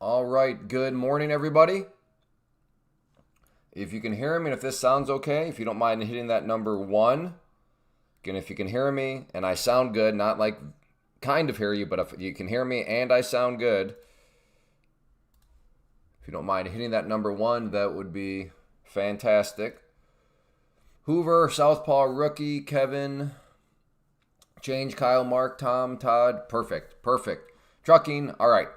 All right, good morning, everybody. If you can hear me and if this sounds okay, if you don't mind hitting that number 1. Again, if you can hear me and I sound good, not like kind of hear you, but if you can hear me and I sound good, if you don't mind hitting that number 1, that would be fantastic. Hoover, Southpaw, Rookie, Kevin, Change, Kyle, Mark, Tom, Todd. Perfect. Trucking. All right.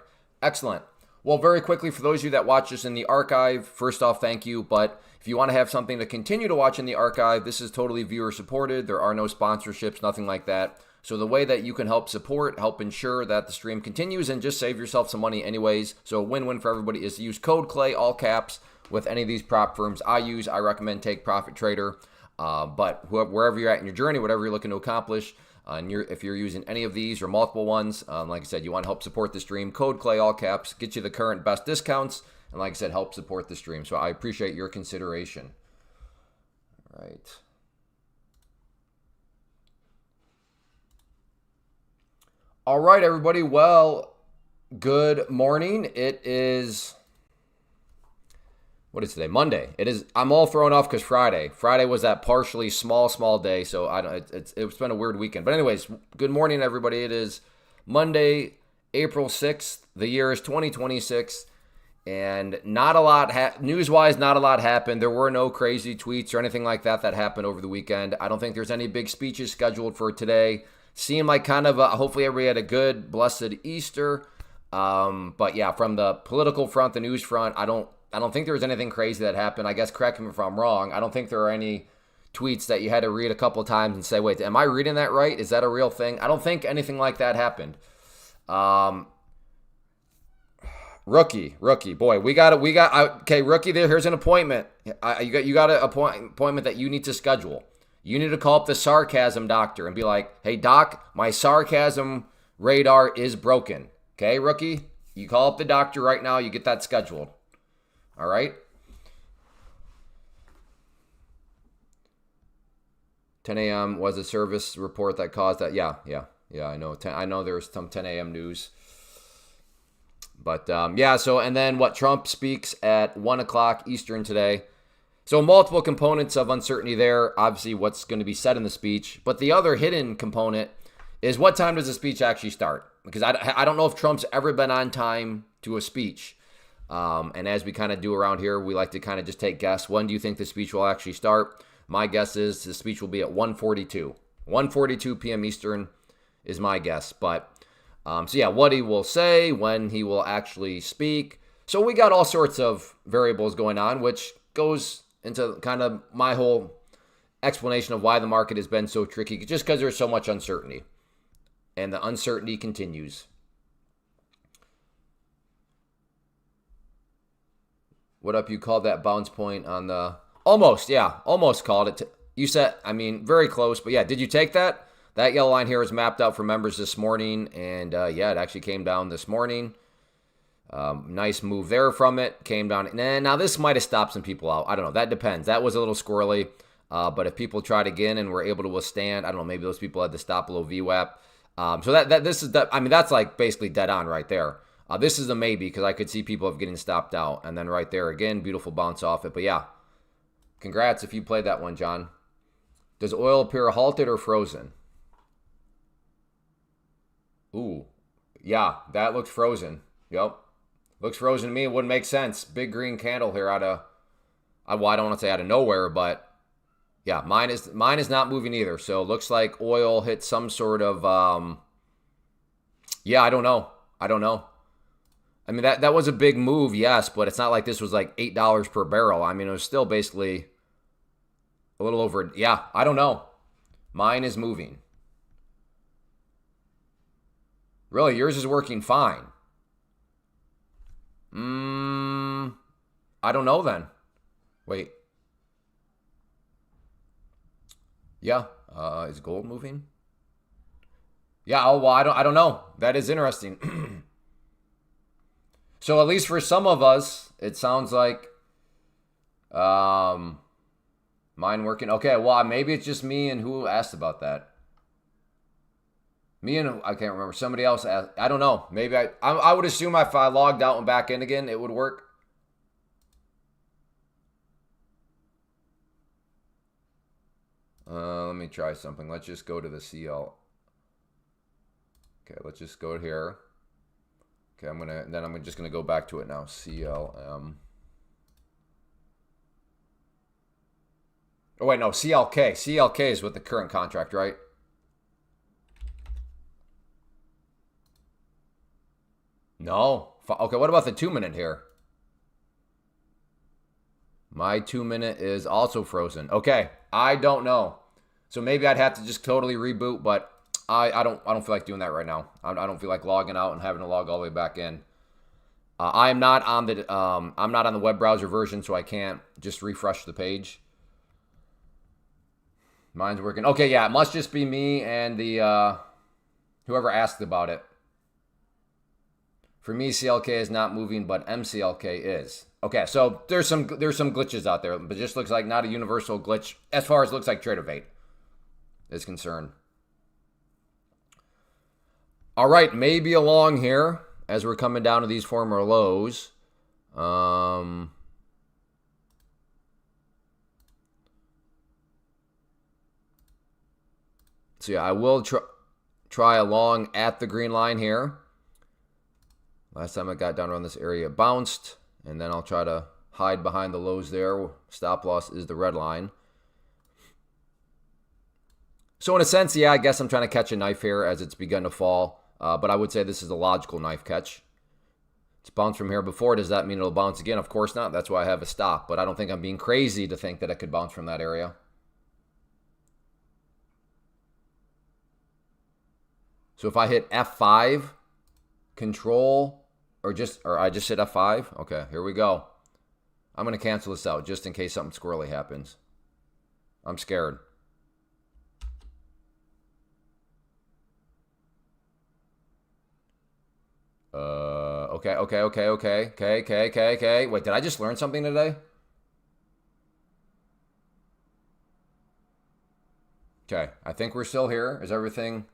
Excellent. Well, very quickly, for those of you that watch this in the archive, first off, thank you. But if you want to have something to continue to watch in the archive, this is totally viewer supported. There are no sponsorships, nothing like that. So the way that you can help ensure that the stream continues and just save yourself some money anyways. So a win-win for everybody is to use code CLAY, all caps, with any of these prop firms I use. I recommend Take Profit Trader. But wherever you're at in your journey, whatever you're looking to accomplish, if you're using any of these or multiple ones, like I said, you want to help support the stream, code CLAY, all caps, get you the current best discounts, and like I said, help support the stream. So I appreciate your consideration. All right. All right, everybody. Well, good morning. It is... What is today? Monday. It is. I'm all thrown off because Friday was that partially small day. So I don't. It's been a weird weekend. But anyways, good morning, everybody. It is Monday, April 6th. The year is 2026, and not a lot news-wise. Not a lot happened. There were no crazy tweets or anything like that happened over the weekend. I don't think there's any big speeches scheduled for today. Seemed like kind of hopefully everybody had a good, blessed Easter. But yeah, from the political front, the news front, I don't think there was anything crazy that happened. I guess, correct me if I'm wrong, I don't think there are any tweets that you had to read a couple times and say, wait, am I reading that right? Is that a real thing? I don't think anything like that happened. Rookie. Boy, okay, Rookie, here's an appointment. You got an appointment that you need to schedule. You need to call up the sarcasm doctor and be like, hey, doc, my sarcasm radar is broken. Okay, Rookie? You call up the doctor right now. You get that scheduled. All right. 10 a.m. was a service report that caused that. Yeah. I know. I know there was some 10 a.m. news. But yeah. So and then Trump speaks at 1 o'clock Eastern today. So multiple components of uncertainty there. Obviously, what's going to be said in the speech. But the other hidden component is what time does the speech actually start? Because I don't know if Trump's ever been on time to a speech. And as we kind of do around here, we like to kind of just take guess. When do you think the speech will actually start? My guess is the speech will be at 1:42. 1:42 p.m. Eastern is my guess. But, so yeah, what he will say, when he will actually speak. So we got all sorts of variables going on, which goes into kind of my whole explanation of why the market has been so tricky, just because there's so much uncertainty. And the uncertainty continues. What up? You called that bounce point on the... Almost called it. You said, very close. But yeah, did you take that? That yellow line here is mapped out for members this morning. And yeah, it actually came down this morning. Nice move there from it. Came down. Now this might have stopped some people out. I don't know. That depends. That was a little squirrely. But if people tried again and were able to withstand, I don't know, maybe those people had to stop below VWAP. So that's like basically dead on right there. This is a maybe because I could see people getting stopped out. And then right there again, beautiful bounce off it. But yeah, congrats if you played that one, John. Does oil appear halted or frozen? Ooh, yeah, that looks frozen. Yep. Looks frozen to me. It wouldn't make sense. Big green candle here I don't want to say out of nowhere, but yeah, mine is not moving either. So it looks like oil hit some sort of, I don't know. That was a big move, yes, but it's not like this was like $8 per barrel. It was still basically a little over. Yeah, I don't know. Mine is moving. Really, yours is working fine. I don't know then. Wait. Yeah, is gold moving? Yeah, I don't know. That is interesting. So at least for some of us, it sounds like mine working. Okay, well, maybe it's just me and who asked about that. Me and I can't remember. Somebody else asked. I don't know. Maybe I would assume if I logged out and back in again, it would work. Let me try something. Let's just go to the CL. Okay, let's just go here. Okay, I'm just gonna go back to it now. CLM. Oh wait, no, CLK. CLK is with the current contract, right? No. Okay, what about the 2-minute here? My 2-minute is also frozen. Okay, I don't know. So maybe I'd have to just totally reboot, but I don't feel like doing that right now. I don't feel like logging out and having to log all the way back in. I'm not on the web browser version, so I can't just refresh the page. Mine's working. Okay, yeah, it must just be me and the whoever asked about it. For me, CLK is not moving, but MCLK is. Okay, so there's some glitches out there, but it just looks like not a universal glitch as far as looks like Tradeovate is concerned. All right, maybe along here as we're coming down to these former lows. So yeah, I will try along at the green line here. Last time I got down around this area, it bounced, and then I'll try to hide behind the lows there. Stop loss is the red line. So in a sense, yeah, I guess I'm trying to catch a knife here as it's begun to fall, but I would say this is a logical knife catch. It's bounced from here before. Does that mean it'll bounce again? Of course not. That's why I have a stop, but I don't think I'm being crazy to think that it could bounce from that area. So if I hit F5, control, or I just hit F5. Okay, here we go. I'm going to cancel this out just in case something squirrely happens. I'm scared. Okay. Wait, did I just learn something today? Okay, I think we're still here. Is everything...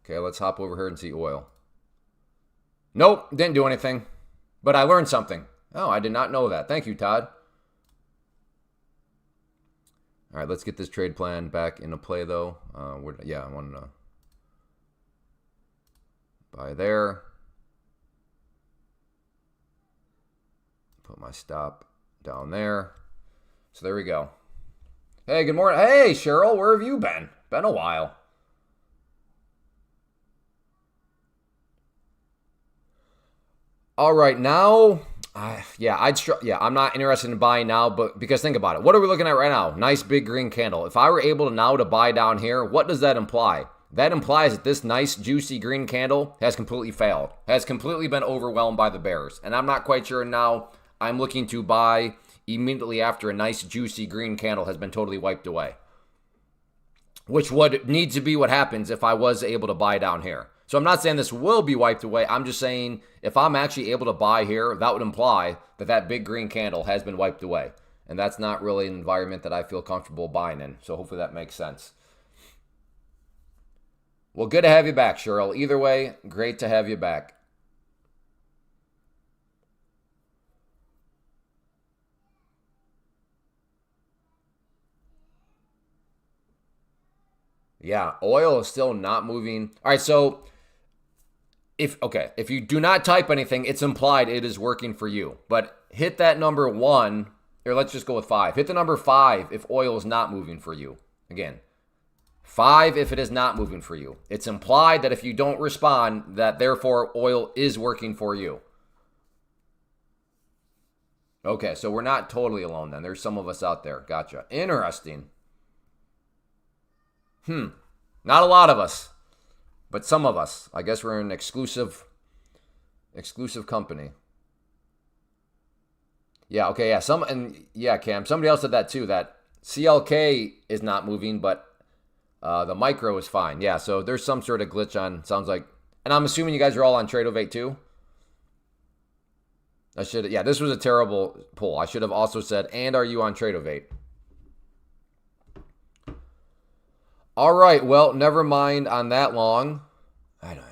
Okay, let's hop over here and see oil. Nope, didn't do anything. But I learned something. Oh, I did not know that. Thank you, Todd. All right, let's get this trade plan back into play, though. Yeah, I want to buy there. Put my stop down there. So there we go. Hey, good morning. Hey, Cheryl, where have you been? Been a while. All right, now, I'm not interested in buying now, but because think about it. What are we looking at right now? Nice big green candle. If I were able to buy down here, what does that imply? That implies that this nice juicy green candle has completely failed, has completely been overwhelmed by the bears. And I'm not quite sure now. I'm looking to buy immediately after a nice juicy green candle has been totally wiped away, which would need to be what happens if I was able to buy down here. So I'm not saying this will be wiped away. I'm just saying if I'm actually able to buy here, that would imply that that big green candle has been wiped away. And that's not really an environment that I feel comfortable buying in. So hopefully that makes sense. Well, good to have you back, Cheryl. Either way, great to have you back. Yeah, oil is still not moving. All right, so if you do not type anything, it's implied it is working for you. But hit that number 1, or let's just go with 5. Hit the number 5 if oil is not moving for you. Again, 5 if it is not moving for you. It's implied that if you don't respond, that therefore oil is working for you. Okay, so we're not totally alone then. There's some of us out there. Gotcha. Interesting. Not a lot of us, but some of us. I guess we're an exclusive company. Yeah, okay, yeah. Cam, somebody else said that too, that CLK is not moving, but the micro is fine. Yeah, so there's some sort of glitch on, sounds like, and I'm assuming you guys are all on Tradeovate too? This was a terrible pull. I should have also said, and are you on Tradeovate? All right, well, never mind on that long. I don't know.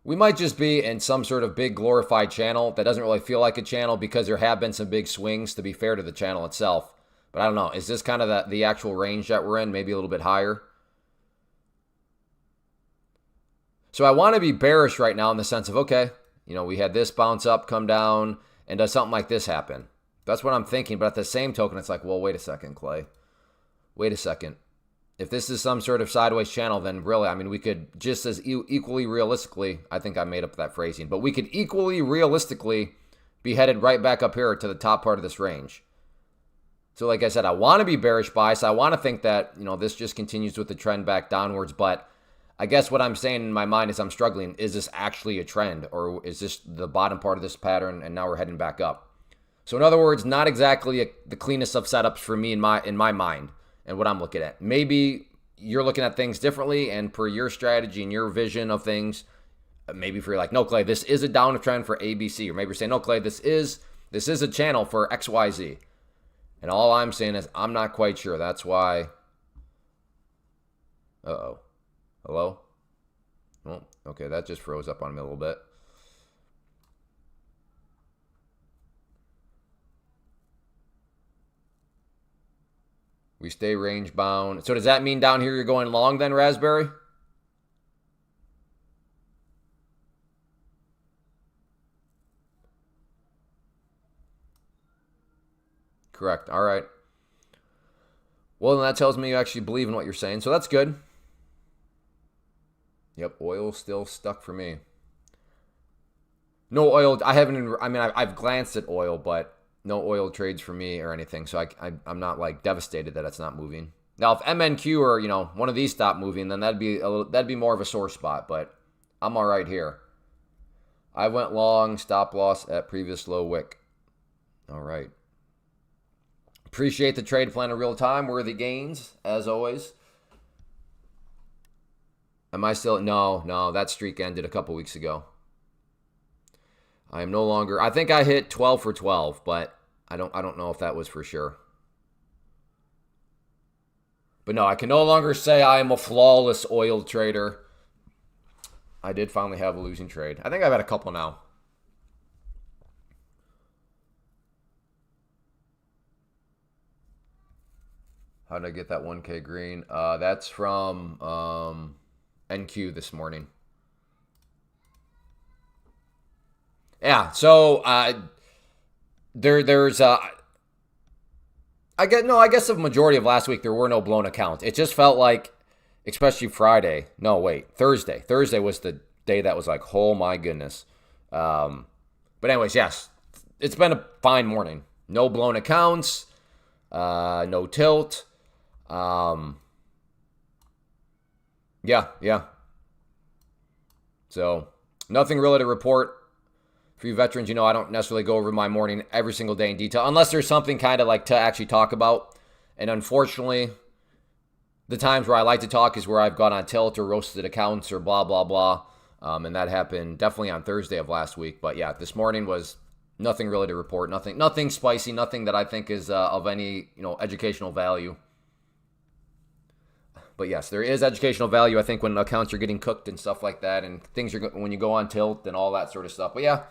We might just be in some sort of big glorified channel that doesn't really feel like a channel because there have been some big swings, to be fair to the channel itself. But I don't know. Is this kind of the actual range that we're in? Maybe a little bit higher? So I want to be bearish right now in the sense of, okay, we had this bounce up, come down, and does something like this happen? That's what I'm thinking. But at the same token, it's like, well, wait a second, Clay. Wait a second. If this is some sort of sideways channel, then really, I mean, we could just as equally realistically, I think I made up that phrasing, but we could equally realistically be headed right back up here to the top part of this range. So like I said, I want to be bearish bias. I want to think that, this just continues with the trend back downwards, but I guess what I'm saying in my mind is I'm struggling. Is this actually a trend, or is this the bottom part of this pattern and now we're heading back up? So in other words, not exactly the cleanest of setups for me in my mind and what I'm looking at. Maybe you're looking at things differently, and per your strategy and your vision of things, maybe if you're like, no, Clay, this is a downtrend for ABC, or maybe you're saying, no, Clay, this is a channel for XYZ. And all I'm saying is I'm not quite sure. That's why. Uh-oh. Hello? Well, okay, that just froze up on me a little bit. We stay range bound. So does that mean down here you're going long then, Raspberry? Correct. All right. Well, then that tells me you actually believe in what you're saying. So that's good. Yep, oil still stuck for me. No oil. I've glanced at oil, but no oil trades for me or anything. So I'm not like devastated that it's not moving. Now, if MNQ or one of these stop moving, then that'd be more of a sore spot. But I'm all right here. I went long, stop loss at previous low wick. All right. Appreciate the trade plan in real time. Worthy gains as always. Am I still? No. That streak ended a couple weeks ago. I am no longer. I think I hit 12 for 12, but I don't know if that was for sure. But no, I can no longer say I am a flawless oil trader. I did finally have a losing trade. I think I've had a couple now. How did I get that 1K green? That's from NQ this morning. Yeah, so there's I guess the majority of last week there were no blown accounts. It just felt like, especially Friday. No, wait, Thursday. Thursday was the day that was like, oh my goodness. But anyways, yes, it's been a fine morning. No blown accounts, no tilt. Yeah. So nothing really to report. For you veterans, I don't necessarily go over my morning every single day in detail, unless there's something kind of like to actually talk about. And unfortunately, the times where I like to talk is where I've gone on tilt or roasted accounts or blah, blah, blah. And that happened definitely on Thursday of last week. But yeah, this morning was nothing really to report. Nothing spicy, nothing that I think is of any, educational value. But yes, there is educational value, I think, when accounts are getting cooked and stuff like that, and things are when you go on tilt and all that sort of stuff. But yeah,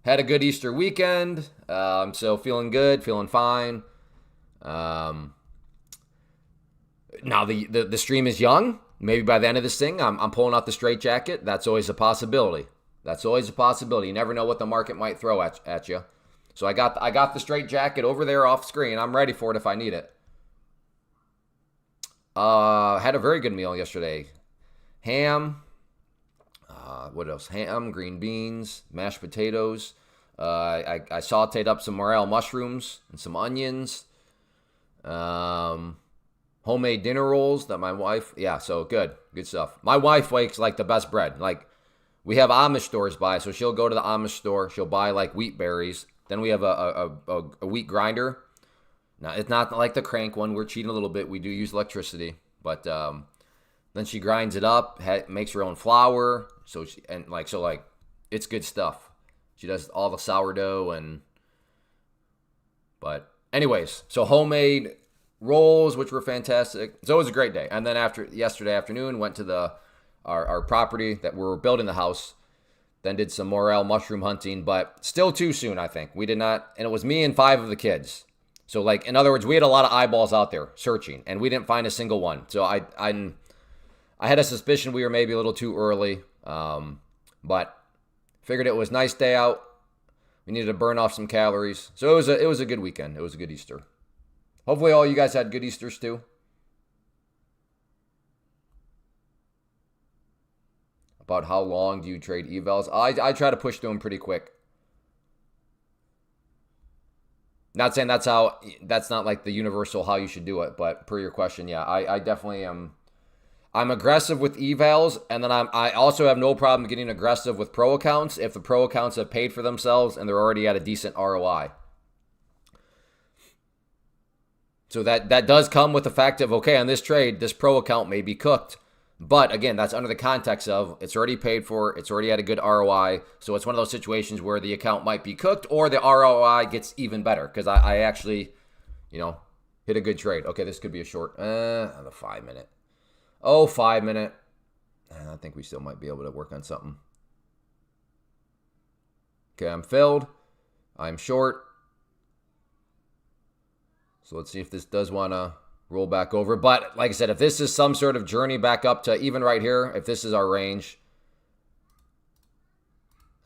had a good Easter weekend. So feeling good, feeling fine. Now the stream is young. Maybe by the end of this thing, I'm pulling out the straight jacket. That's always a possibility. You never know what the market might throw at you. So I got the straight jacket over there off screen. I'm ready for it if I need it. Had a very good meal yesterday. Ham. What else? Ham, green beans, mashed potatoes. I sauteed up some morel mushrooms and some onions. Homemade dinner rolls that my wife. Yeah, so good stuff. My wife makes like the best bread. Like we have Amish stores by, so she'll go to the Amish store. She'll buy like wheat berries. Then we have a wheat grinder. Now, it's not like the crank one. We're cheating a little bit. We do use electricity. But then she grinds it up, makes her own flour. So it's good stuff. She does all the sourdough But anyways, so homemade rolls, which were fantastic. So it was a great day. And then after yesterday afternoon, went to our property that we were building the house. Then did some morel mushroom hunting, but still too soon, I think. We did not, and it was me and 5 of the kids. So, like, in other words, we had a lot of eyeballs out there searching, and we didn't find a single one. So I had a suspicion we were maybe a little too early, but figured it was a nice day out. We needed to burn off some calories. So it was a good weekend. It was a good Easter. Hopefully all you guys had good Easters too. About how long do you trade evals? I try to push through them pretty quick. Not saying that's not like the universal how you should do it, but per your question, yeah, I definitely am. I'm aggressive with evals, and then I also have no problem getting aggressive with pro accounts if the pro accounts have paid for themselves and they're already at a decent ROI. So that does come with the fact of, okay, on this trade, this pro account may be cooked. But again, that's under the context of it's already paid for, it's already at a good ROI. So it's one of those situations where the account might be cooked or the ROI gets even better because I actually, hit a good trade. Okay, this could be a short, the 5 minute. 5 minute. I think we still might be able to work on something. Okay, I'm filled. I'm short. So let's see if this does want to roll back over. But like I said, if this is some sort of journey back up to even right here, if this is our range.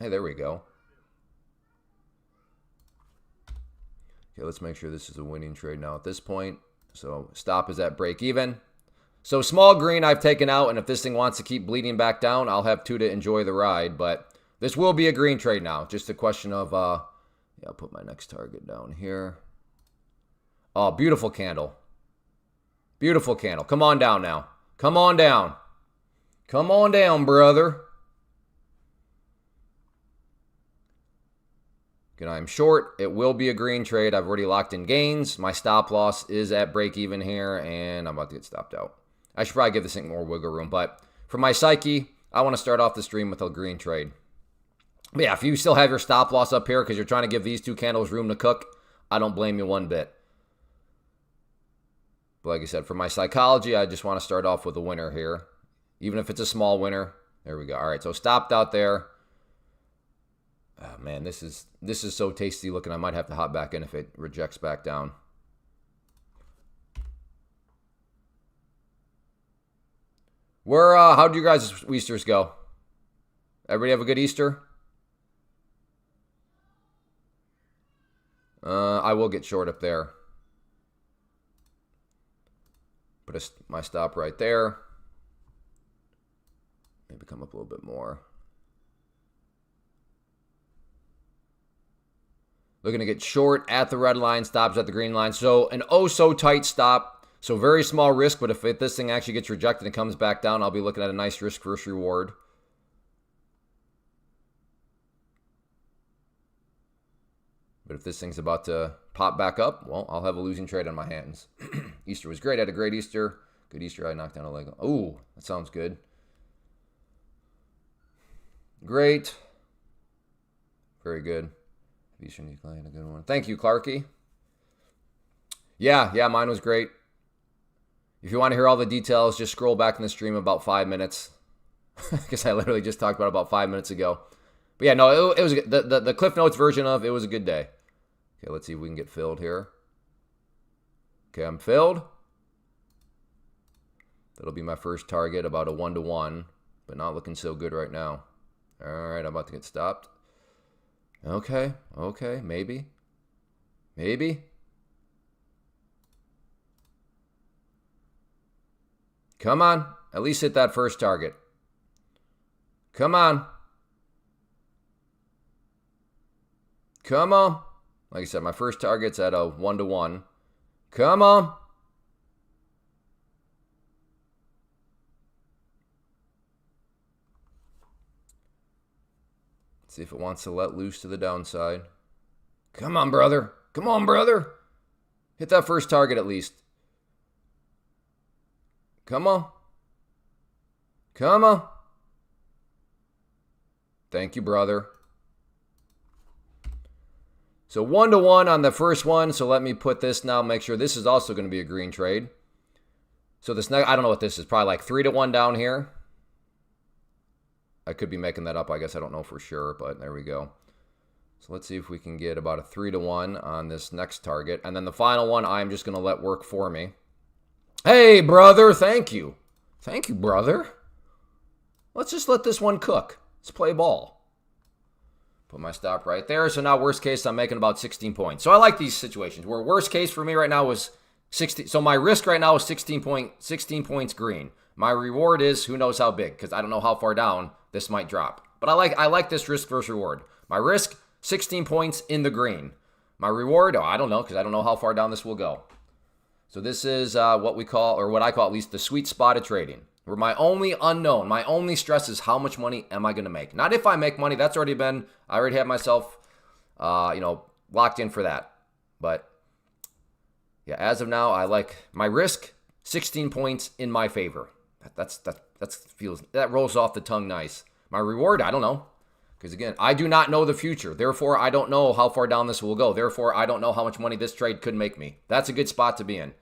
Hey, there we go. Okay, let's make sure this is a winning trade now at this point. So stop is at break even. So small green I've taken out, and if this thing wants to keep bleeding back down, I'll have 2 to enjoy the ride. But this will be a green trade now. Just a question of, I'll put my next target down here. Oh, beautiful candle. Beautiful candle. Come on down now. Come on down. Come on down, brother. Again, I'm short. It will be a green trade. I've already locked in gains. My stop loss is at break even here, and I'm about to get stopped out. I should probably give this thing more wiggle room, but for my psyche, I want to start off the stream with a green trade. But yeah, if you still have your stop loss up here because you're trying to give these 2 candles room to cook, I don't blame you one bit. But like I said, for my psychology, I just want to start off with a winner here. Even if it's a small winner. There we go. All right, so stopped out there. Oh, man, this is so tasty looking. I might have to hop back in if it rejects back down. How'd you guys' Easters go? Everybody have a good Easter? I will get short up there. Put my stop right there. Maybe come up a little bit more. Looking to get short at the red line, stops at the green line. So an so tight stop. So very small risk, but if this thing actually gets rejected and comes back down, I'll be looking at a nice risk versus reward. But if this thing's about to pop back up, well, I'll have a losing trade on my hands. Easter was great. I had a great Easter. Good Easter. I knocked down a leg. Ooh, that sounds good. Great. Very good. Easter decline, a good one. Thank you, Clarky. Yeah, mine was great. If you want to hear all the details, just scroll back in the stream about 5 minutes. Because I literally just talked about 5 minutes ago. But yeah, no, it was the Cliff Notes version of it was a good day. Okay, let's see if we can get filled here. Okay, I'm filled. That'll be my first target, about a 1-to-1, but not looking so good right now. All right, I'm about to get stopped. Okay, maybe. Come on, at least hit that first target. Come on. Like I said, my first target's at a 1-to-1. Come on. Let's see if it wants to let loose to the downside. Come on, brother. Hit that first target at least. Come on. Thank you, brother. So 1-to-1 on the first one. So let me put this now. Make sure this is also going to be a green trade. So this next, I don't know what this is. Probably like 3-to-1 down here. I could be making that up. I guess I don't know for sure, but there we go. So let's see if we can get about a 3-to-1 on this next target. And then the final one, I'm just going to let work for me. Hey, brother, thank you. Thank you, brother. Let's just let this one cook. Let's play ball. Put my stop right there. So now worst case, I'm making about 16 points. So I like these situations where worst case for me right now was 60. So my risk right now is 16 points green. My reward is who knows how big, because I don't know how far down this might drop. But I like this risk versus reward. My risk, 16 points in the green. My reward, I don't know, because I don't know how far down this will go. So this is what we call, or what I call at least, the sweet spot of trading. Where my only unknown, my only stress is how much money am I going to make? Not if I make money. That's already been, I already have myself, locked in for that. But yeah, as of now, I like my risk, 16 points in my favor. That rolls off the tongue nice. My reward, I don't know. Because again, I do not know the future. Therefore, I don't know how far down this will go. Therefore, I don't know how much money this trade could make me. That's a good spot to be in.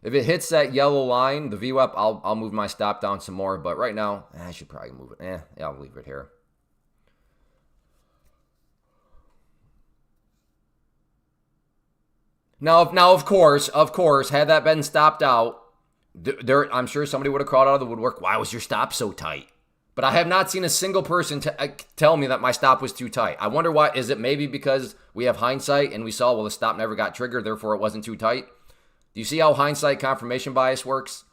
If it hits that yellow line, the VWAP, I'll move my stop down some more. But right now, I should probably move it. Yeah, I'll leave it here. Now, of course, had that been stopped out, I'm sure somebody would have crawled out of the woodwork. Why was your stop so tight? But I have not seen a single person tell me that my stop was too tight. I wonder why. Is it maybe because we have hindsight and we saw, well, the stop never got triggered, therefore it wasn't too tight? Do you see how hindsight confirmation bias works?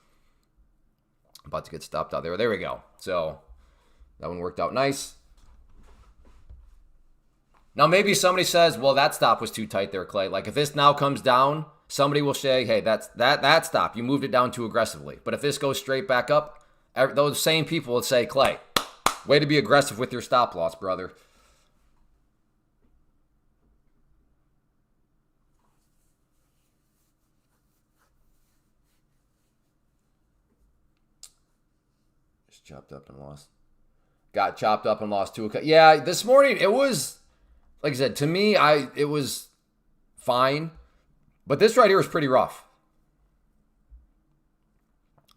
I'm about to get stopped out there. There we go. So that one worked out nice. Now maybe somebody says, well, that stop was too tight there, Clay. Like if this now comes down, somebody will say, hey, that stop, you moved it down too aggressively. But if this goes straight back up, those same people would say, Clay, way to be aggressive with your stop loss, brother. Just chopped up and lost. Got chopped up and lost too. Yeah, this morning it was, like I said, to me, it was fine. But this right here is pretty rough.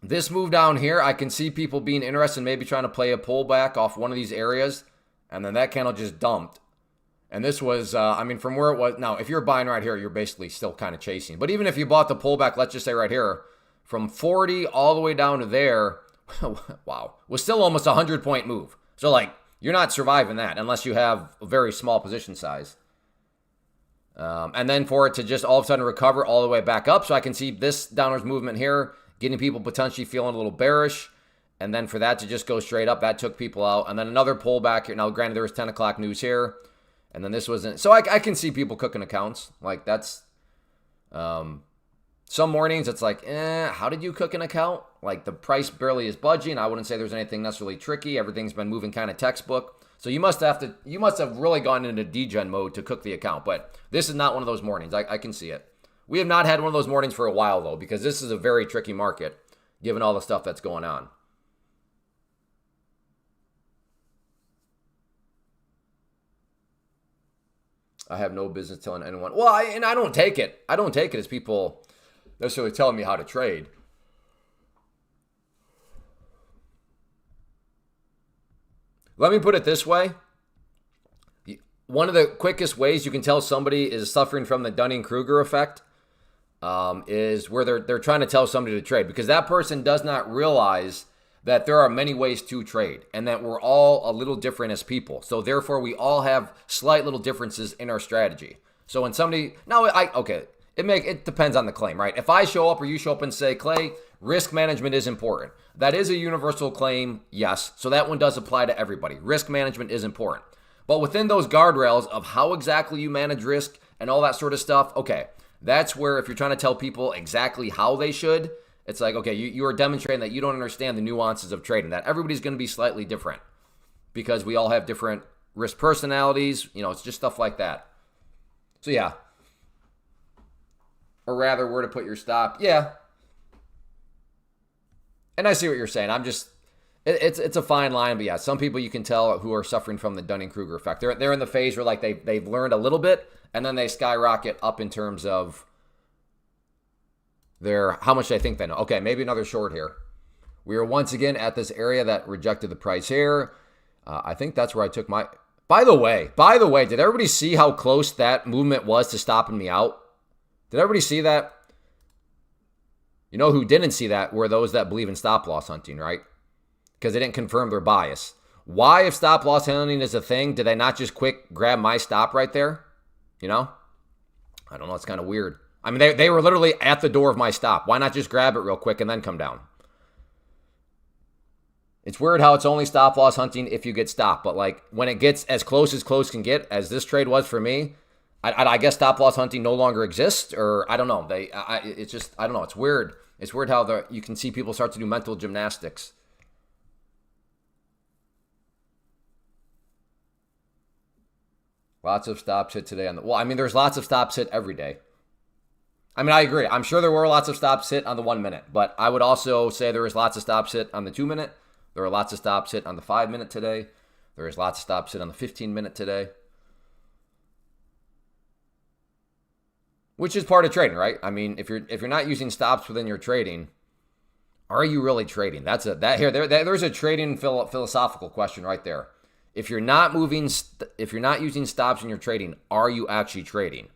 This move down here, I can see people being interested in maybe trying to play a pullback off one of these areas. And then that candle just dumped. And this was, from where it was. Now, if you're buying right here, you're basically still kind of chasing. But even if you bought the pullback, let's just say right here, from 40 all the way down to there, wow, was still almost a 100-point move. So, like, you're not surviving that unless you have a very small position size. And then for it to just all of a sudden recover all the way back up. So I can see this downwards movement here, getting people potentially feeling a little bearish. And then for that to just go straight up, that took people out. And then another pullback here. Now, granted, there was 10 o'clock news here. And then this wasn't. So I can see people cooking accounts. Like that's, some mornings it's like, how did you cook an account? Like the price barely is budging. I wouldn't say there's anything necessarily tricky. Everything's been moving kind of textbook. So you must have really gone into degen mode to cook the account. But this is not one of those mornings. I can see it. We have not had one of those mornings for a while though, because this is a very tricky market given all the stuff that's going on. I have no business telling anyone. Well, I don't take it. I don't take it as people necessarily telling me how to trade. Let me put it this way. One of the quickest ways you can tell somebody is suffering from the Dunning-Kruger effect is where they're trying to tell somebody to trade, because that person does not realize that there are many ways to trade and that we're all a little different as people. So therefore, we all have slight little differences in our strategy. So when somebody, it depends on the claim, right? If I show up or you show up and say, Clay, risk management is important. That is a universal claim, yes. So that one does apply to everybody. Risk management is important. But within those guardrails of how exactly you manage risk and all that sort of stuff, okay, that's where if you're trying to tell people exactly how they should, it's like, okay, you are demonstrating that you don't understand the nuances of trading, that everybody's going to be slightly different because we all have different risk personalities. It's just stuff like that. So yeah. Or rather, where to put your stop. Yeah. And I see what you're saying. It's a fine line, but yeah, some people you can tell who are suffering from the Dunning-Kruger effect. They're in the phase where like they've learned a little bit and then they skyrocket up in terms of How much do I think they know? Okay, maybe another short here. We are once again at this area that rejected the price here. I think that's where I took my... By the way, did everybody see how close that movement was to stopping me out? Did everybody see that? You know who didn't see that were those that believe in stop loss hunting, right? Because they didn't confirm their bias. Why, if stop loss hunting is a thing, did I not just quick grab my stop right there? You know? I don't know. It's kind of weird. I mean, they were literally at the door of my stop. Why not just grab it real quick and then come down? It's weird how it's only stop loss hunting if you get stopped. But like when it gets as close can get, as this trade was for me, I guess stop loss hunting no longer exists, or I don't know. It's just, I don't know. It's weird. It's weird how you can see people start to do mental gymnastics. Lots of stops hit today well, I mean, there's lots of stops hit every day. I mean, I agree. I'm sure there were lots of stops hit on the 1 minute, but I would also say there was lots of stops hit on the 2 minute. There were lots of stops hit on the 5 minute today. There was lots of stops hit on the 15 minute today. Which is part of trading, right? I mean, if you're not using stops within your trading, are you really trading? There's a trading philosophical question right there. If you're not using stops in your trading, are you actually trading,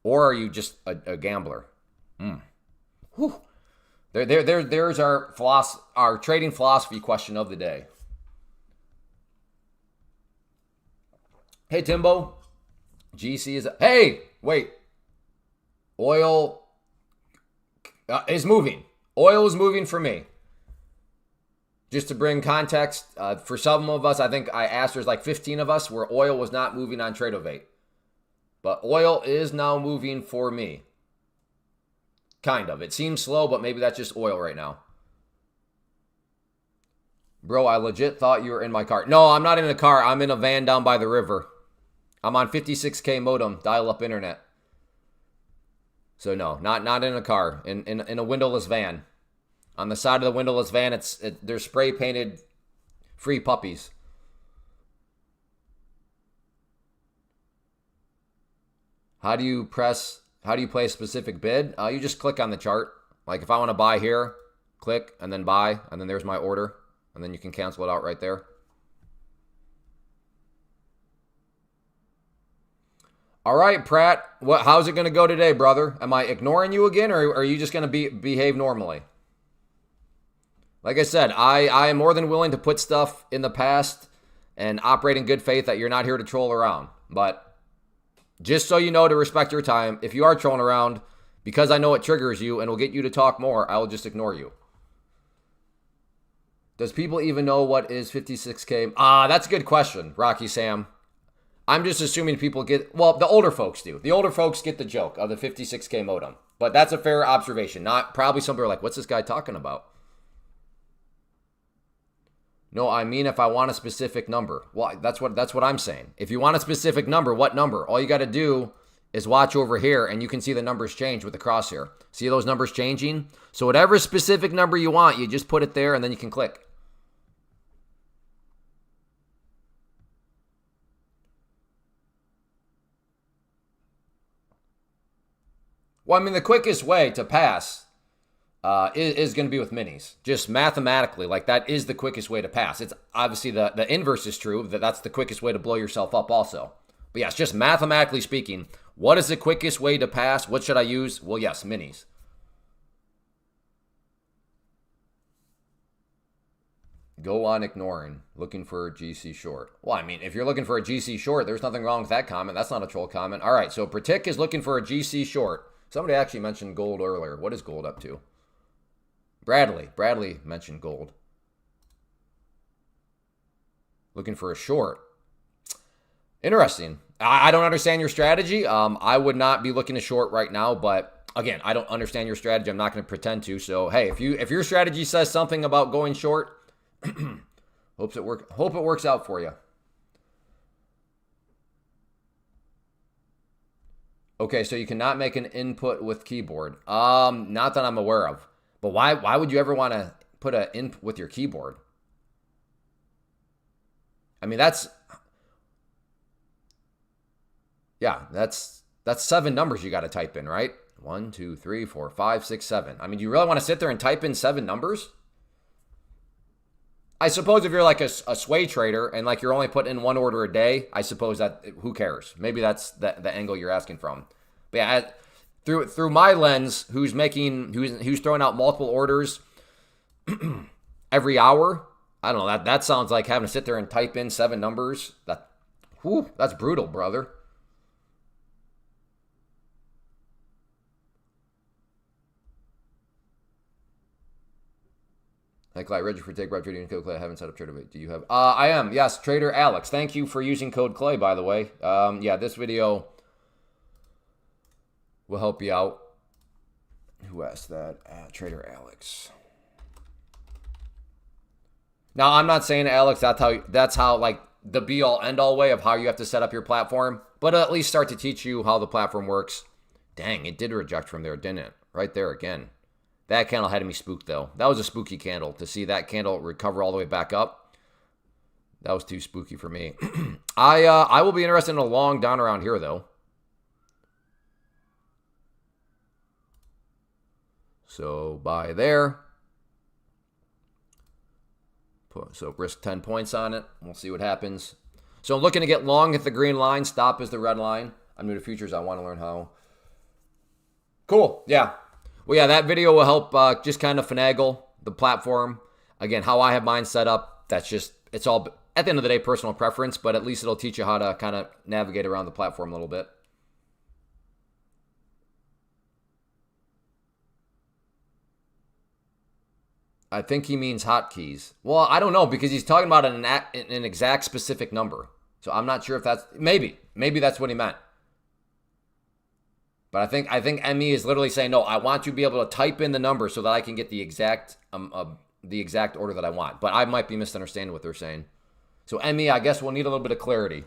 or are you just a gambler? Whew. There's our trading philosophy question of the day. Hey Timbo, GC is hey wait. Oil is moving. Oil is moving for me. Just to bring context, for some of us, I think I asked, there's like 15 of us where oil was not moving on Tradeovate. But oil is now moving for me. Kind of. It seems slow, but maybe that's just oil right now. Bro, I legit thought you were in my car. No, I'm not in a car. I'm in a van down by the river. I'm on 56K modem, dial-up internet. So no, not in a car, in a windowless van. On the side of the windowless van, they're spray painted free puppies. How do you play a specific bid? You just click on the chart. Like if I want to buy here, click and then buy, and then there's my order, and then you can cancel it out right there. All right, Pratt. How's it going to go today, brother? Am I ignoring you again, or are you just going to behave normally? Like I said, I am more than willing to put stuff in the past and operate in good faith that you're not here to troll around. But just so you know, to respect your time, if you are trolling around, because I know it triggers you and will get you to talk more, I will just ignore you. Does people even know what is 56K? That's a good question, Rocky Sam. I'm just assuming people get, well, the older folks do. The older folks get the joke of the 56K modem. But that's a fair observation. Not probably some people are like, what's this guy talking about? No, I mean if I want a specific number. Well, that's what I'm saying. If you want a specific number, what number? All you got to do is watch over here and you can see the numbers change with the crosshair. See those numbers changing? So whatever specific number you want, you just put it there and then you can click. Well, I mean, the quickest way to pass is going to be with minis. Just mathematically, like that is the quickest way to pass. It's obviously the inverse is true, that's the quickest way to blow yourself up also. But yes, just mathematically speaking, what is the quickest way to pass? What should I use? Well, yes, minis. Go on ignoring. Looking for a GC short. Well, I mean, if you're looking for a GC short, there's nothing wrong with that comment. That's not a troll comment. All right, so Pratik is looking for a GC short. Somebody actually mentioned gold earlier. What is gold up to? Bradley mentioned gold. Looking for a short. Interesting. I don't understand your strategy. I would not be looking to short right now, but again, I don't understand your strategy. I'm not going to pretend to. So, hey, if your strategy says something about going short, hope it works out for you. Okay, so you cannot make an input with keyboard. Not that I'm aware of. But why would you ever want to put an input with your keyboard? I mean, that's 7 numbers you got to type in, right? 1, 2, 3, 4, 5, 6, 7. I mean, do you really want to sit there and type in 7 numbers? I suppose if you're like a sway trader and like you're only putting in 1 order a day, I suppose that who cares? Maybe that's the angle you're asking from. But yeah, through my lens, who's throwing out multiple orders every hour? I don't know. That sounds like having to sit there and type in 7 numbers. That's brutal, brother. Like Reggie for take trading code Clay. I haven't set up trader. Do you have? I am. Yes, Trader Alex. Thank you for using code Clay, by the way. Yeah, this video will help you out. Who asked that? Trader Alex. Now, I'm not saying, Alex, that's how like the be-all, end-all way of how you have to set up your platform, but at least start to teach you how the platform works. Dang, it did reject from there, didn't it? Right there again. That candle had me spooked, though. That was a spooky candle. To see that candle recover all the way back up, that was too spooky for me. I will be interested in a long down around here, though. So, buy there. So, risk 10 points on it. We'll see what happens. So, I'm looking to get long at the green line. Stop is the red line. I'm new to futures. I want to learn how. Cool. Yeah. Well, yeah, that video will help just kind of finagle the platform. Again, how I have mine set up, it's all, at the end of the day, personal preference, but at least it'll teach you how to kind of navigate around the platform a little bit. I think he means hotkeys. Well, I don't know, because he's talking about an exact specific number. So I'm not sure if that's, maybe that's what he meant. But I think ME is literally saying, no, I want you to be able to type in the number so that I can get the exact order that I want. But I might be misunderstanding what they're saying. So ME, I guess we'll need a little bit of clarity.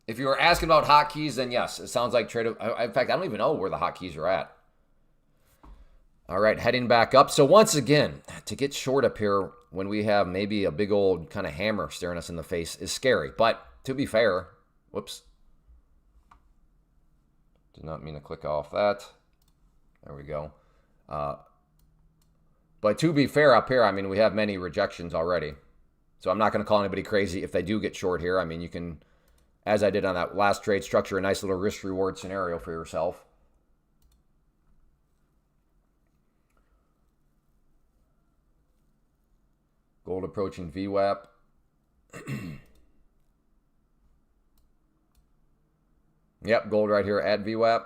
If you were asking about hotkeys, then yes, it sounds like trade. In fact, I don't even know where the hotkeys are at. All right, heading back up. So once again, to get short up here when we have maybe a big old kind of hammer staring us in the face is scary. But to be fair, whoops. Did not mean to click off that. There we go. But to be fair up here, I mean, we have many rejections already. So I'm not going to call anybody crazy if they do get short here. I mean, you can, as I did on that last trade, structure a nice little risk-reward scenario for yourself. Gold approaching VWAP. Yep, gold right here at VWAP.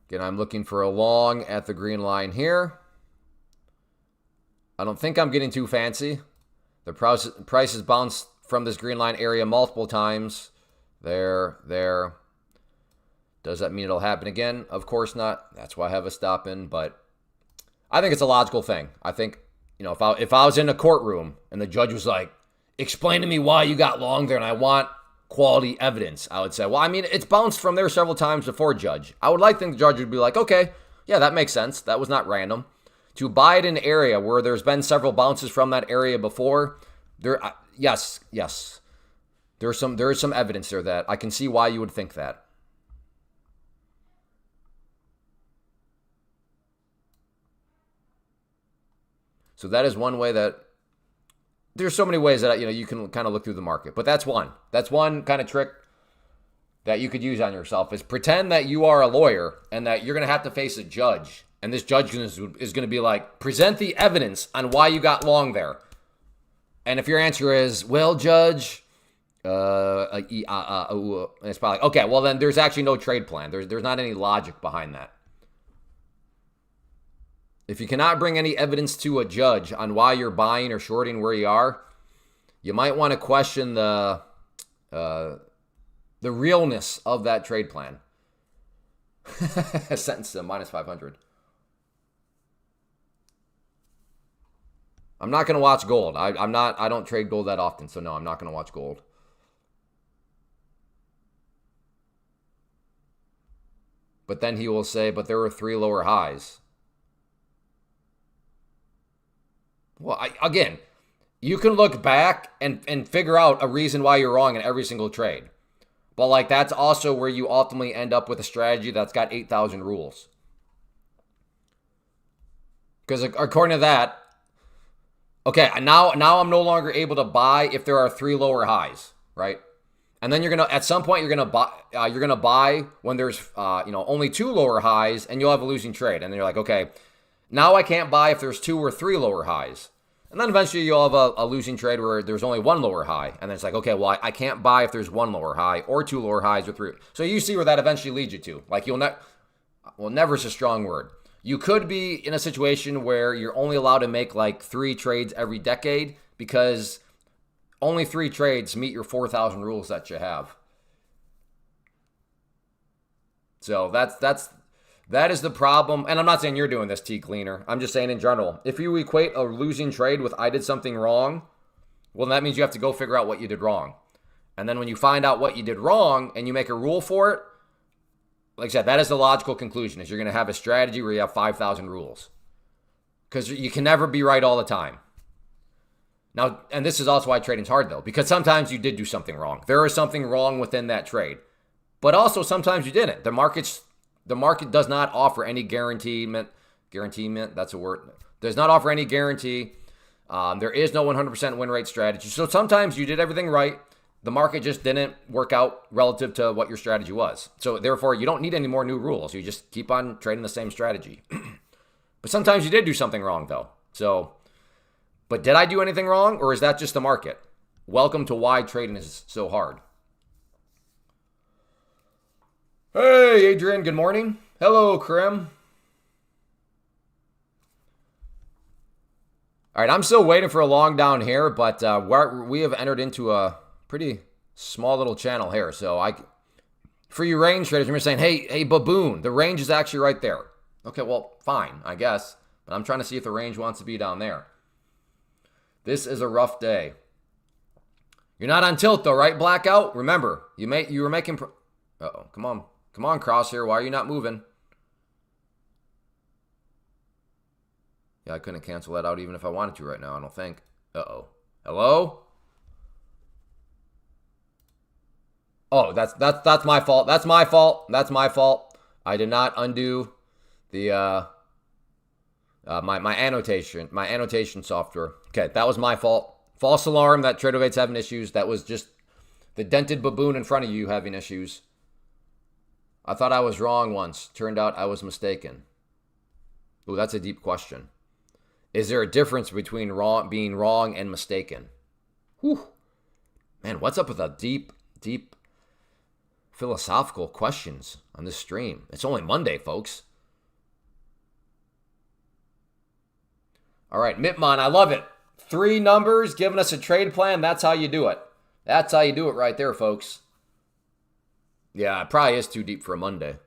Again, I'm looking for a long at the green line here. I don't think I'm getting too fancy. The price has bounced from this green line area multiple times. There. Does that mean it'll happen again? Of course not. That's why I have a stop in, but I think it's a logical thing. I think, you know, if I was in a courtroom and the judge was like, explain to me why you got long there and I want quality evidence, I would say, well, I mean, it's bounced from there several times before, judge. I would like to think the judge would be like, okay, yeah, that makes sense. That was not random. To buy it in an area where there's been several bounces from that area before, yes. There is some evidence there that I can see why you would think that. So that is one way that there's so many ways that, you know, you can kind of look through the market, but that's one. That's one kind of trick that you could use on yourself is pretend that you are a lawyer and that you're going to have to face a judge. And this judge is going to be like, present the evidence on why you got long there. And if your answer is, well, judge, it's probably like, okay, well then there's actually no trade plan. There's not any logic behind that. If you cannot bring any evidence to a judge on why you're buying or shorting where you are, you might want to question the realness of that trade plan. Sentence to minus 500. I'm not going to watch gold. I don't trade gold that often, so no, I'm not going to watch gold. But then he will say, but there were 3 lower highs. Well, again, you can look back and figure out a reason why you're wrong in every single trade. But like that's also where you ultimately end up with a strategy that's got 8,000 rules. Because according to that, okay, now I'm no longer able to buy if there are 3 lower highs, right? And then at some point you're gonna buy when there's only 2 lower highs, and you'll have a losing trade. And then you're like, okay, now I can't buy if there's 2 or 3 lower highs. And then eventually you'll have a losing trade where there's only 1 lower high. And then it's like, okay, well, I can't buy if there's 1 lower high or 2 lower highs or 3. So you see where that eventually leads you to. Like never is a strong word. You could be in a situation where you're only allowed to make like 3 trades every decade because only 3 trades meet your 4,000 rules that you have. So that is the problem. And I'm not saying you're doing this, T Cleaner. I'm just saying in general. If you equate a losing trade with I did something wrong, well, that means you have to go figure out what you did wrong. And then when you find out what you did wrong and you make a rule for it, like I said, that is the logical conclusion, is you're going to have a strategy where you have 5,000 rules. Because you can never be right all the time. Now, and this is also why trading's hard, though, because sometimes you did do something wrong. There is something wrong within that trade. But also sometimes you didn't. The market does not offer any guaranteement, that's a word, does not offer any guarantee. There is no 100% win rate strategy. So sometimes you did everything right. The market just didn't work out relative to what your strategy was. So therefore, you don't need any more new rules. You just keep on trading the same strategy. But sometimes you did do something wrong, though. But did I do anything wrong, or is that just the market? Welcome to why trading is so hard. Hey, Adrian, good morning. Hello, Krim. All right, I'm still waiting for a long down here, but we have entered into a pretty small little channel here. So for you range traders, you're saying, hey, baboon, the range is actually right there. Okay, well, fine, I guess. But I'm trying to see if the range wants to be down there. This is a rough day. You're not on tilt though, right? Blackout. Remember, you were making. Come on, Crosshair. Why are you not moving? Yeah, I couldn't cancel that out even if I wanted to right now. I don't think. Hello. Oh, that's my fault. That's my fault. I did not undo the my annotation software. Okay, that was my fault. False alarm that Tradovate's having issues. That was just the dented baboon in front of you having issues. I thought I was wrong once. Turned out I was mistaken. Ooh, that's a deep question. Is there a difference between being wrong and mistaken? Whew. Man, what's up with the deep philosophical questions on this stream? It's only Monday, folks. All right, Mitmon, I love it. 3 numbers, giving us a trade plan. That's how you do it. That's how you do it right there, folks. Yeah, it probably is too deep for a Monday.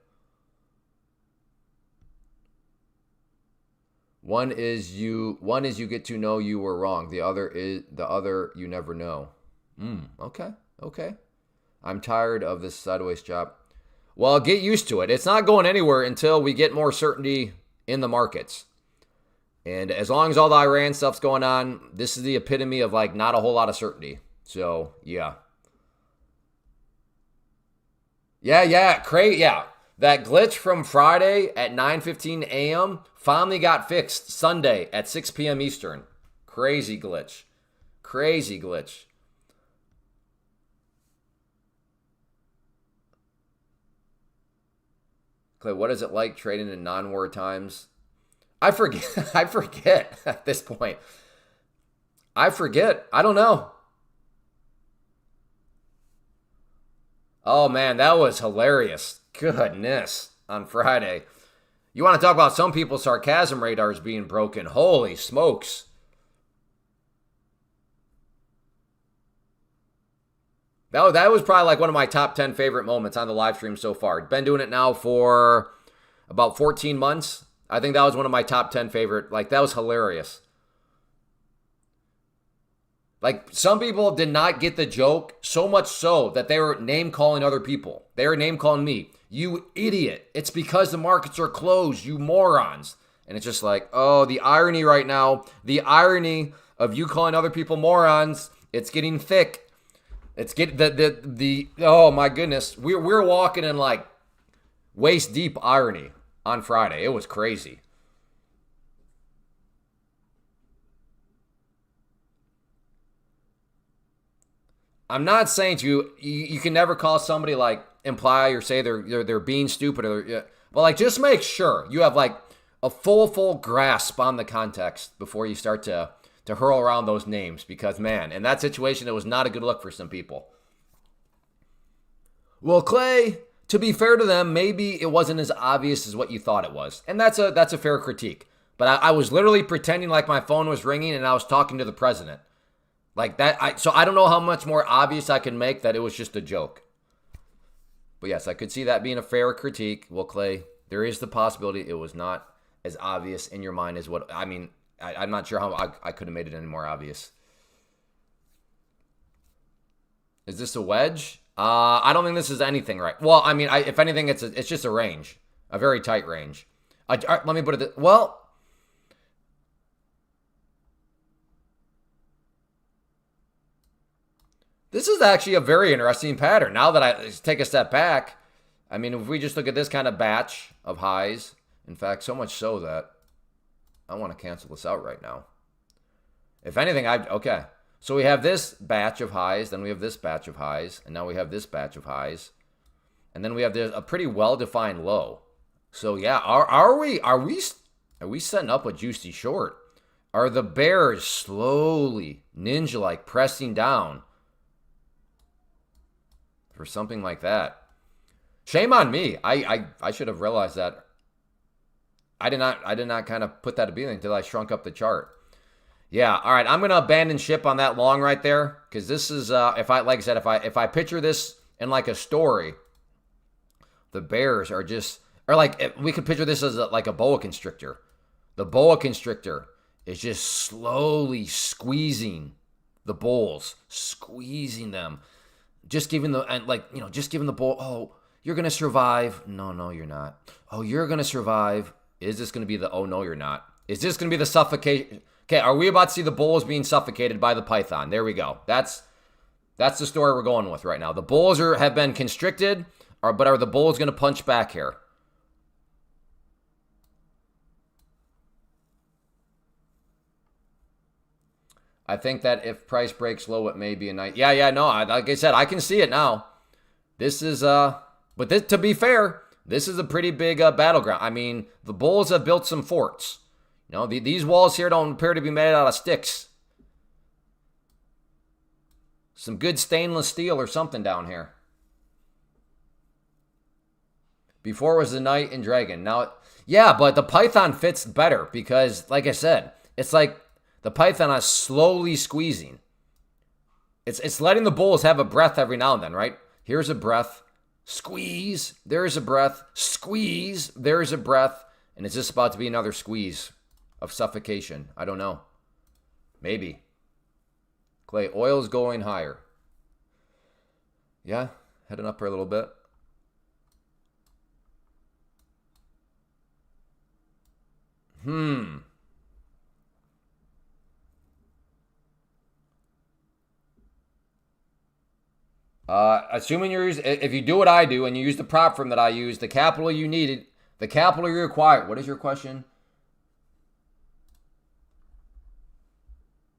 One is you get to know you were wrong. The other you never know. Okay. I'm tired of this sideways chop. Well, get used to it. It's not going anywhere until we get more certainty in the markets. And as long as all the Iran stuff's going on, this is the epitome of like not a whole lot of certainty. So, yeah. Yeah. That glitch from Friday at 9:15 a.m. finally got fixed Sunday at 6 p.m. Eastern. Crazy glitch. Clay, what is it like trading in non-war times? I forget at this point. I don't know. Oh, man, that was hilarious. Goodness, on Friday. You want to talk about some people's sarcasm radars being broken. Holy smokes. That was probably like one of my top 10 favorite moments on the live stream so far. Been doing it now for about 14 months. I think that was one of my top 10 favorite. Like, that was hilarious. Like, some people did not get the joke, so much so that they were name-calling other people. They were name-calling me. You idiot. It's because the markets are closed, you morons. And it's just like, oh, the irony right now, the irony of you calling other people morons, it's getting thick. It's getting the oh my goodness. We're walking in like waist deep irony on Friday. It was crazy. I'm not saying to you can never call somebody like imply or say they're being stupid or but like just make sure you have like a full grasp on the context before you start to hurl around those names, because man, in that situation it was not a good look for some people. Well, Clay, to be fair to them, maybe it wasn't as obvious as what you thought it was, and that's a fair critique. But I was literally pretending like my phone was ringing and I was talking to the president. Like that, so I don't know how much more obvious I can make that it was just a joke. But yes, I could see that being a fair critique. Well, Clay, there is the possibility it was not as obvious in your mind as what, I mean, I'm not sure how I could have made it any more obvious. Is this a wedge? I don't think this is anything right. Well, I mean, if anything, it's just a range, a very tight range. Let me put it, well, this is actually a very interesting pattern. Now that I take a step back, I mean, if we just look at this kind of batch of highs, in fact, so much so that I want to cancel this out right now. If anything, okay. So we have this batch of highs, then we have this batch of highs, and now we have this batch of highs. And then we have a pretty well-defined low. So yeah, are we setting up a juicy short? Are the bears slowly, ninja-like, pressing down for something like that? Shame on me. I should have realized that. I did not kind of put that to be until I shrunk up the chart. Yeah, all right. I'm gonna abandon ship on that long right there, because this is if I picture this in like a story, the bears are just, or like we could picture this as like a boa constrictor. The boa constrictor is just slowly squeezing the bulls, squeezing them, just giving the bull, oh, you're gonna survive. No, you're not. Oh, you're gonna survive. Is this gonna be the, oh no, you're not? Is this gonna be the suffocation? Okay, are we about to see the bulls being suffocated by the python? There we go. That's the story we're going with right now. The bulls have been constricted, but are the bulls going to punch back here? I think that if price breaks low, it may be a night. Yeah, no, like I said, I can see it now. This is, but this, to be fair, this is a pretty big battleground. I mean, the bulls have built some forts. You know, these walls here don't appear to be made out of sticks. Some good stainless steel or something down here. Before it was the knight and dragon. Now, yeah, but the python fits better because, like I said, it's like the python is slowly squeezing. It's letting the bulls have a breath every now and then, right? Here's a breath. Squeeze. There's a breath. Squeeze. There's a breath. And it's just about to be another squeeze of suffocation. I don't know. Maybe. Clay, oil's going higher. Yeah, heading up here a little bit. Assuming if you do what I do and you use the prop firm that I use, the capital you needed, the capital you require. What is your question?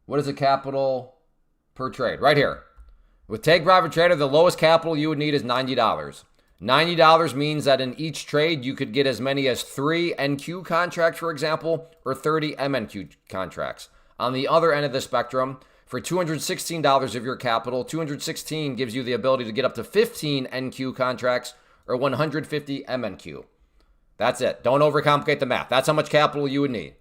What is the capital per trade? Right here. With Take Profit Trader, the lowest capital you would need is $90. $90 means that in each trade, you could get as many as 3 NQ contracts, for example, or 30 MNQ contracts. On the other end of the spectrum, for $216 of your capital, $216 gives you the ability to get up to 15 NQ contracts or 150 MNQ. That's it. Don't overcomplicate the math. That's how much capital you would need.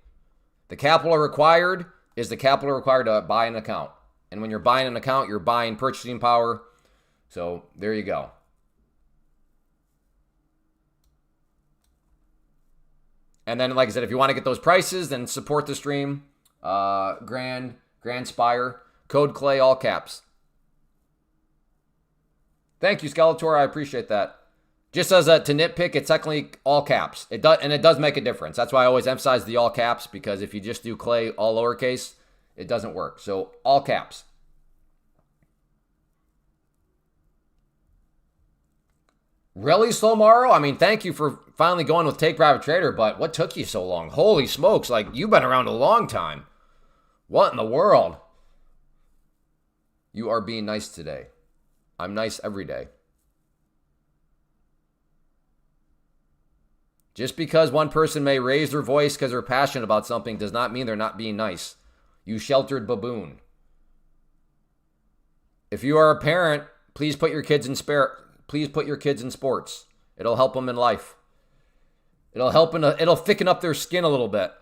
The capital required is the capital required to buy an account. And when you're buying an account, you're buying purchasing power. So there you go. And then, like I said, if you want to get those prices, then support the stream. Grand Spire. Code Clay, all caps. Thank you, Skeletor. I appreciate that. Just as to nitpick, it's technically all caps. It does make a difference. That's why I always emphasize the all caps, because if you just do Clay all lowercase, it doesn't work. So all caps. Really, Slomaro? I mean, thank you for finally going with Take Private Trader, but what took you so long? Holy smokes, like, you've been around a long time. What in the world? You are being nice today. I'm nice every day. Just because one person may raise their voice because they're passionate about something does not mean they're not being nice. You sheltered baboon. If you are a parent, please put your kids in sports. It'll help them in life. It'll thicken up their skin a little bit.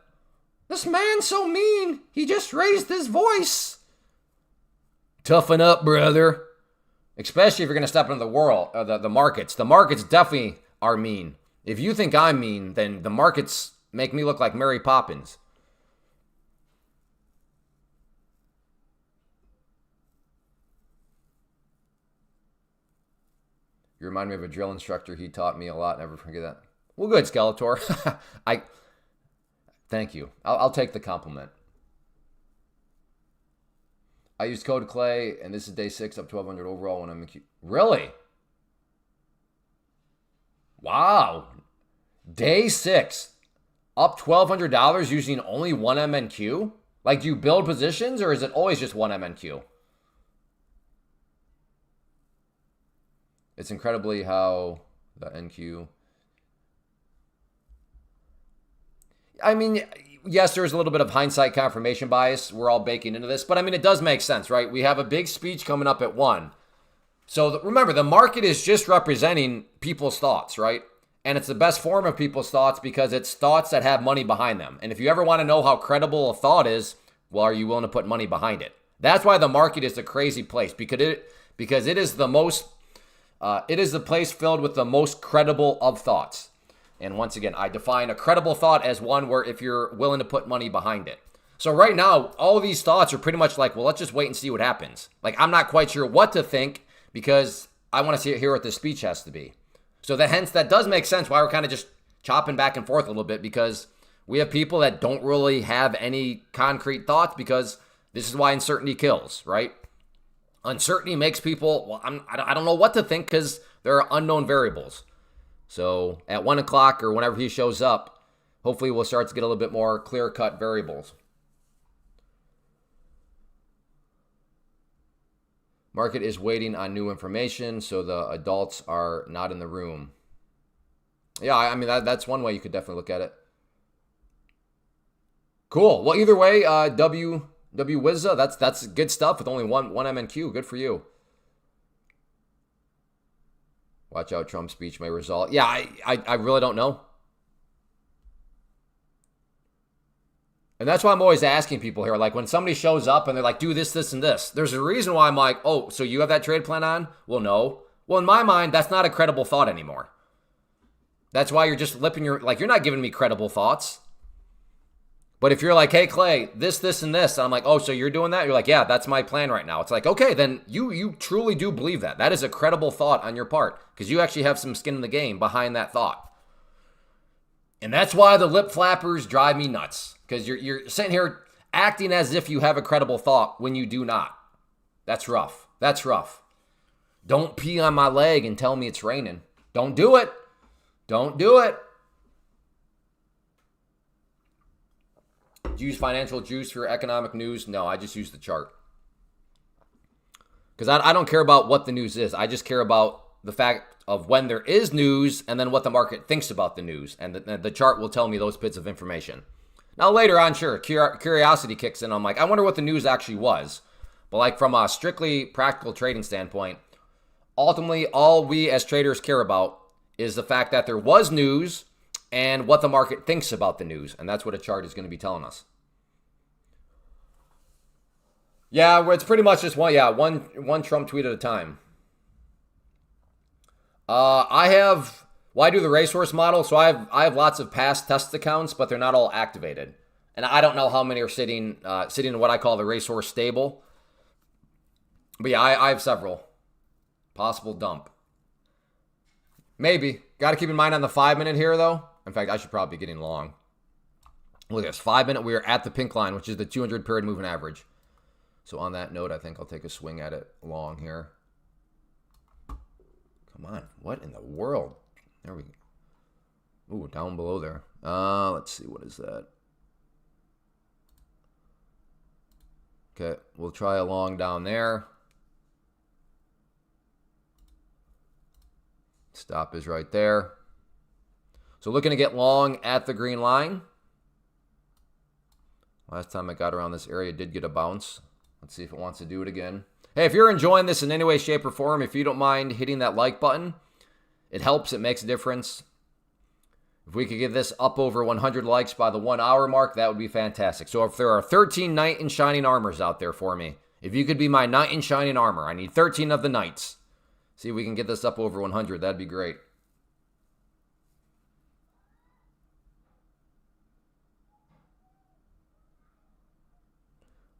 This man's so mean. He just raised his voice. Toughen up, brother. Especially if you're going to step into the markets. The markets definitely are mean. If you think I'm mean, then the markets make me look like Mary Poppins. You remind me of a drill instructor. He taught me a lot. Never forget that. Well, good, Skeletor. Thank you. I'll take the compliment. I used code Clay, and this is day 6 up 1,200 overall when I'm in Q. Really? Wow. Day 6 up $1,200 using only one MNQ? Like, do you build positions, or is it always just one MNQ? It's incredibly how the NQ. I mean, yes, there's a little bit of hindsight confirmation bias. We're all baking into this. But, I mean, it does make sense, right? We have a big speech coming up at 1. So, remember, the market is just representing people's thoughts, right? And it's the best form of people's thoughts because it's thoughts that have money behind them. And if you ever want to know how credible a thought is, well, are you willing to put money behind it? That's why the market is a crazy place, because it is the most... it is the place filled with the most credible of thoughts. And once again, I define a credible thought as one where if you're willing to put money behind it. So right now, all of these thoughts are pretty much like, well, let's just wait and see what happens. Like, I'm not quite sure what to think because I want to hear what the speech has to be. So hence, that does make sense why we're kind of just chopping back and forth a little bit, because we have people that don't really have any concrete thoughts, because this is why uncertainty kills, right? Uncertainty makes people, well, I don't know what to think because there are unknown variables. So at 1 o'clock or whenever he shows up, hopefully we'll start to get a little bit more clear-cut variables. Market is waiting on new information, so the adults are not in the room. Yeah, I mean, that's one way you could definitely look at it. Cool. Well, either way, W Wizza, that's good stuff with only one MNQ. Good for you. Watch out, Trump's speech may result. Yeah, I really don't know. And that's why I'm always asking people here, like when somebody shows up and they're like, do this, this, and this. There's a reason why I'm like, oh, so you have that trade plan on? Well, no. Well, in my mind, that's not a credible thought anymore. That's why you're just you're not giving me credible thoughts. But if you're like, hey, Clay, this, and this, and I'm like, oh, so you're doing that? You're like, yeah, that's my plan right now. It's like, okay, then you truly do believe that. That is a credible thought on your part because you actually have some skin in the game behind that thought. And that's why the lip flappers drive me nuts, because you're sitting here acting as if you have a credible thought when you do not. That's rough. That's rough. Don't pee on my leg and tell me it's raining. Don't do it. Don't do it. Do you use financial juice for economic news? No, I just use the chart. Because I don't care about what the news is. I just care about the fact of when there is news and then what the market thinks about the news. And the chart will tell me those bits of information. Now, later on, sure, curiosity kicks in. I'm like, I wonder what the news actually was. But like from a strictly practical trading standpoint, ultimately, all we as traders care about is the fact that there was news and what the market thinks about the news. And that's what a chart is going to be telling us. Yeah, it's pretty much just one Trump tweet at a time. I do the racehorse model, so I have lots of past test accounts, but they're not all activated. And I don't know how many are sitting in what I call the racehorse stable. But yeah, I have several. Possible dump. Maybe. Got to keep in mind on the 5-minute here, though. In fact, I should probably be getting long. Look at this. 5-minute, we are at the pink line, which is the 200 period moving average. So on that note, I think I'll take a swing at it long here. Come on. What in the world? There we go. Ooh, down below there. Let's see. What is that? Okay. We'll try a long down there. Stop is right there. So looking to get long at the green line. Last time I got around this area, it did get a bounce. Let's see if it wants to do it again. Hey, if you're enjoying this in any way, shape, or form, if you don't mind hitting that like button, it helps. It makes a difference. If we could get this up over 100 likes by the 1 hour mark, that would be fantastic. So if there are 13 knight in shining armors out there for me, if you could be my knight in shining armor, I need 13 of the knights. See if we can get this up over 100. That'd be great.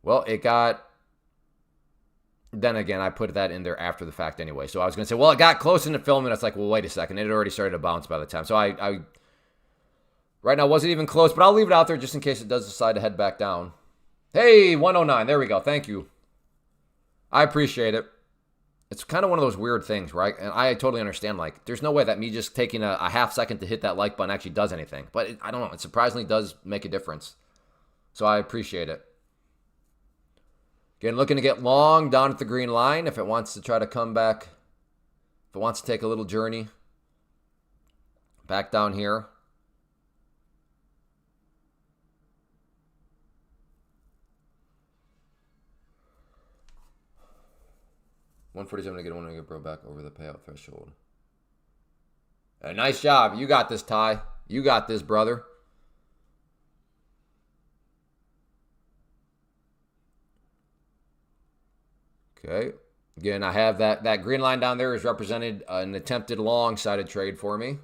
Well, it got... Then again, I put that in there after the fact anyway. So I was going to say, well, it got close in the film, and it's like, well, wait a second. It had already started to bounce by the time. So I right now wasn't even close, but I'll leave it out there just in case it does decide to head back down. Hey, 109. There we go. Thank you. I appreciate it. It's kind of one of those weird things, right? And I totally understand, like, there's no way that me just taking a half second to hit that like button actually does anything. But I don't know. It surprisingly does make a difference. So I appreciate it. Again, looking to get long down at the green line if it wants to try to come back. If it wants to take a little journey. Back down here. $147 to get one to get bro back over the payout threshold. Hey, nice job. You got this, Ty. You got this, brother. Okay. Again, I have that green line down there is represented an attempted long-sided trade for me.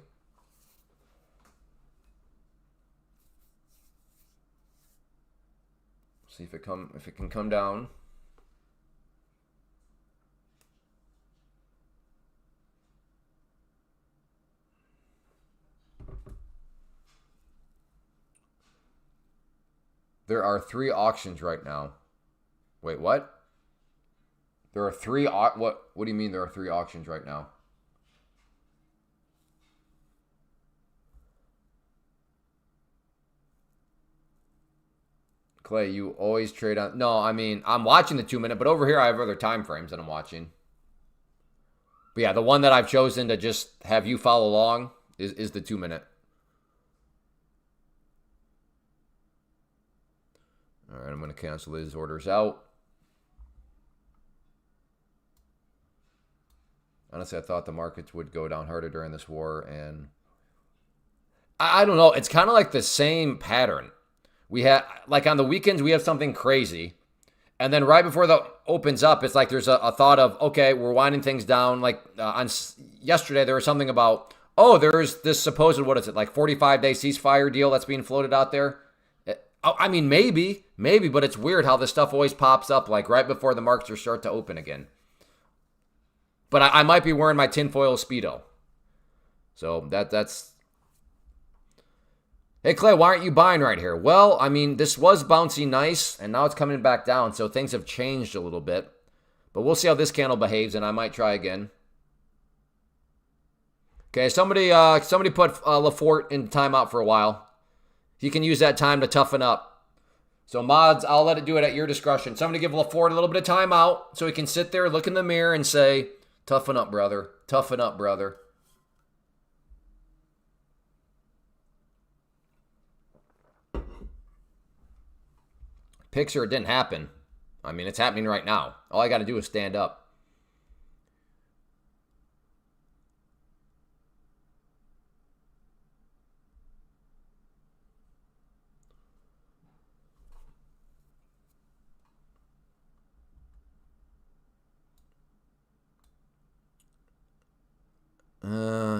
See if it can come down. There are 3 auctions right now. Wait, what? There are 3 what do you mean there are 3 auctions right now? Clay, you always trade on... No, I mean, I'm watching the 2-minute, but over here I have other time frames that I'm watching. But yeah, the one that I've chosen to just have you follow along is the 2-minute. All right, I'm going to cancel these orders out. Honestly, I thought the markets would go down harder during this war, and I don't know. It's kind of like the same pattern. We have, like on the weekends, we have something crazy, and then right before the opens up, it's like there's a thought of, okay, we're winding things down. Like on yesterday, there was something about, oh, there's this supposed, what is it, like 45-day ceasefire deal that's being floated out there. I mean, maybe, but it's weird how this stuff always pops up like right before the markets are start to open again. But I might be wearing my tinfoil Speedo. So that's... Hey, Clay, why aren't you buying right here? Well, I mean, this was bouncy nice, and now it's coming back down, so things have changed a little bit. But we'll see how this candle behaves, and I might try again. Okay, somebody put Lafort in timeout for a while. He can use that time to toughen up. So mods, I'll let it do it at your discretion. Somebody give LaFord a little bit of time out so he can sit there, look in the mirror, and say, toughen up, brother. Toughen up, brother. Picture it didn't happen. I mean, it's happening right now. All I got to do is stand up.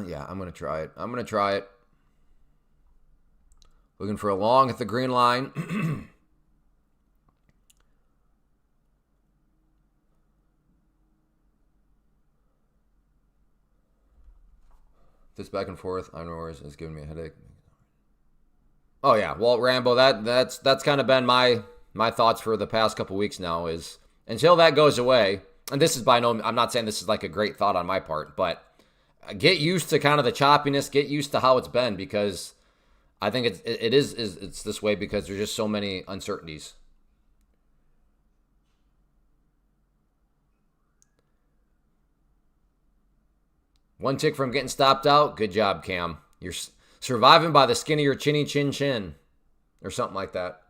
Yeah, I'm going to try it. Looking for a long at the green line. This back and forth, I don't know, is giving me a headache. Oh yeah, well Rambo, that's kind of been my thoughts for the past couple weeks now. Is until that goes away, and this is by no, I'm not saying this is like a great thought on my part, but get used to kind of the choppiness, get used to how it's been, because I think it's this way because there's just so many uncertainties. One tick from getting stopped out. Good job, Cam. You're surviving by the skin of your chinny chin chin, or something like that.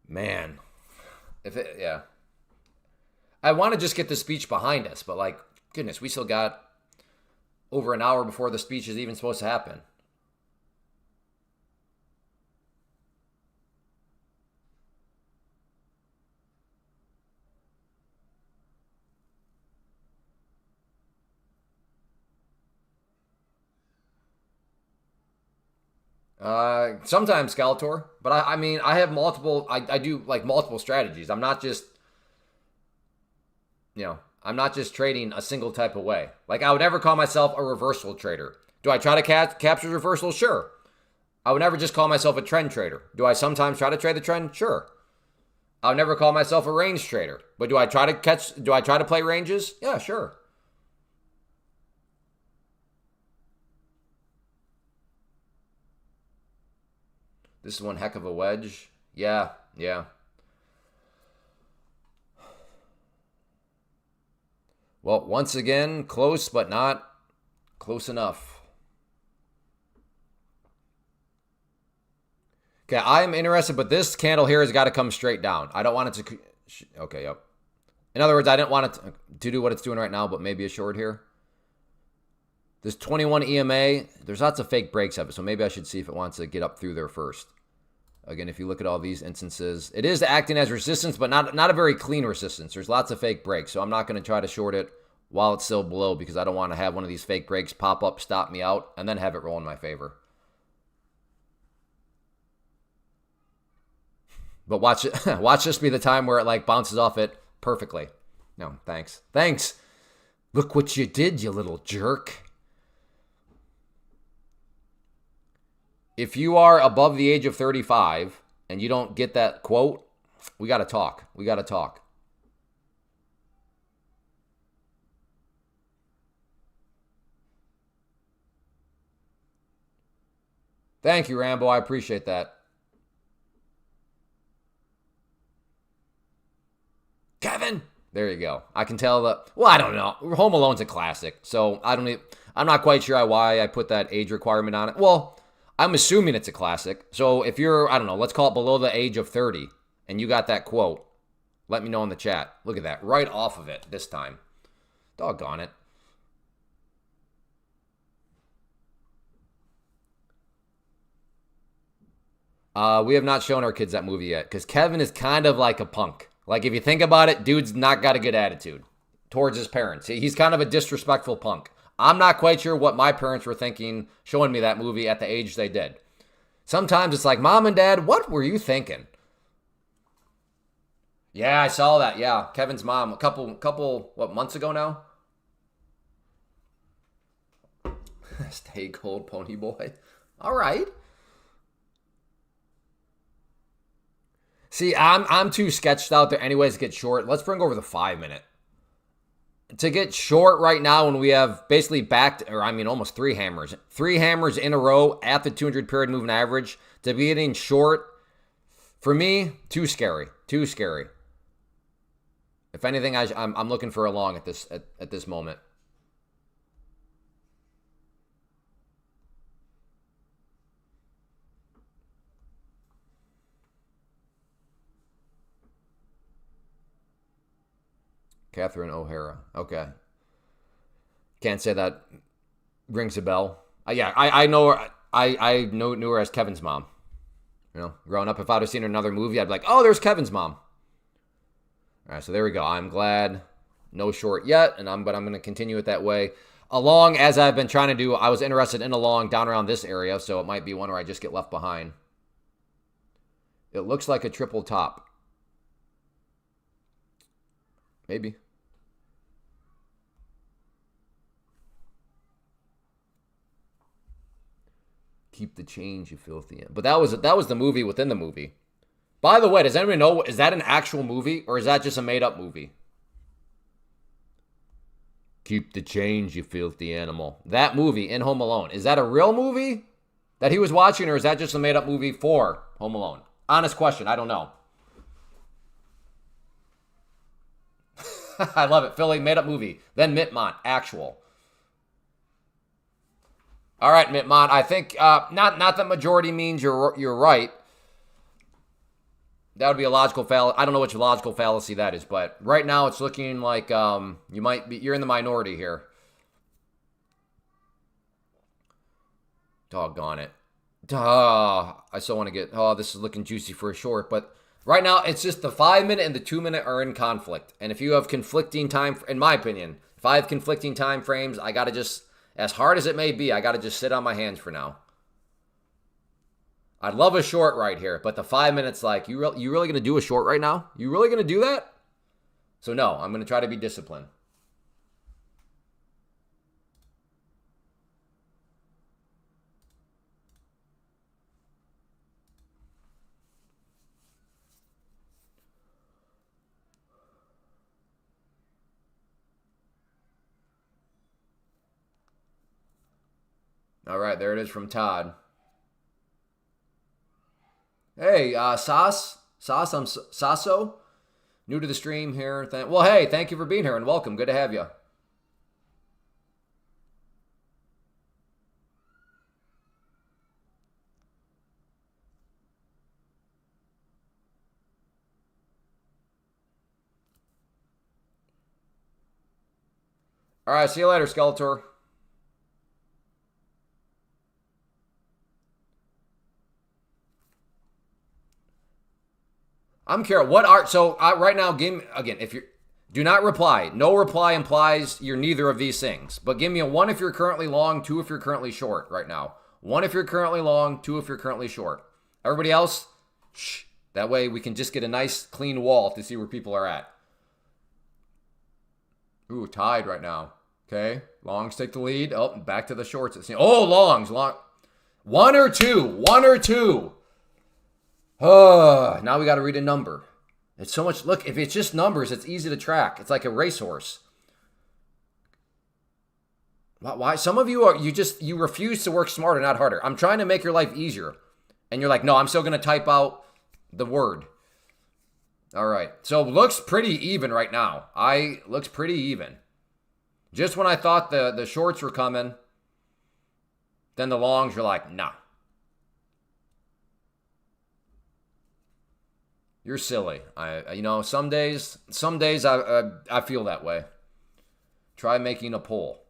Man, yeah. I want to just get the speech behind us, but like, goodness, we still got over an hour before the speech is even supposed to happen. Sometimes Skeletor, but I mean, I have multiple, I do like multiple strategies. I'm not just, I'm not just trading a single type of way. Like, I would never call myself a reversal trader. Do I try to capture reversal? Sure. I would never just call myself a trend trader. Do I sometimes try to trade the trend? Sure. I would never call myself a range trader. But do I try to play ranges? Yeah, sure. This is one heck of a wedge. Yeah. Well, once again, close, but not close enough. Okay, I'm interested, but this candle here has got to come straight down. I don't want it to... Okay, yep. In other words, I didn't want it to do what it's doing right now, but maybe a short here. This 21 EMA, there's lots of fake breaks of it, so maybe I should see if it wants to get up through there first. Again, if you look at all these instances, it is acting as resistance, but not a very clean resistance. There's lots of fake breaks, so I'm not going to try to short it while it's still below because I don't want to have one of these fake breaks pop up, stop me out, and then have it roll in my favor. But watch this be the time where it like bounces off it perfectly. No, thanks. Look what you did, you little jerk. If you are above the age of 35 and you don't get that quote, we got to talk. Thank you, Rambo. I appreciate that. Kevin! There you go. I can tell that. Well, I don't know. Home Alone's a classic, so I'm not quite sure why I put that age requirement on it. Well, I'm assuming it's a classic. So if you're, I don't know, let's call it below the age of 30, and you got that quote, let me know in the chat. Look at that. Right off of it this time. Doggone it. We have not shown our kids that movie yet, because Kevin is kind of like a punk. Like, if you think about it, dude's not got a good attitude towards his parents. He's kind of a disrespectful punk. I'm not quite sure what my parents were thinking showing me that movie at the age they did. Sometimes it's like, Mom and Dad, what were you thinking? Yeah, I saw that. Yeah, Kevin's mom, a couple months ago now? Stay cold, pony boy. All right. See, I'm too sketched out there anyways to get short. Let's bring over the 5 minute. To get short right now when we have basically almost three hammers. 3 hammers in a row at the 200 period moving average. To be getting short, for me, too scary. If anything, I'm looking for a long at this moment. Catherine O'Hara. Okay. Can't say that rings a bell. Yeah, I know her. I knew her as Kevin's mom. Growing up, if I'd have seen her in another movie, I'd be like, oh, there's Kevin's mom. All right, so there we go. I'm glad No short yet, but I'm going to continue it that way. A long, as I've been trying to do, I was interested in a long down around this area, so it might be one where I just get left behind. It looks like a triple top. Maybe. Keep the change, you filthy. But that was the movie within the movie. By the way, does anybody know, is that an actual movie or is that just a made-up movie? Keep the change, you filthy animal. That movie, in Home Alone, is that a real movie that he was watching, or is that just a made-up movie for Home Alone? Honest question, I don't know. I love it. Philly, made-up movie. Then Mittmont, actual. All right, Mittmont, I think not that majority means you're right. That would be a logical fallacy. I don't know which logical fallacy that is, but right now it's looking like you're in the minority here. Doggone it. I still want to get, this is looking juicy for a short, but right now it's just the 5-minute and the 2-minute are in conflict. And if you have conflicting time, in my opinion, if I have conflicting time frames, I got to just, as hard as it may be, I got to just sit on my hands for now. I'd love a short right here, but the 5 minutes, like, you really going to do a short right now? You really going to do that? So no, I'm going to try to be disciplined. All right, there it is from Todd. Hey, Sasso, new to the stream here. Well, hey, thank you for being here and welcome. Good to have you. All right, see you later, Skeletor. I'm curious. What are so right now? Give me again. If you do not reply, no reply implies you're neither of these things. But give me a 1 if you're currently long, 2 if you're currently short. Right now, 1 if you're currently long, 2 if you're currently short. Everybody else, shh. That way we can just get a nice clean wall to see where people are at. Ooh, tied right now. Okay, longs take the lead. Oh, back to the shorts. Oh, longs, long. 1 or 2. 1 or 2. Oh, now we got to read a number. It's so much. Look, if it's just numbers, it's easy to track. It's like a racehorse. Why? Some of you you refuse to work smarter, not harder. I'm trying to make your life easier. And you're like, no, I'm still going to type out the word. All right. So looks pretty even right now. Looks pretty even. Just when I thought the shorts were coming, then the longs were like, nah. You're silly. Some days I feel that way. Try making a poll.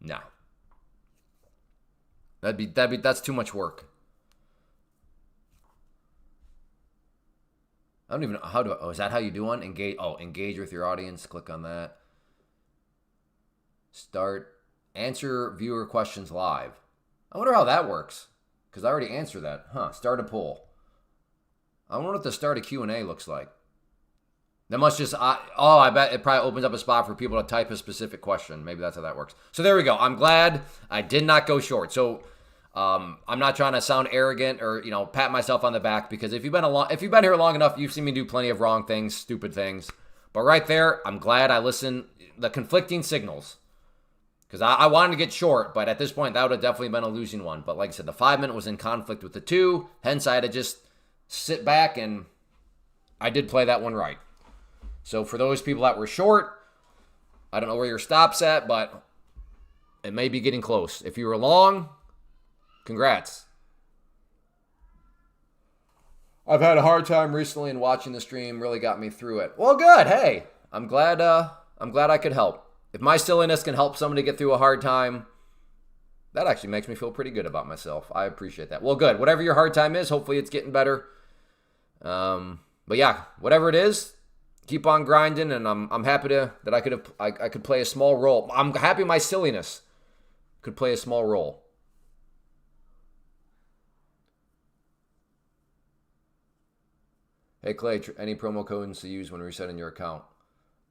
No. That's too much work. I don't even know is that how you do one? Engage with your audience. Click on that. Answer viewer questions live. I wonder how that works. Because I already answered that. Start a poll. I wonder what the start of Q&A looks like. That must just, I bet it probably opens up a spot for people to type a specific question. Maybe that's how that works. So there we go. I'm glad I did not go short. So I'm not trying to sound arrogant or, pat myself on the back, because if you've been here long enough, you've seen me do plenty of wrong things, stupid things. But right there, I'm glad I listened. The conflicting signals. Because I wanted to get short, but at this point, that would have definitely been a losing one. But like I said, the 5 minute was in conflict with the 2. Hence, I had to just sit back, and I did play that one right. So for those people that were short, I don't know where your stop's at, but it may be getting close. If you were long, congrats. I've had a hard time recently, and watching the stream really got me through it. Well, good. Hey, I'm glad I could help. If my silliness can help somebody get through a hard time, that actually makes me feel pretty good about myself. I appreciate that. Well, good. Whatever your hard time is, hopefully it's getting better. But yeah, whatever it is, keep on grinding, and I'm happy that I could play a small role. I'm happy my silliness could play a small role. Hey Clay, any promo codes to use when resetting your account?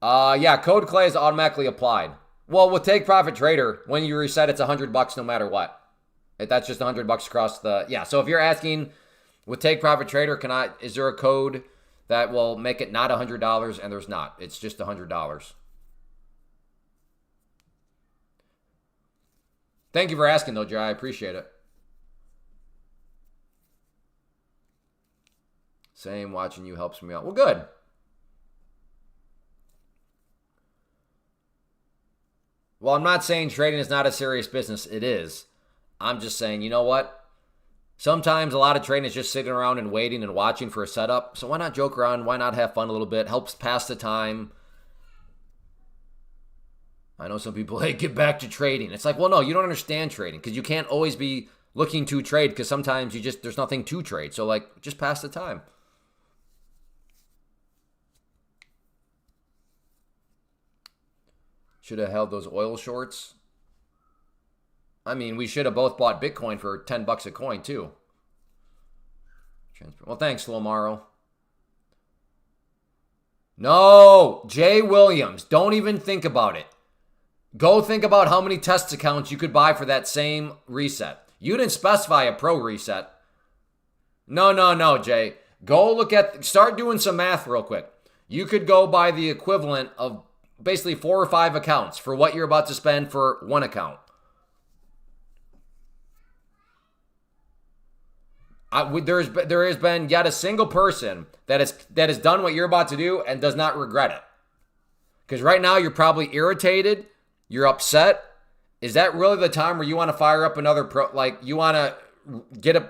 Yeah, code Clay is automatically applied. Well, with Take Profit Trader, when you reset, it's $100 no matter what. That's just $100 across the, yeah. So if you're asking with Take Profit Trader, is there a code that will make it not $100? And there's not. It's just $100. Thank you for asking though, Jay. I appreciate it. Same, watching you helps me out. Well, good. Well, I'm not saying trading is not a serious business. It is. I'm just saying, you know what? Sometimes a lot of trading is just sitting around and waiting and watching for a setup. So why not joke around? Why not have fun a little bit? Helps pass the time. I know some people, hey, get back to trading. It's like, well, no, you don't understand trading because you can't always be looking to trade because sometimes there's nothing to trade. So, like, just pass the time. Should have held those oil shorts. I mean, we should have both bought Bitcoin for $10 a coin, too. Well, thanks, Lomaro. No, Jay Williams, don't even think about it. Go think about how many test accounts you could buy for that same reset. You didn't specify a pro reset. No, Jay. Start doing some math real quick. You could go buy the equivalent of basically 4 or 5 accounts for what you're about to spend for one account. There has been yet a single person that has done what you're about to do and does not regret it. Because right now you're probably irritated, you're upset. Is that really the time where you want to fire up another pro? Like you want to get a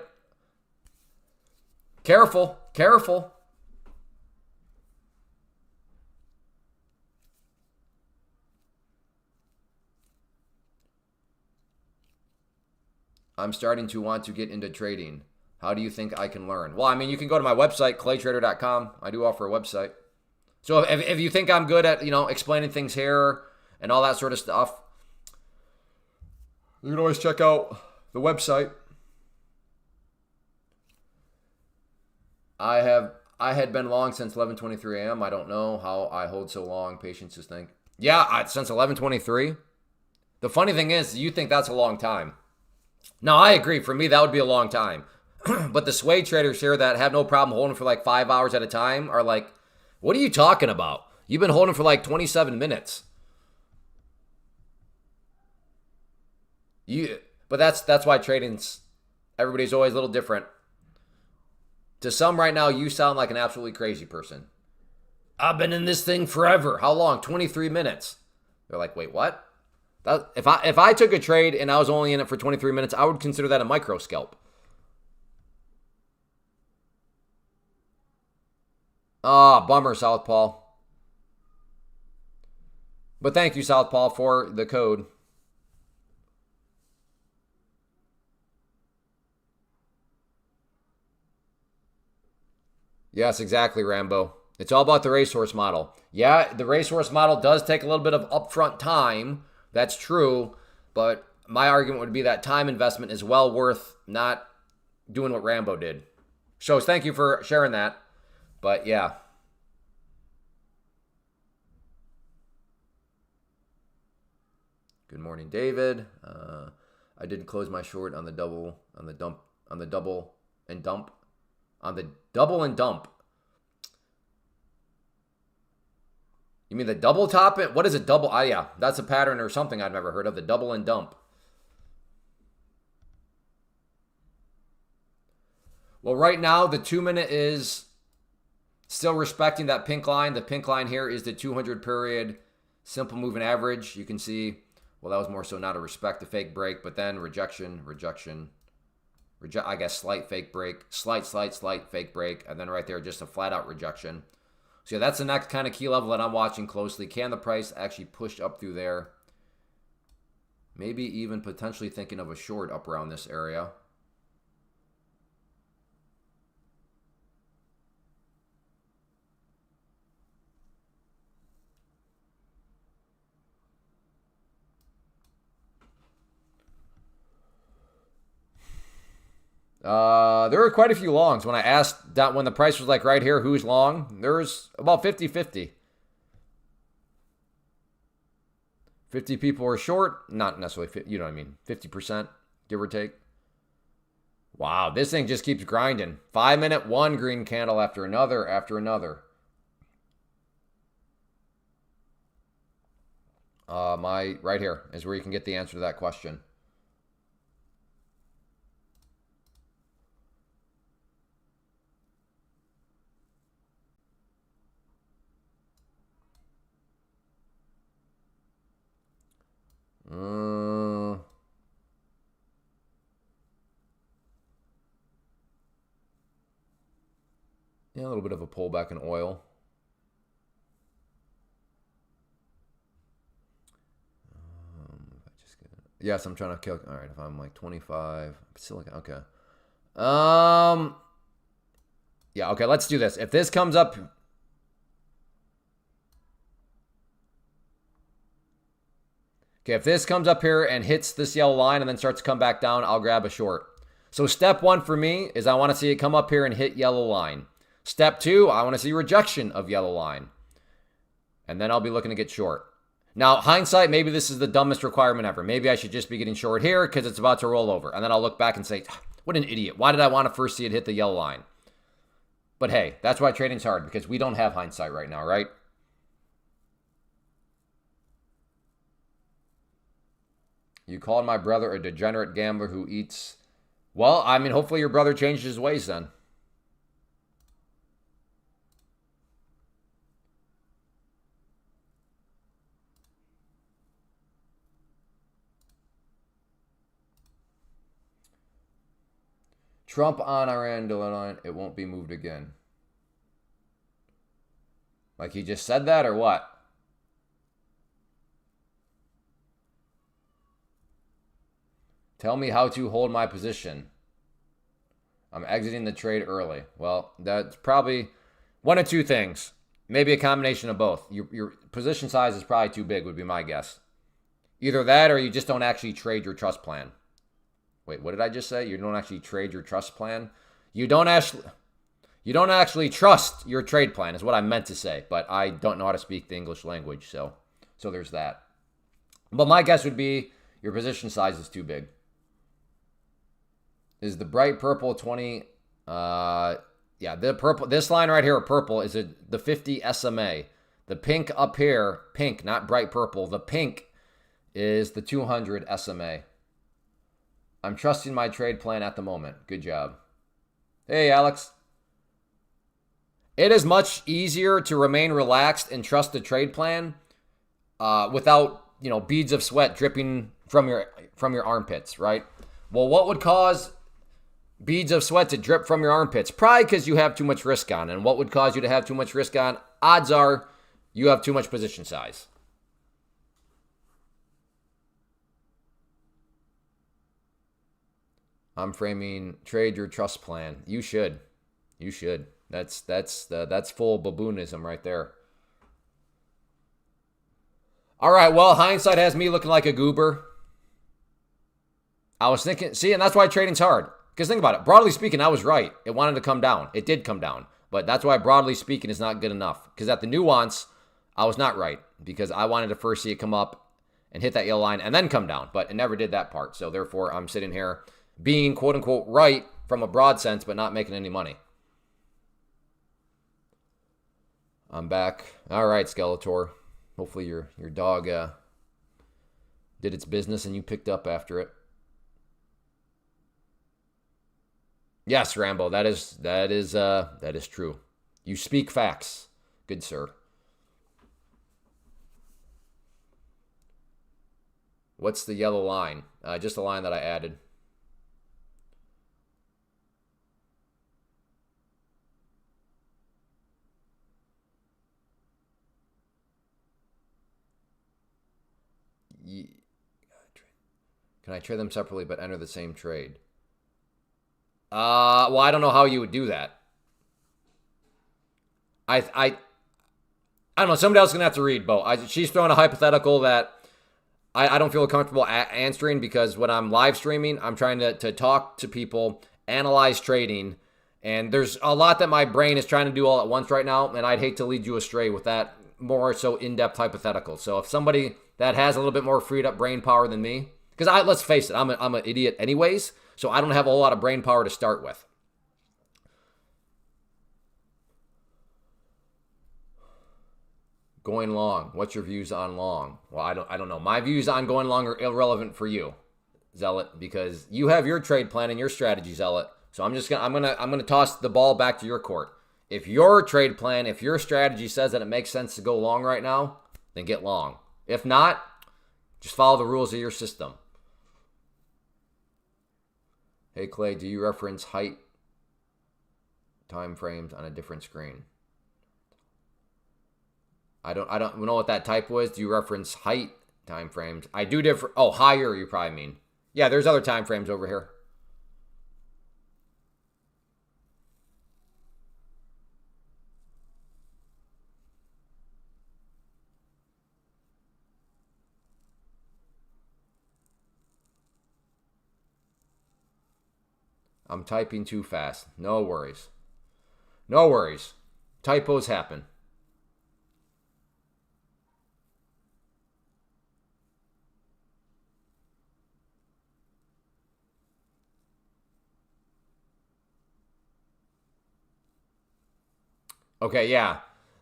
careful. I'm starting to want to get into trading. How do you think I can learn? Well, I mean, you can go to my website, claytrader.com. I do offer a website. So if you think I'm good at, explaining things here and all that sort of stuff, you can always check out the website. I had been long since 11:23 a.m. I don't know how I hold so long. Patience is think. Yeah, since 11:23. The funny thing is, you think that's a long time. No, I agree. For me, that would be a long time. But the sway traders here that have no problem holding for like 5 hours at a time are like, what are you talking about? You've been holding for like 27 minutes. But that's why everybody's always a little different. To some right now, you sound like an absolutely crazy person. I've been in this thing forever. How long? 23 minutes. They're like, wait, what? If I took a trade and I was only in it for 23 minutes, I would consider that a micro scalp. Bummer, Southpaw. But thank you, Southpaw, for the code. Yes, exactly, Rambo. It's all about the racehorse model. Yeah, the racehorse model does take a little bit of upfront time. That's true. But my argument would be that time investment is well worth not doing what Rambo did. So thank you for sharing that. But yeah. Good morning, David. I didn't close my short on the double and dump. You mean the double top it? What is a double? Yeah, that's a pattern or something I've never heard of. The double and dump. Well, right now the 2-minute is still respecting that pink line. The pink line here is the 200 period simple moving average. You can see, well, that was more so not a respect, a fake break, but then rejection, I guess slight fake break, slight fake break, and then right there just a flat out rejection. So yeah, that's the next kind of key level that I'm watching closely. Can the price actually push up through there? Maybe even potentially thinking of a short up around this area. There were quite a few longs. When I asked that, when the price was like right here, who's long? There was about 50-50. 50 people were short. Not necessarily, you know what I mean, 50%, give or take. Wow, this thing just keeps grinding. 5 minute, one green candle after another, after another. My right here is where you can get the answer to that question. Yeah, a little bit of a pullback in oil. Yes, I'm trying to calculate. All right, if I'm like 25, still like, okay. Yeah, okay, let's do this. If this comes up, okay, if this comes up here and hits this yellow line and then starts to come back down, I'll grab a short. So step one for me is I want to see it come up here and hit yellow line. Step two, I want to see rejection of yellow line. And then I'll be looking to get short. Now, hindsight, maybe this is the dumbest requirement ever. Maybe I should just be getting short here because it's about to roll over. And then I'll look back and say, what an idiot. Why did I want to first see it hit the yellow line? But hey, that's why trading's hard, because we don't have hindsight right now, right? You called my brother a degenerate gambler who eats... Well, I mean, hopefully your brother changed his ways then. Trump on Iran line, it won't be moved again. Like he just said that or what? Tell me how to hold my position. I'm exiting the trade early. Well, that's probably one of two things. Maybe a combination of both. Your position size is probably too big, would be my guess. Either that or you just don't actually trade your trust plan. Wait, what did I just say? You don't actually trade your trust plan? You don't actually trust your trade plan is what I meant to say, but I don't know how to speak the English language, so there's that. But my guess would be your position size is too big. Is the bright purple 20 yeah, the purple, this line right here, purple, is the 50 SMA. The pink up here, pink, not bright purple, the pink is the 200 SMA. I'm trusting my trade plan at the moment. Good job. Hey, Alex. It is much easier to remain relaxed and trust the trade plan without, beads of sweat dripping from your armpits, right? Well, what would cause beads of sweat to drip from your armpits? Probably because you have too much risk on. And what would cause you to have too much risk on? Odds are you have too much position size. I'm framing trade your trust plan. You should. You should. That's full baboonism right there. All right, well, hindsight has me looking like a goober. I was thinking, see, and that's why trading's hard. Because think about it. Broadly speaking, I was right. It wanted to come down. It did come down. But that's why broadly speaking is not good enough. Because at the nuance, I was not right. Because I wanted to first see it come up and hit that yellow line and then come down. But it never did that part. So therefore, I'm sitting here being quote unquote right from a broad sense, but not making any money. I'm back. All right, Skeletor. Hopefully your dog did its business and you picked up after it. Yes, Rambo, that is true. You speak facts, good sir. What's the yellow line? Just a line that I added. Can I trade them separately but enter the same trade? Well, I don't know how you would do that. I don't know. Somebody else is going to have to read, Bo. She's throwing a hypothetical that I don't feel comfortable answering because when I'm live streaming, I'm trying to talk to people analyze trading. And there's a lot that my brain is trying to do all at once right now, and I'd hate to lead you astray with that more so in-depth hypothetical. So if somebody that has a little bit more freed up brain power than me, because let's face it, I'm an idiot anyways, so I don't have a whole lot of brain power to start with. Going long. What's your views on long? Well, I don't know. My views on going long are irrelevant for you, Zealot, because you have your trade plan and your strategy, Zealot. So I'm gonna toss the ball back to your court. If your trade plan, if your strategy says that it makes sense to go long right now, then get long. If not, just follow the rules of your system. Hey Clay, do you reference height time frames on a different screen? I don't know what that type was. Do you reference height time frames? I do different. Oh, higher you probably mean. Yeah, there's other time frames over here. I'm typing too fast. No worries. No worries. Typos happen. Okay, yeah.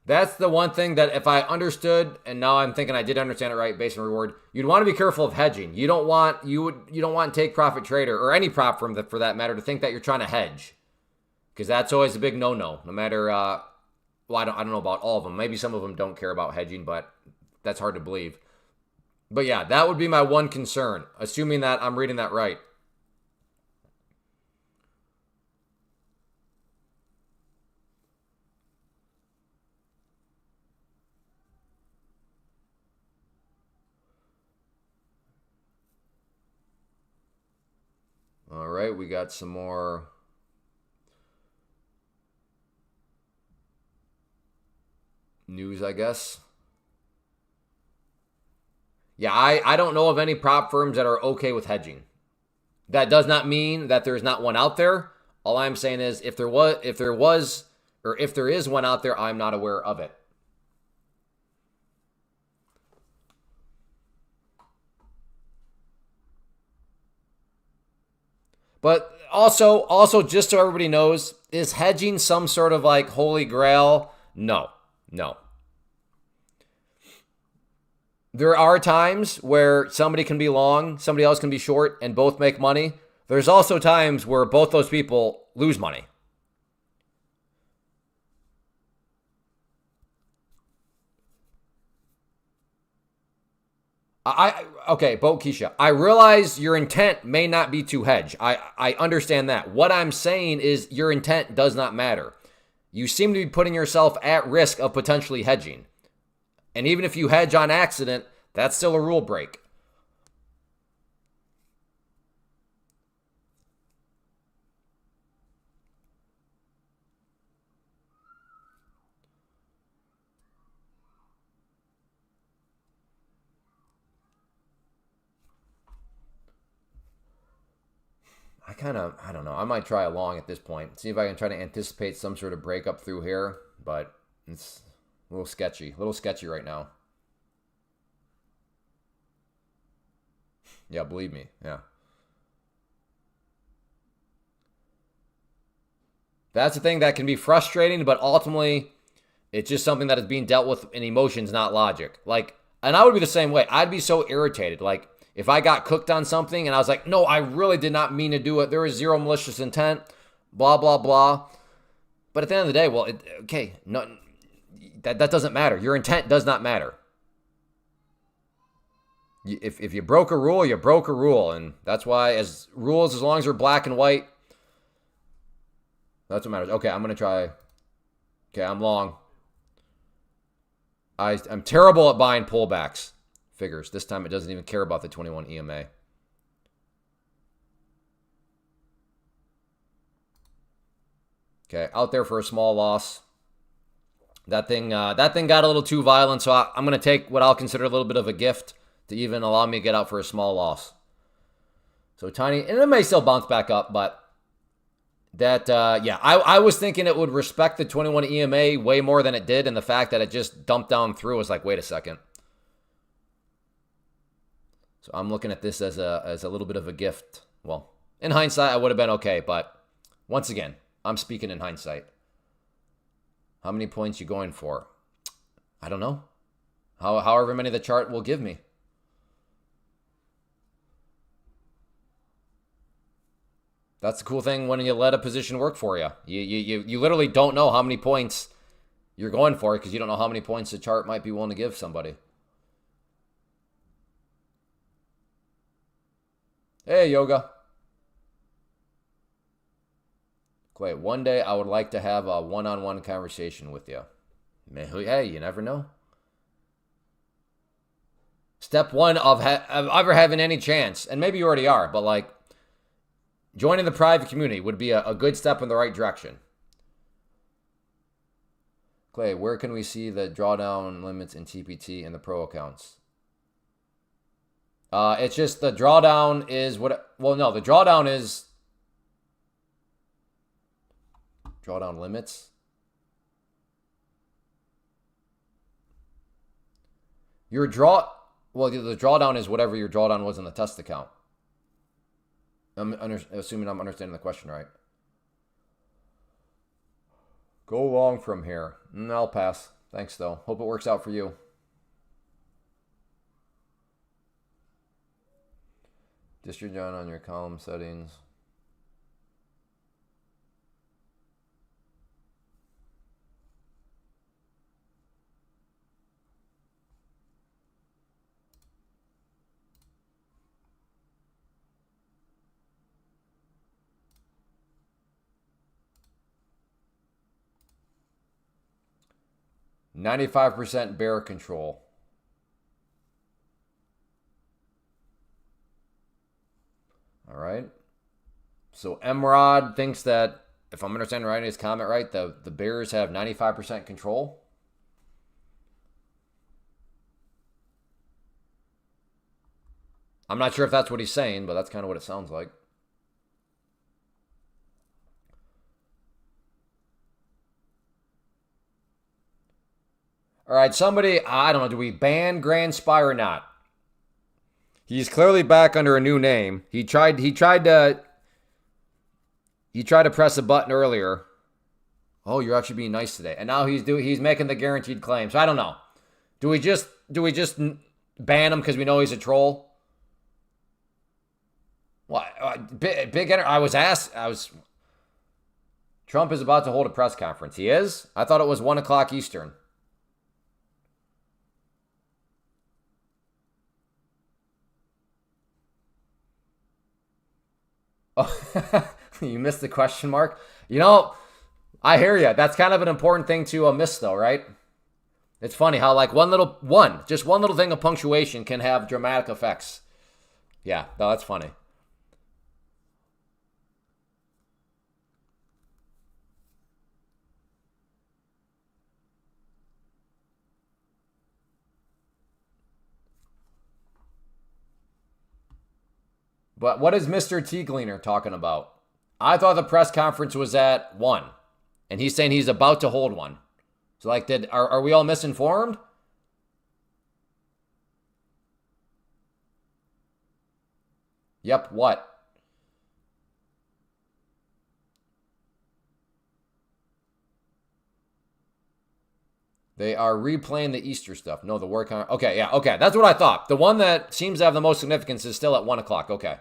That's the one thing that if I understood, and now I'm thinking I did understand it right based on reward, you'd want to be careful of hedging. You don't want take profit trader or any prop firm for that matter to think that you're trying to hedge. Because that's always a big no-no. No matter well, I don't know about all of them. Maybe some of them don't care about hedging, but that's hard to believe. But yeah, that would be my one concern, assuming that I'm reading that right. All right, we got some more news, I guess. Yeah, I don't know of any prop firms that are okay with hedging. That does not mean that there's not one out there. All I'm saying is if there is one out there, I'm not aware of it. But also, just so everybody knows, is hedging some sort of like holy grail? No. There are times where somebody can be long, somebody else can be short, and both make money. There's also times where both those people lose money. Okay, Bo Keisha, I realize your intent may not be to hedge. I understand that. What I'm saying is your intent does not matter. You seem to be putting yourself at risk of potentially hedging. And even if you hedge on accident, that's still a rule break. I don't know. I might try a long at this point. See if I can try to anticipate some sort of breakup through here, but it's a little sketchy right now. Yeah, believe me. Yeah. That's the thing that can be frustrating, but ultimately it's just something that is being dealt with in emotions, not logic. Like, and I would be the same way. I'd be so irritated. Like, if I got cooked on something and I was like, no, I really did not mean to do it. There was zero malicious intent, blah, blah, blah. But at the end of the day, well, that doesn't matter. Your intent does not matter. If you broke a rule, you broke a rule. And that's why as long as they're black and white, that's what matters. Okay, I'm going to try. Okay, I'm long. I'm terrible at buying pullbacks. Figures. This time it doesn't even care about the 21 EMA. Okay, out there for a small loss. That thing got a little too violent, so I'm going to take what I'll consider a little bit of a gift to even allow me to get out for a small loss. So tiny, and it may still bounce back up, but That, yeah, I was thinking it would respect the 21 EMA way more than it did, and the fact that it just dumped down through was like, wait a second. So I'm looking at this as a little bit of a gift. Well, in hindsight, I would have been okay, but once again, I'm speaking in hindsight. How many points you going for? I don't know. However many the chart will give me. That's the cool thing when you let a position work for you. You literally don't know how many points you're going for because you don't know how many points the chart might be willing to give somebody. Hey, Yoga. Clay, one day I would like to have a one-on-one conversation with you. Man, hey, you never know. Step one of ever having any chance, and maybe you already are, but like joining the private community would be a good step in the right direction. Clay, where can we see the drawdown limits in TPT in the pro accounts? It's just the drawdown is what... Well, no, the drawdown is... Drawdown limits. Your draw... Well, the drawdown is whatever your drawdown was in the test account. I'm assuming I'm understanding the question right. Go long from here. I'll pass. Thanks, though. Hope it works out for you. District down on your column settings. %95 bear control. All right. So Emrod thinks that, if I'm understanding right, his comment right, the Bears have 95% control. I'm not sure if that's what he's saying, but that's kind of what it sounds like. All right, somebody, I don't know, do we ban Grand Spy or not? He's clearly back under a new name. He tried to press a button earlier. Oh, you're actually being nice today. And now he's making the guaranteed claim. So I don't know. Do we just ban him because we know he's a troll? What? Big I was asked. Trump is about to hold a press conference. He is? I thought it was 1 o'clock Eastern. Oh, you missed the question mark. You know, I hear you. That's kind of an important thing to miss, though, right? It's funny how like just one little thing of punctuation can have dramatic effects. Yeah, no, that's funny. But what is Mr. T Gleaner talking about? I thought the press conference was at 1, and he's saying he's about to hold one. So like, are we all misinformed? Yep, what? They are replaying the Easter stuff. No, the work on... Okay, yeah, okay. That's what I thought. The one that seems to have the most significance is still at 1 o'clock. Okay.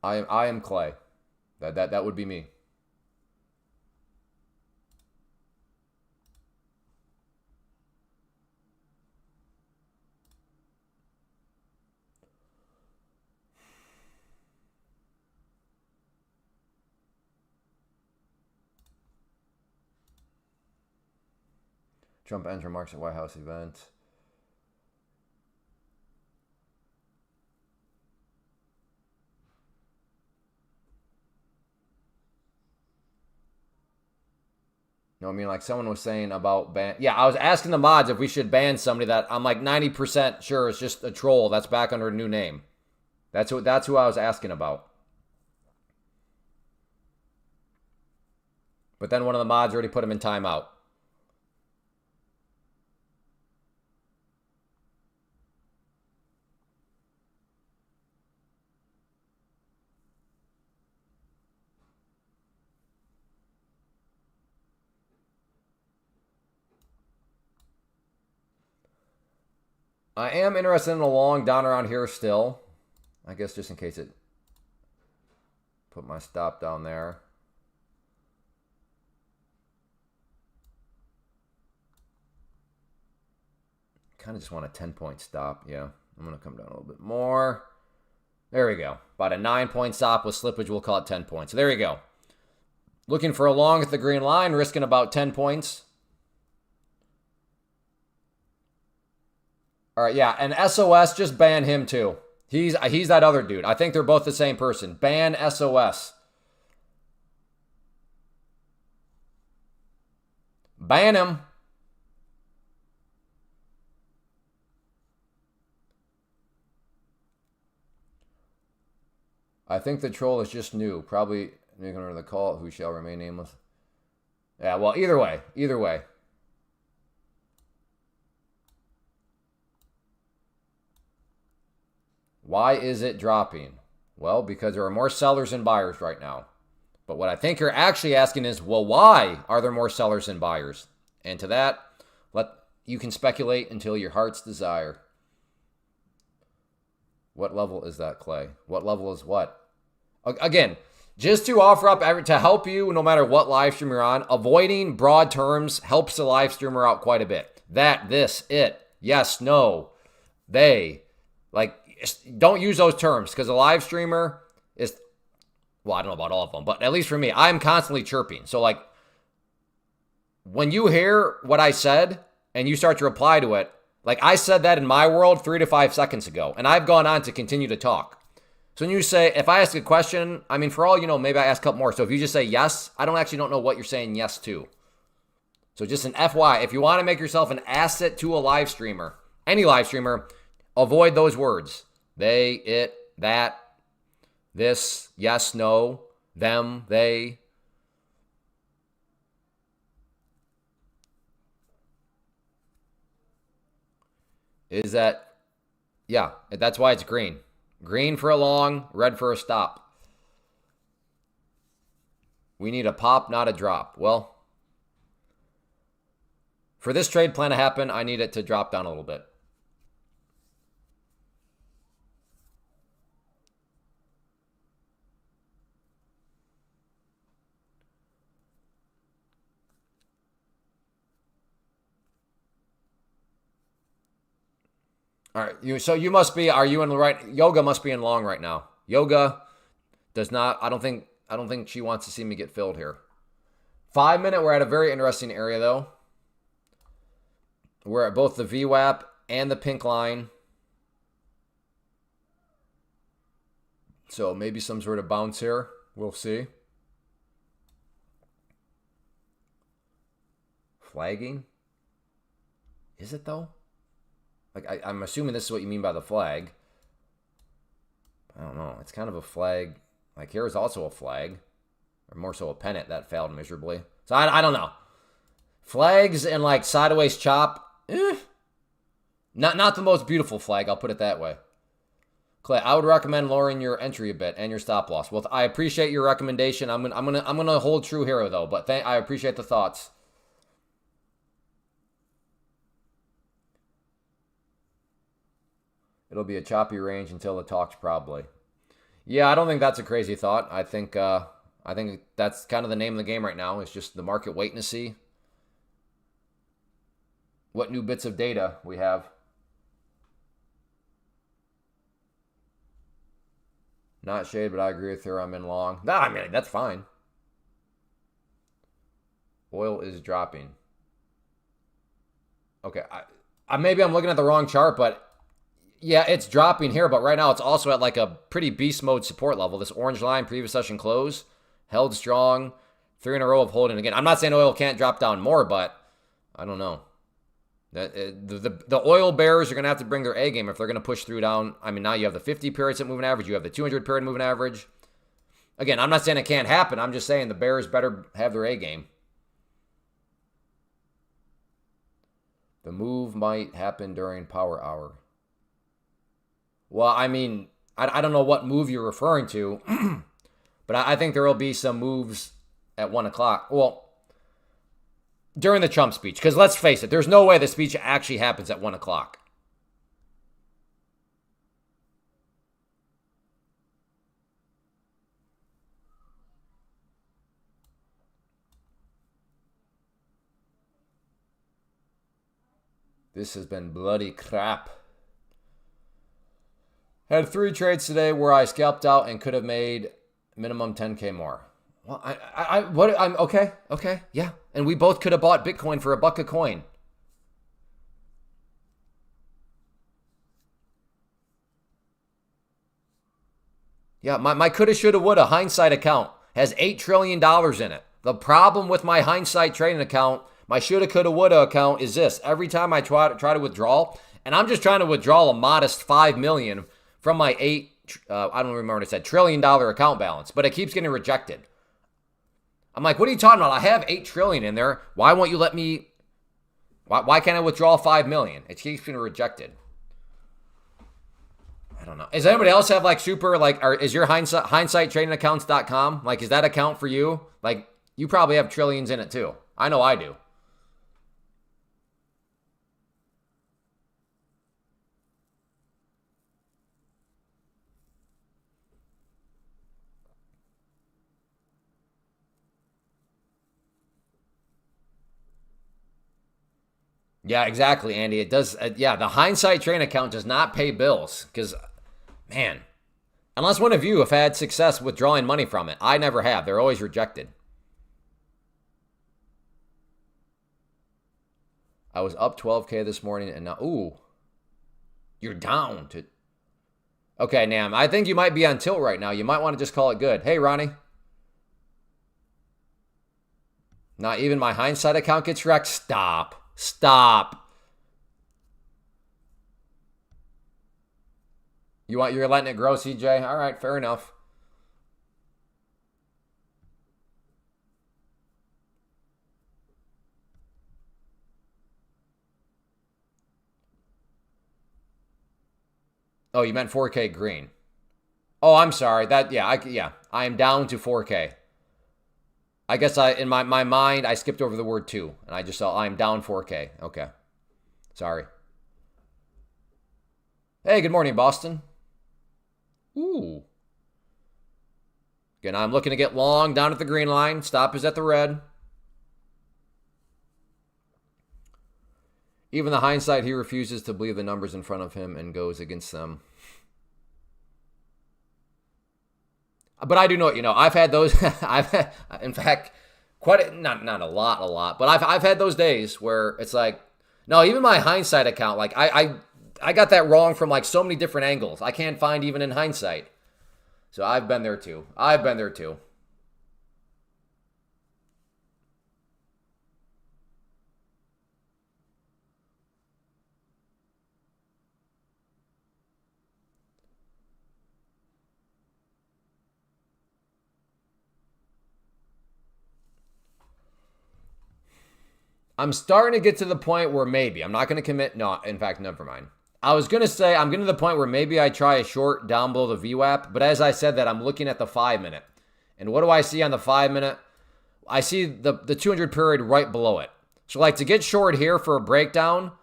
I am Clay. That would be me. Trump ends remarks at White House event. No, I mean, like someone was saying about ban. Yeah, I was asking the mods if we should ban somebody that I'm like 90% sure is just a troll that's back under a new name. That's who I was asking about. But then one of the mods already put him in timeout. I am interested in a long down around here still. I guess just in case it put my stop down there. Kind of just want a 10-point stop. Yeah, I'm going to come down a little bit more. There we go. About a 9-point stop with slippage. We'll call it 10 points. So there you go. Looking for a long at the green line, risking about 10 points. All right, yeah, and SOS, just ban him too. He's that other dude. I think they're both the same person. Ban SOS. Ban him. I think the troll is just new. Probably making under the call who shall remain nameless. Yeah, well, either way. Either way. Why is it dropping? Well, because there are more sellers than buyers right now. But what I think you're actually asking is, well, why are there more sellers than buyers? And to that, you can speculate until your heart's desire. What level is that, Clay? What level is what? Again, just to offer up to help you no matter what live stream you're on, avoiding broad terms helps the live streamer out quite a bit. That, this, it, yes, no, they. Like, don't use those terms because a live streamer is, well, I don't know about all of them, but at least for me, I'm constantly chirping. So, like, when you hear what I said and you start to reply to it, like I said that in my world 3 to 5 seconds ago, and I've gone on to continue to talk. So when you say, if I ask a question, I mean, for all you know, maybe I ask a couple more. So if you just say yes, I don't know what you're saying yes to. So just an FY, if you want to make yourself an asset to a live streamer, any live streamer, avoid those words. They, it, that, this, yes, no, them, they. Is that, yeah, that's why it's green. Green for a long, red for a stop. We need a pop, not a drop. Well, for this trade plan to happen, I need it to drop down a little bit. All right, so you must be, are you in the right, Yoga must be in long right now. Yoga does not, I don't think she wants to see me get filled here. 5 minute, we're at a very interesting area though. We're at both the VWAP and the pink line. So maybe some sort of bounce here. We'll see. Flagging? Is it though? Like, I'm assuming this is what you mean by the flag. I don't know. It's kind of a flag. Like, here's also a flag. Or more so a pennant that failed miserably. So, I don't know. Flags and, like, sideways chop. Not the most beautiful flag. I'll put it that way. Clay, I would recommend lowering your entry a bit and your stop loss. Well, I appreciate your recommendation. I'm gonna hold true here, though. But I appreciate the thoughts. It'll be a choppy range until the talks, probably. Yeah, I don't think that's a crazy thought. I think that's kind of the name of the game right now. It's just the market waiting to see what new bits of data we have. Not shade, but I agree with her. I'm in long. Nah, I mean, that's fine. Oil is dropping. Okay, maybe I'm looking at the wrong chart, but yeah, it's dropping here, but right now it's also at like a pretty beast mode support level. This orange line, previous session close, held strong. 3 in a row of holding again. I'm not saying oil can't drop down more, but I don't know. The oil bears are going to have to bring their A game if they're going to push through down. I mean, now you have the 50 period moving average. You have the 200 period moving average. Again, I'm not saying it can't happen. I'm just saying the bears better have their A game. The move might happen during power hour. Well, I mean, I don't know what move you're referring to, but I think there will be some moves at 1 o'clock. Well, during the Trump speech, because let's face it, there's no way the speech actually happens at 1 o'clock. This has been bloody crap. Had 3 trades today where I scalped out and could have made minimum 10K more. Well, I'm okay, yeah. And we both could have bought Bitcoin for $1 a coin. Yeah, my coulda, shoulda, woulda hindsight account has $8 trillion in it. The problem with my hindsight trading account, my shoulda, coulda, woulda account is this. Every time I try to withdraw, and I'm just trying to withdraw a modest $5 million from my I don't remember what it said, $1 trillion account balance, but it keeps getting rejected. I'm like, what are you talking about? I have $8 trillion in there. Why won't you let me? Why can't I withdraw $5 million? It keeps getting rejected. I don't know. Does anybody else have like super is your hindsighttradingaccounts.com? Like, is that account for you? Like, you probably have trillions in it too. I know I do. Yeah, exactly, Andy. It does. Yeah, the hindsight trading account does not pay bills because, man, unless one of you have had success withdrawing money from it. I never have. They're always rejected. I was up 12K this morning and now, ooh, you're down to. Okay, Nam, I think you might be on tilt right now. You might want to just call it good. Hey, Ronnie. Not even my hindsight account gets wrecked. Stop. You're letting it grow, CJ? All right, fair enough. Oh, you meant 4K green. Oh, I'm sorry. I am down to 4K. I guess in my mind, I skipped over the word 2, and I just saw I'm down 4K. Okay. Sorry. Hey, good morning, Boston. Ooh. Again, I'm looking to get long down at the green line. Stop is at the red. Even the hindsight, he refuses to believe the numbers in front of him and goes against them. But I do know, I've had those. In fact, not a lot, but I've had those days where it's like, no, even my hindsight account, like I got that wrong from like so many different angles. I can't find even in hindsight. So I've been there too. I'm starting to get to the point where maybe, I'm not going to commit. No, in fact, never mind. I was going to say I'm getting to the point where maybe I try a short down below the VWAP. But as I said that, I'm looking at the 5-minute. And what do I see on the 5-minute? I see the 200 period right below it. So like to get short here for a breakdown,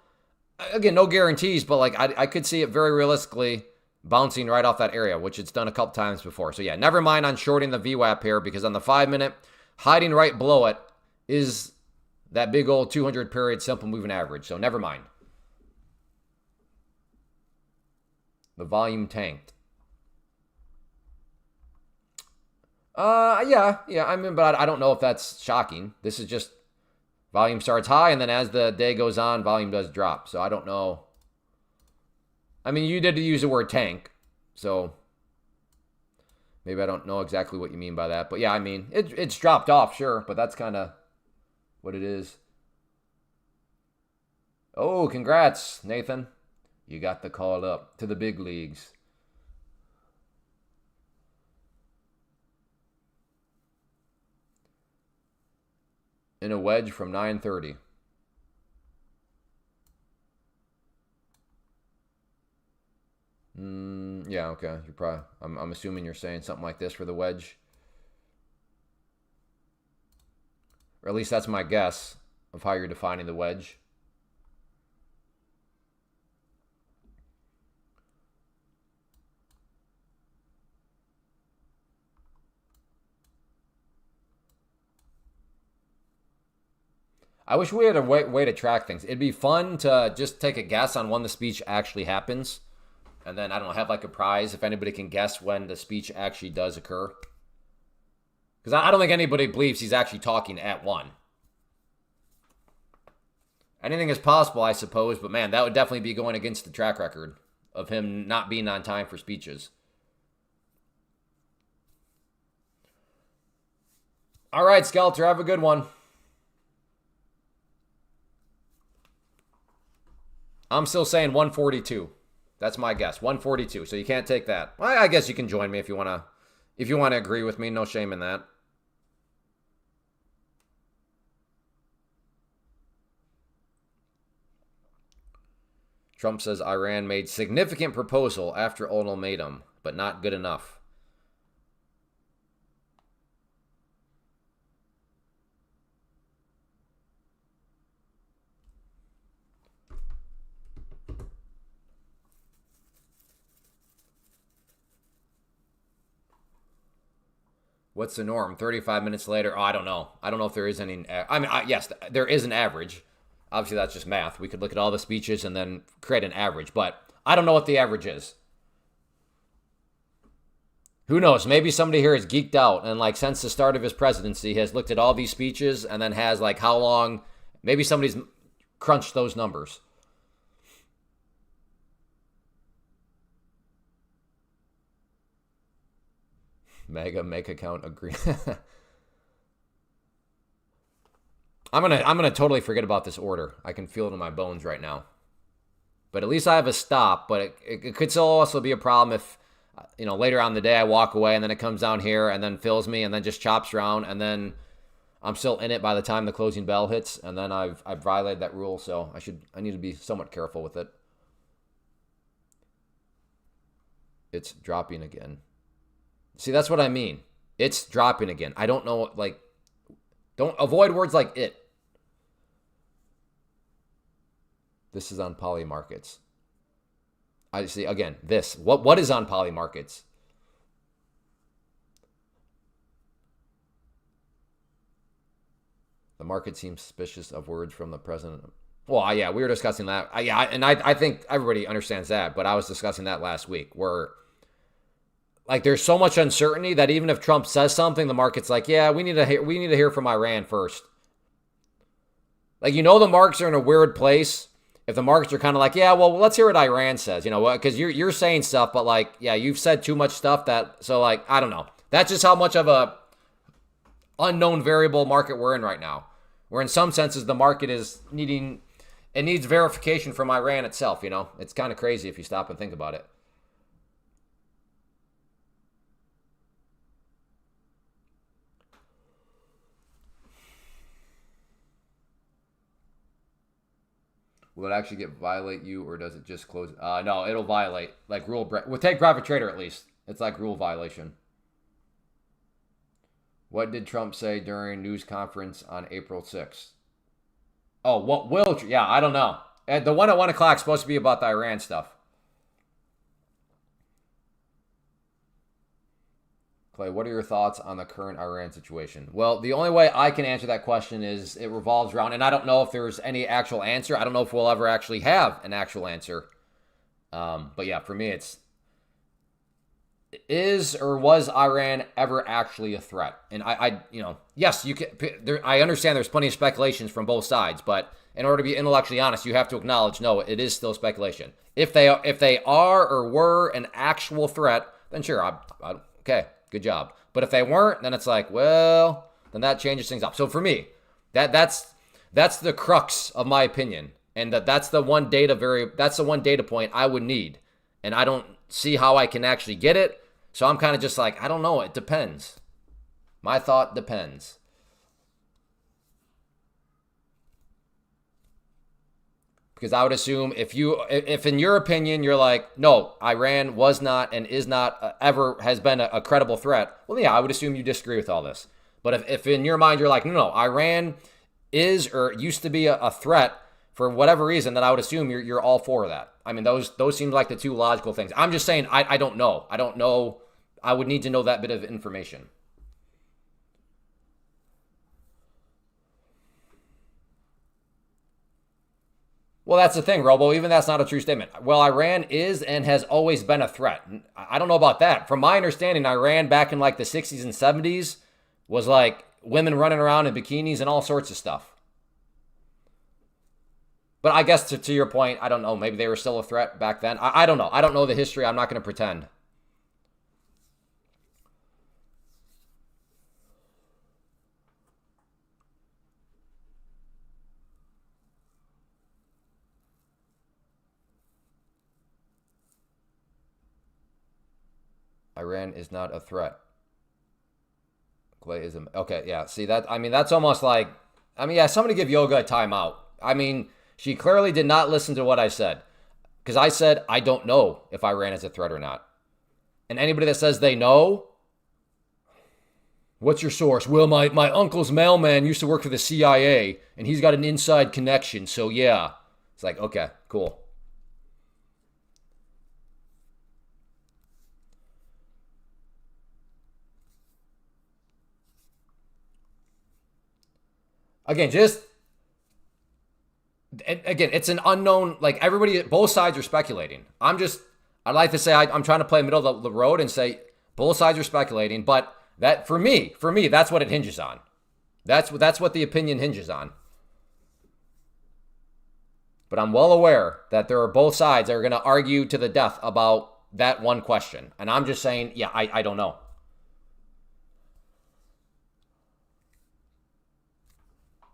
again, no guarantees, but like I could see it very realistically bouncing right off that area, which it's done a couple times before. So yeah, never mind on shorting the VWAP here because on the 5-minute, hiding right below it is that big old 200 period simple moving average. So never mind. The volume tanked. Yeah. I mean, but I don't know if that's shocking. This is just volume starts high, and then as the day goes on, volume does drop. So I don't know. I mean, you did use the word tank, so Maybe I don't know exactly what you mean by that. But yeah, I mean, it's dropped off, sure. But that's kind of what it is. Oh, congrats, Nathan. You got the call up to the big leagues. In a wedge from 9:30. Yeah, okay. You're probably. I'm assuming you're saying something like this for the wedge, or at least that's my guess of how you're defining the wedge. I wish we had a way to track things. It'd be fun to just take a guess on when the speech actually happens. And then, I don't know, have like a prize if anybody can guess when the speech actually does occur. Because I don't think anybody believes he's actually talking at 1. Anything is possible, I suppose. But man, that would definitely be going against the track record of him not being on time for speeches. All right, Skelter, have a good one. I'm still saying 142. That's my guess. 142. So you can't take that. Well, I guess you can join me if you want to agree with me. No shame in that. Trump says Iran made significant proposal after ultimatum, but not good enough. What's the norm? 35 minutes later? Oh, I don't know. I don't know if there is any. I mean, yes, there is an average. Obviously, that's just math. We could look at all the speeches and then create an average, but I don't know what the average is. Who knows? Maybe somebody here is geeked out and, like, since the start of his presidency has looked at all these speeches and then has, like, how long. Maybe somebody's crunched those numbers. Mega make account agree. I'm gonna totally forget about this order. I can feel it in my bones right now. But at least I have a stop. But it could still also be a problem if, later on in the day I walk away and then it comes down here and then fills me and then just chops around and then I'm still in it by the time the closing bell hits and then I've violated that rule. So I need to be somewhat careful with it. It's dropping again. See, that's what I mean. It's dropping again. I don't know, don't avoid words like it. This is on poly markets. I see, again, this. What is on poly markets? The market seems suspicious of words from the president. Well, yeah, we were discussing that. I think everybody understands that, but I was discussing that last week where there's so much uncertainty that even if Trump says something, the market's like, yeah, we need to hear from Iran first. The markets are in a weird place. If the markets are kind of like, yeah, well, let's hear what Iran says, because you're saying stuff, but you've said too much stuff so I don't know. That's just how much of a unknown variable market we're in right now. Where in some senses the market needs verification from Iran itself, It's kind of crazy if you stop and think about it. Will it actually violate you, or does it just close? No, it'll violate. We'll take private trader at least. It's like rule violation. What did Trump say during news conference on April 6th? Oh, what will? Yeah, I don't know. And the one at 1 o'clock is supposed to be about the Iran stuff. Clay, what are your thoughts on the current Iran situation? Well, the only way I can answer that question is it revolves around, and I don't know if there's any actual answer. I don't know if we'll ever actually have an actual answer. But yeah, for me, is or was Iran ever actually a threat? And yes, you can. I understand there's plenty of speculations from both sides, but in order to be intellectually honest, you have to acknowledge, no, it is still speculation. If they are or were an actual threat, then sure, okay. good job. But if they weren't, then it's like, well, then that changes things up. So for me, that's the crux of my opinion. And that's the one data point I would need. And I don't see how I can actually get it. So I'm kind of just like, I don't know. It depends. My thought depends. Because I would assume if in your opinion, you're like, no, Iran was not and is not ever has been a credible threat. Well, yeah, I would assume you disagree with all this. But if in your mind, you're like, no, Iran is or used to be a threat for whatever reason, then I would assume you're all for that. I mean, those seem like the two logical things. I'm just saying, I don't know. I don't know. I would need to know that bit of information. Well, that's the thing, Robo. Even that's not a true statement. Well, Iran is and has always been a threat. I don't know about that. From my understanding, Iran back in like the 60s and 70s was like women running around in bikinis and all sorts of stuff. But I guess to your point, I don't know. Maybe they were still a threat back then. I don't know. I don't know the history. I'm not going to pretend. Iran is not a threat. Clay is a... Okay, yeah. See, that... I mean, that's almost like... I mean, yeah, somebody give Yoga a timeout. I mean, she clearly did not listen to what I said. Because I said, I don't know if Iran is a threat or not. And anybody that says they know... What's your source? Well, my uncle's mailman used to work for the CIA, and he's got an inside connection, so yeah. It's like, okay, cool. Again, it's an unknown, like everybody, both sides are speculating. I'd like to say I'm trying to play middle of the road and say both sides are speculating, but that for me, that's what it hinges on. That's what the opinion hinges on. But I'm well aware that there are both sides that are going to argue to the death about that one question. And I'm just saying, yeah, I don't know.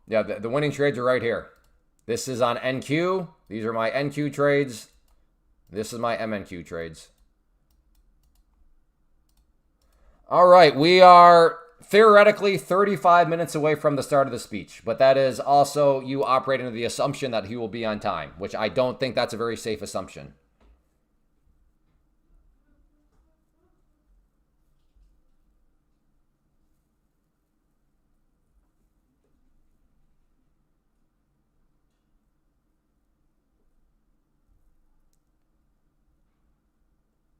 Yeah, the winning trades are right here. This is on NQ. These are my NQ trades. This is my MNQ trades. All right, we are theoretically 35 minutes away from the start of the speech, but that is also you operating under the assumption that he will be on time, which I don't think that's a very safe assumption.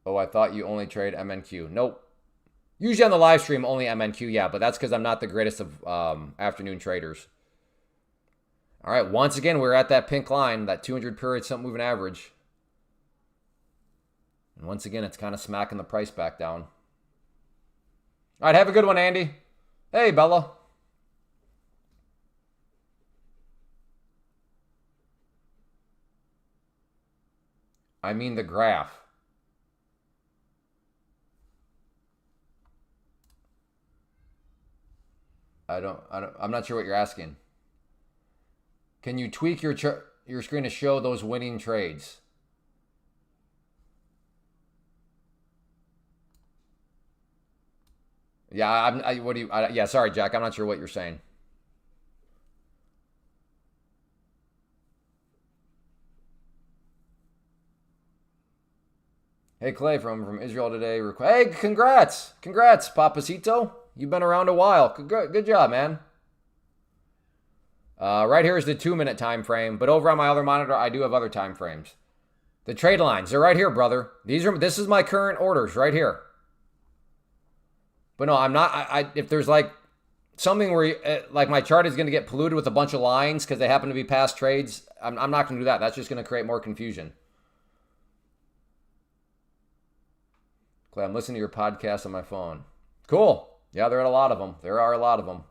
Oh, I thought you only trade MNQ. Nope. Usually on the live stream, only MNQ, yeah, but that's because I'm not the greatest of afternoon traders. All right, once again, we're at that pink line, that 200 period something moving average. And once again, it's kind of smacking the price back down. All right, have a good one, Andy. Hey, Bella. I mean the graph. I'm not sure what you're asking. Can you tweak your screen to show those winning trades? Yeah, yeah, sorry, Jack. I'm not sure what you're saying. Hey, Clay from Israel today. Hey, congrats, Papacito. You've been around a while. Good job, man. Right here is the 2-minute time frame, but over on my other monitor, I do have other time frames. The trade lines, they're right here, brother. This is my current orders right here. But no, I'm not. If there's like something where like my chart is going to get polluted with a bunch of lines because they happen to be past trades, I'm not going to do that. That's just going to create more confusion. Clay, I'm listening to your podcast on my phone. Cool. Yeah, there are a lot of them. There are a lot of them.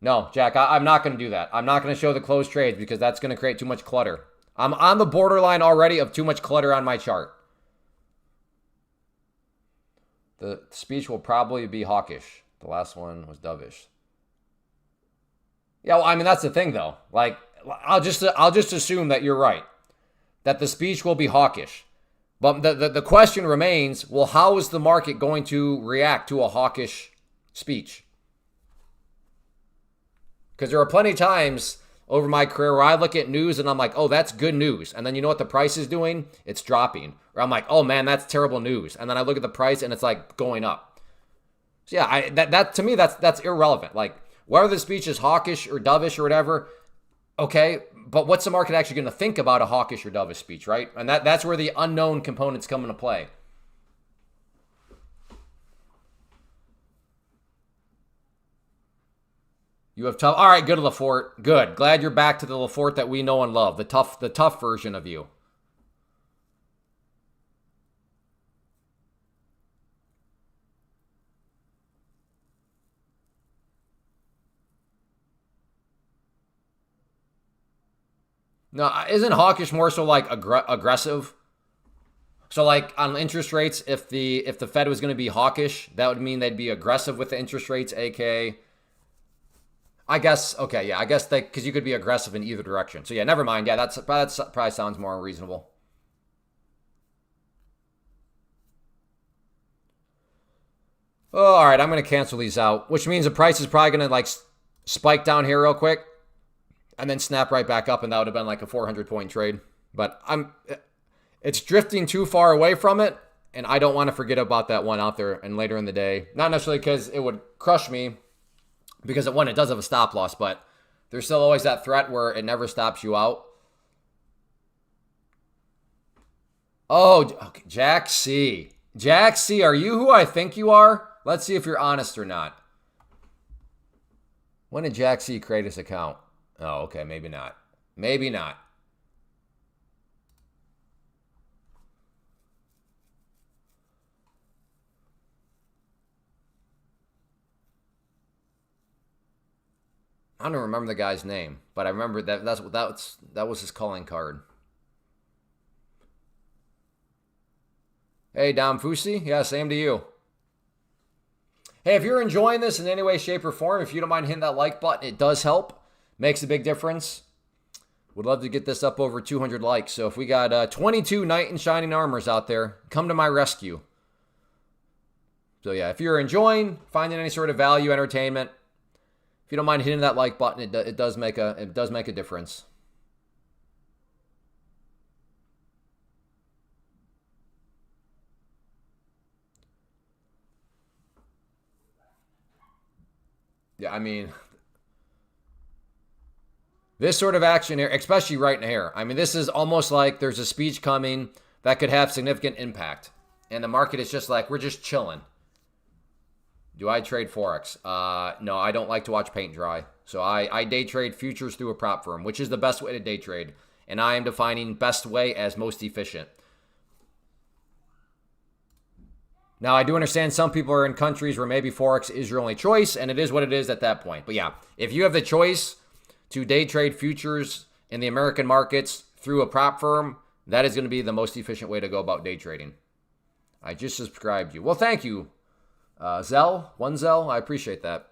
No, Jack, I'm not going to do that. I'm not going to show the closed trades because that's going to create too much clutter. I'm on the borderline already of too much clutter on my chart. The speech will probably be hawkish. The last one was dovish. Yeah, well, I mean, that's the thing, though. Like, I'll just assume that you're right, that the speech will be hawkish. But the question remains, well, how is the market going to react to a hawkish speech? Because there are plenty of times over my career where I look at news and I'm like, oh, that's good news. And then you know what the price is doing? It's dropping. Or I'm like, oh, man, that's terrible news. And then I look at the price and it's like going up. So yeah, that to me, that's irrelevant. Like, whether the speech is hawkish or dovish or whatever, okay, but what's the market actually going to think about a hawkish or dovish speech, right? And that's where the unknown components come into play. You have tough. All right, good, Lafort. Good. Glad you're back to the Lafort that we know and love. The tough version of you. No, isn't hawkish more so like aggressive? So like on interest rates, if the Fed was going to be hawkish, that would mean they'd be aggressive with the interest rates, aka I guess, okay, yeah, I guess because you could be aggressive in either direction. So yeah, never mind. Yeah, that's probably sounds more reasonable. Oh, all right, I'm going to cancel these out, which means the price is probably going to like spike down here real quick and then snap right back up, and that would have been like a 400-point trade. But it's drifting too far away from it, and I don't want to forget about that one out there and later in the day. Not necessarily because it would crush me, because it does have a stop loss, but there's still always that threat where it never stops you out. Oh, okay. Jack C. Jack C, are you who I think you are? Let's see if you're honest or not. When did Jack C create his account? Oh, okay, maybe not. Maybe not. I don't remember the guy's name, but I remember that was his calling card. Hey, Dom Fusi. Yeah, same to you. Hey, if you're enjoying this in any way, shape, or form, if you don't mind hitting that like button, it does help. Makes a big difference. Would love to get this up over 200 likes. So if we got 22 knight in shining armors out there, come to my rescue. So yeah, if you're enjoying, finding any sort of value, entertainment, if you don't mind hitting that like button, it does make a difference. Yeah, I mean, this sort of action here, especially right here, I mean, this is almost like there's a speech coming that could have significant impact. And the market is just like, we're just chilling. Do I trade Forex? No, I don't like to watch paint dry. So I day trade futures through a prop firm, which is the best way to day trade. And I am defining best way as most efficient. Now, I do understand some people are in countries where maybe Forex is your only choice, and it is what it is at that point. But yeah, if you have the choice to day trade futures in the American markets through a prop firm, that is going to be the most efficient way to go about day trading. I just subscribed you. Well, thank you, Zell. I appreciate that.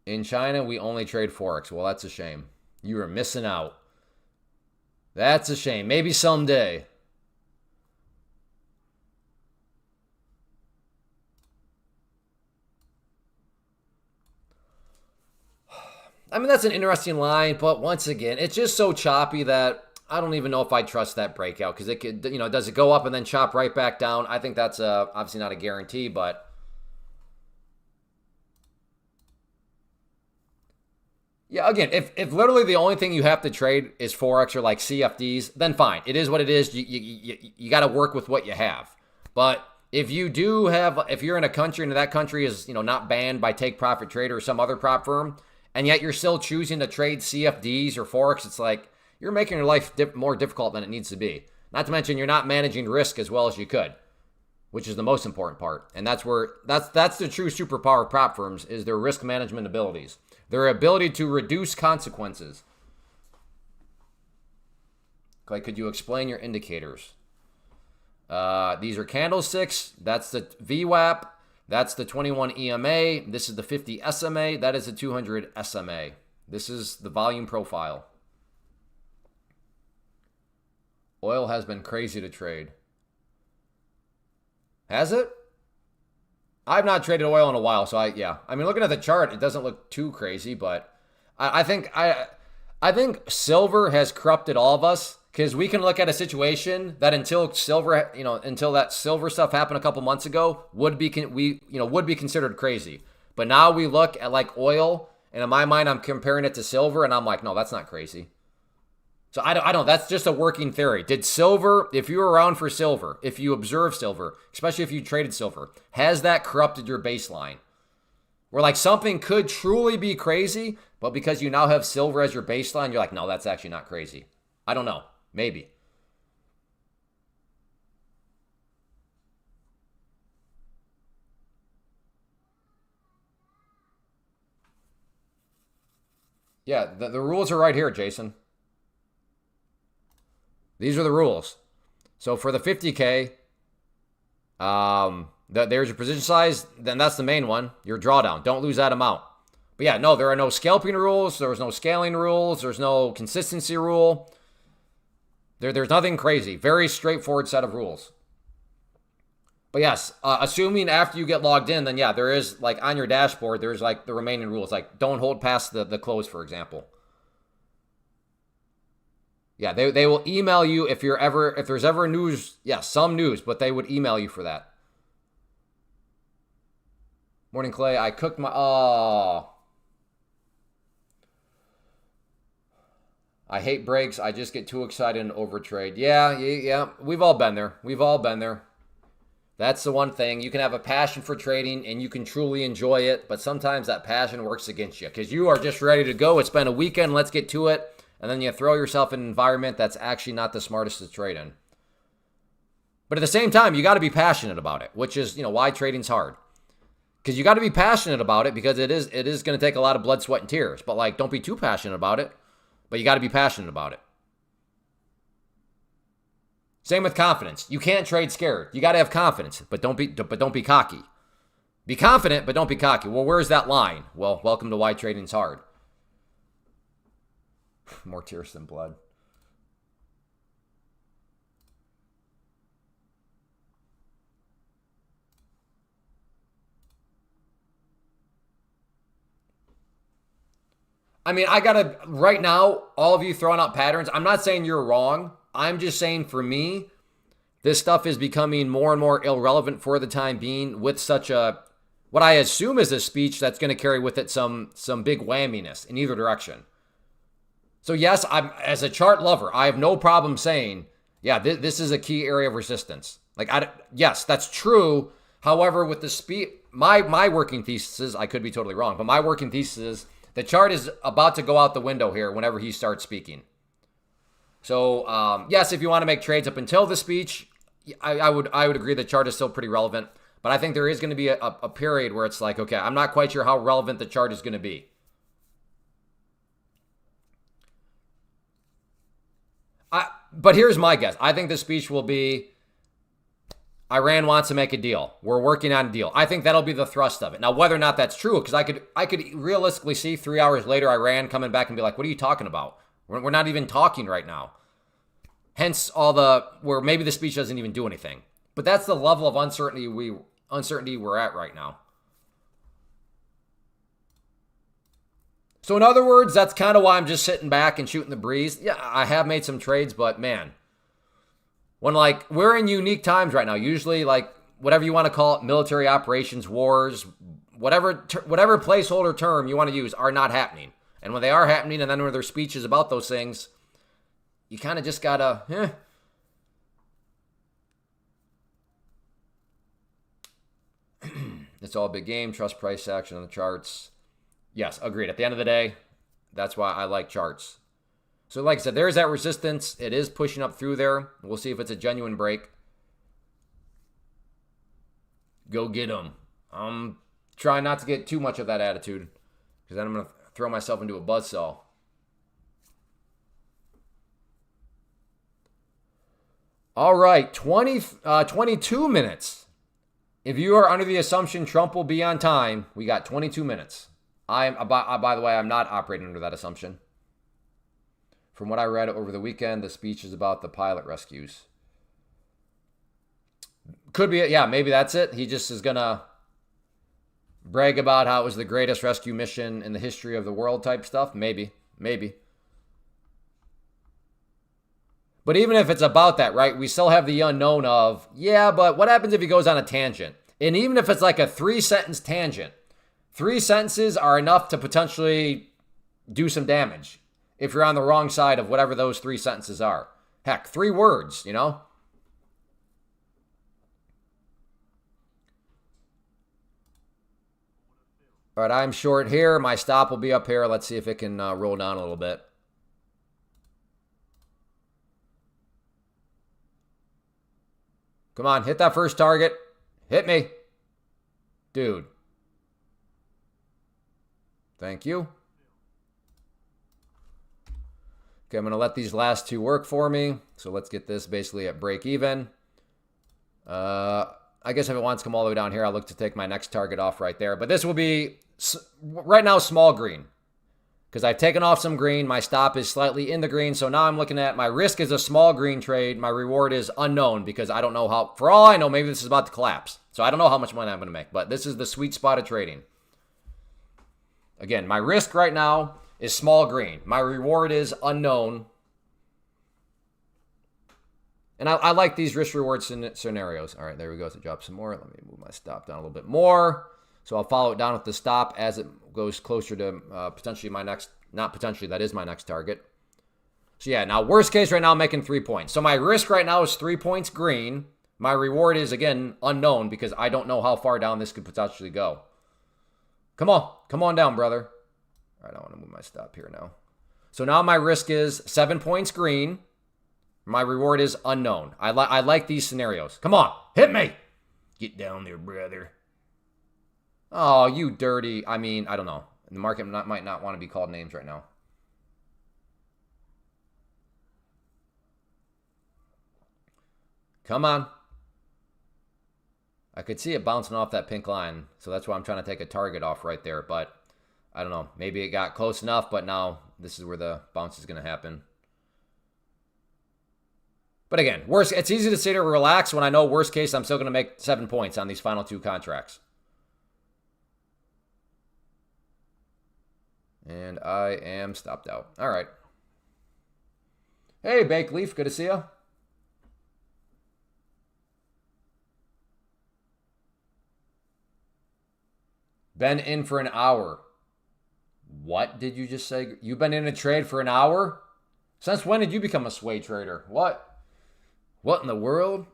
In China, we only trade Forex. Well, that's a shame. You are missing out. That's a shame. Maybe someday. I mean, that's an interesting line, but once again, it's just so choppy that I don't even know if I trust that breakout, because it could, does it go up and then chop right back down? I think that's obviously not a guarantee, but yeah, again, if literally the only thing you have to trade is Forex or like CFDs, then fine. It is what it is. You got to work with what you have. But if you're in a country and that country is, not banned by Take Profit Trader or some other prop firm, and yet you're still choosing to trade CFDs or Forex, it's like you're making your life more difficult than it needs to be. Not to mention you're not managing risk as well as you could. which is the most important part. And that's the true superpower of prop firms, is their risk management abilities, their ability to reduce consequences. Like, could you explain your indicators? These are candlesticks. That's the VWAP. That's the 21 EMA. This is the 50 SMA. That is the 200 SMA. This is the volume profile. Oil has been crazy to trade. Has it? I've not traded oil in a while, so I mean, looking at the chart, it doesn't look too crazy, but I think silver has corrupted all of us, because we can look at a situation that until that silver stuff happened a couple months ago would be considered crazy. But now we look at like oil, and in my mind, I'm comparing it to silver, and I'm like, no, that's not crazy. So I don't. That's just a working theory. Did silver, if you were around for silver, if you observed silver, especially if you traded silver, has that corrupted your baseline? Where like something could truly be crazy, but because you now have silver as your baseline, you're like, no, that's actually not crazy. I don't know. Maybe. Yeah, the rules are right here, Jason. These are the rules. So for the 50K, there's your position size. Then that's the main one, your drawdown. Don't lose that amount. But yeah, no, there are no scalping rules. There's no scaling rules. There's no consistency rule. There's nothing crazy. Very straightforward set of rules. But yes, assuming after you get logged in, then yeah, there is like on your dashboard, there's like the remaining rules. Like don't hold past the close, for example. Yeah, they will email you if there's ever news. Yeah, some news, but they would email you for that. Morning, Clay. I cooked my... Oh. I hate breaks. I just get too excited and overtrade. Yeah. We've all been there. That's the one thing. You can have a passion for trading and you can truly enjoy it, but sometimes that passion works against you because you are just ready to go. It's been a weekend. Let's get to it. And then you throw yourself in an environment that's actually not the smartest to trade in. But at the same time, you got to be passionate about it, which is, why trading's hard. Because you got to be passionate about it because it is going to take a lot of blood, sweat, and tears. But like, don't be too passionate about it. But you got to be passionate about it. Same with confidence. You can't trade scared. You got to have confidence, but don't be cocky. Be confident, but don't be cocky. Well, where's that line? Well, welcome to why trading's hard. More tears than blood. I mean, right now, all of you throwing out patterns, I'm not saying you're wrong. I'm just saying for me, this stuff is becoming more and more irrelevant for the time being with such what I assume is a speech that's going to carry with it some big whamminess in either direction. So yes, as a chart lover, I have no problem saying, yeah, this is a key area of resistance. Yes, that's true. However, with the speed, my working thesis is, I could be totally wrong, but my working thesis is the chart is about to go out the window here whenever he starts speaking. So yes, if you want to make trades up until the speech, I would agree the chart is still pretty relevant. But I think there is going to be a period where it's like, okay, I'm not quite sure how relevant the chart is going to be. But here's my guess. I think the speech will be, Iran wants to make a deal. We're working on a deal. I think that'll be the thrust of it. Now, whether or not that's true, because I could realistically see 3 hours later Iran coming back and be like, what are you talking about? We're not even talking right now. Hence where maybe the speech doesn't even do anything. But that's the level of uncertainty we're at right now. So in other words, that's kind of why I'm just sitting back and shooting the breeze. Yeah, I have made some trades, but man, when we're in unique times right now, usually whatever you want to call it, military operations, wars, whatever placeholder term you want to use are not happening. And when they are happening and then when there's speeches about those things, you kind of just gotta, It's all a big game. Trust price action on the charts. Yes, agreed. At the end of the day, that's why I like charts. So like I said, there's that resistance. It is pushing up through there. We'll see if it's a genuine break. Go get them. I'm trying not to get too much of that attitude because then I'm going to throw myself into a buzzsaw. All right, 22 minutes. If you are under the assumption Trump will be on time, we got 22 minutes. By the way, I'm not operating under that assumption. From what I read over the weekend, the speech is about the pilot rescues. Could be, yeah, maybe that's it. He just is going to brag about how it was the greatest rescue mission in the history of the world type stuff. Maybe. But even if it's about that, right, we still have the unknown of, yeah, but what happens if he goes on a tangent? And even if it's like a 3-sentence tangent, 3 sentences are enough to potentially do some damage if you're on the wrong side of whatever those 3 sentences are. Heck, 3 words, you know? All right, I'm short here. My stop will be up here. Let's see if it can roll down a little bit. Come on, hit that first target. Hit me. Dude. Thank you. Okay, I'm going to let these last 2 work for me. So let's get this basically at break even. I guess if it wants to come all the way down here, I'll look to take my next target off right there. But this will be, right now, small green. Because I've taken off some green. My stop is slightly in the green. So now I'm looking at my risk is a small green trade. My reward is unknown because I don't know how, for all I know, maybe this is about to collapse. So I don't know how much money I'm going to make. But this is the sweet spot of trading. Again, my risk right now is small green. My reward is unknown. And I like these risk-reward scenarios. All right, there we go. To drop some more. Let me move my stop down a little bit more. So I'll follow it down with the stop as it goes closer to potentially my next, not potentially, that is my next target. So yeah, now worst case right now, I'm making 3 points. So my risk right now is 3 points green. My reward is, again, unknown because I don't know how far down this could potentially go. Come on down, brother. All right, I want to move my stop here now. So now my risk is 7 points green. My reward is unknown. I like these scenarios. Come on, hit me. Get down there, brother. Oh, you dirty. I mean, I don't know. The market might not want to be called names right now. Come on. I could see it bouncing off that pink line, so that's why I'm trying to take a target off right there. But I don't know. Maybe it got close enough, but now this is where the bounce is going to happen. But again, it's easy to sit here and relax when I know worst case I'm still going to make 7 points on these final 2 contracts. And I am stopped out. All right. Hey, Baked Leaf. Good to see you. Been in for an hour. What did you just say? You've been in a trade for an hour? Since when did you become a sway trader? What? What in the world?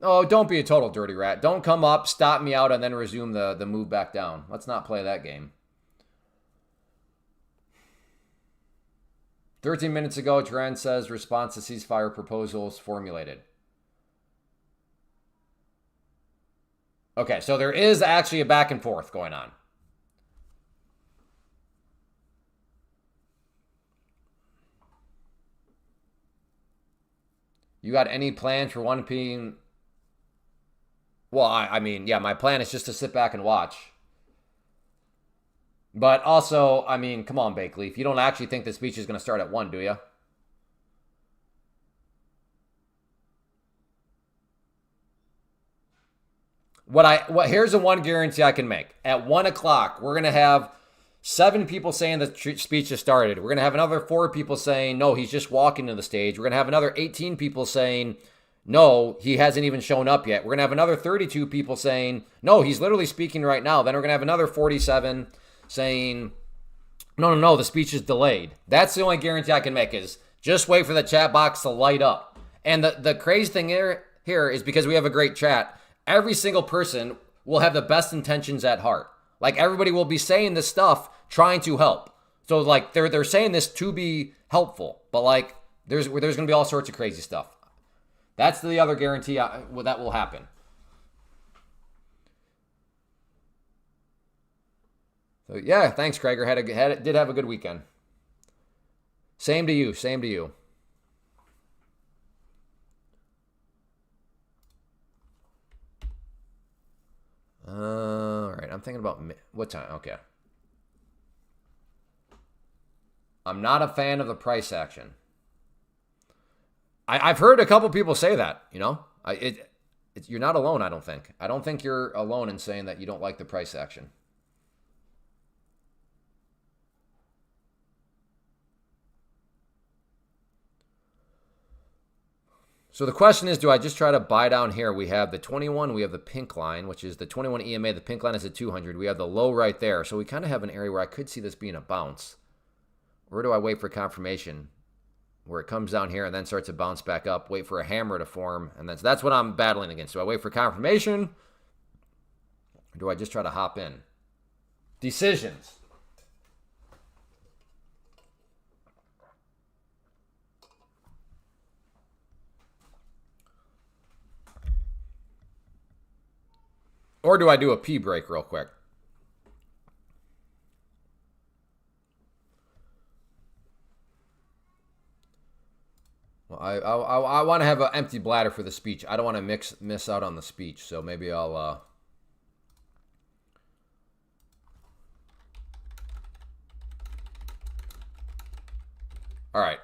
Oh, don't be a total dirty rat. Don't come up, stop me out, and then resume the move back down. Let's not play that game. 13 minutes ago, Trend says response to ceasefire proposals formulated. Okay, so there is actually a back and forth going on. You got any plans for 1 p.m.? Well, I mean, yeah, my plan is just to sit back and watch. But also, I mean, come on, Baked Leaf. You don't actually think the speech is going to start at 1, do you? Here's the one guarantee I can make. At 1 o'clock, we're going to have 7 people saying the speech has started. We're going to have another 4 people saying, no, he's just walking to the stage. We're going to have another 18 people saying, no, he hasn't even shown up yet. We're going to have another 32 people saying, no, he's literally speaking right now. Then we're going to have another 47 saying, no, the speech is delayed. That's the only guarantee I can make is just wait for the chat box to light up. And the crazy thing here is because we have a great chat, every single person will have the best intentions at heart. Like, everybody will be saying this stuff trying to help. So, like, they're saying this to be helpful. But, like, there's going to be all sorts of crazy stuff. That's the other guarantee that will happen. So yeah, thanks, Krager. Did have a good weekend. Same to you. Same to you. All right, I'm thinking about what time. Okay. I'm not a fan of the price action. I've heard a couple people say that. You know, you're not alone. I don't think. I don't think you're alone in saying that you don't like the price action. So the question is, do I just try to buy down here? We have the 21, we have the pink line, which is the 21 EMA. The pink line is at 200. We have the low right there. So we kind of have an area where I could see this being a bounce. Or do I wait for confirmation where it comes down here and then starts to bounce back up, wait for a hammer to form, and that's what I'm battling against. Do I wait for confirmation or do I just try to hop in? Decisions. Or do I do a pee break real quick? Well, I want to have an empty bladder for the speech. I don't want to miss out on the speech, so maybe I'll... All right.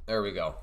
There we go.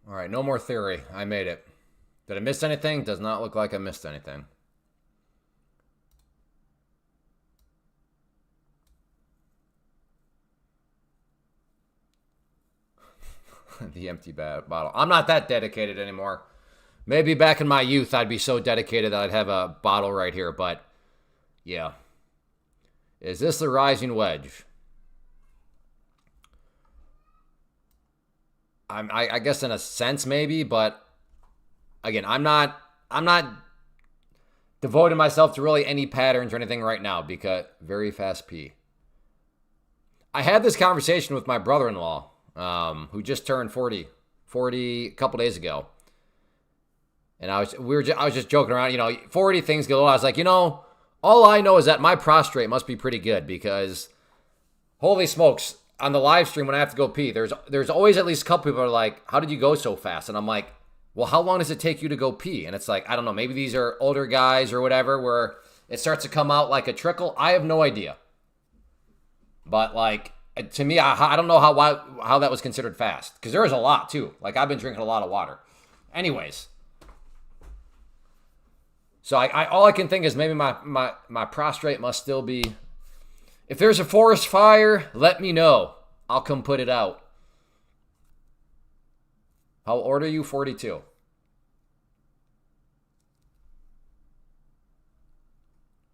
All right, no more theory. I made it. Did I miss anything? Does not look like I missed anything. The empty bottle. I'm not that dedicated anymore. Maybe back in my youth, I'd be so dedicated that I'd have a bottle right here, but yeah. Is this the rising wedge? I guess in a sense maybe, but again, I'm not devoting myself to really any patterns or anything right now because very fast pee. I had this conversation with my brother-in-law, who just turned 40 a couple days ago. And I was just joking around, 40 things go. I was like, all I know is that my prostrate must be pretty good because holy smokes, on the live stream when I have to go pee, there's always at least a couple people are like, how did you go so fast? And I'm like, well, how long does it take you to go pee? And it's like, I don't know, maybe these are older guys or whatever where it starts to come out like a trickle. I have no idea. But like, to me, I don't know how that was considered fast because there is a lot too. Like I've been drinking a lot of water. Anyways. So I all I can think is maybe my prostrate must still be. If there's a forest fire, let me know. I'll come put it out. How old are you? 42.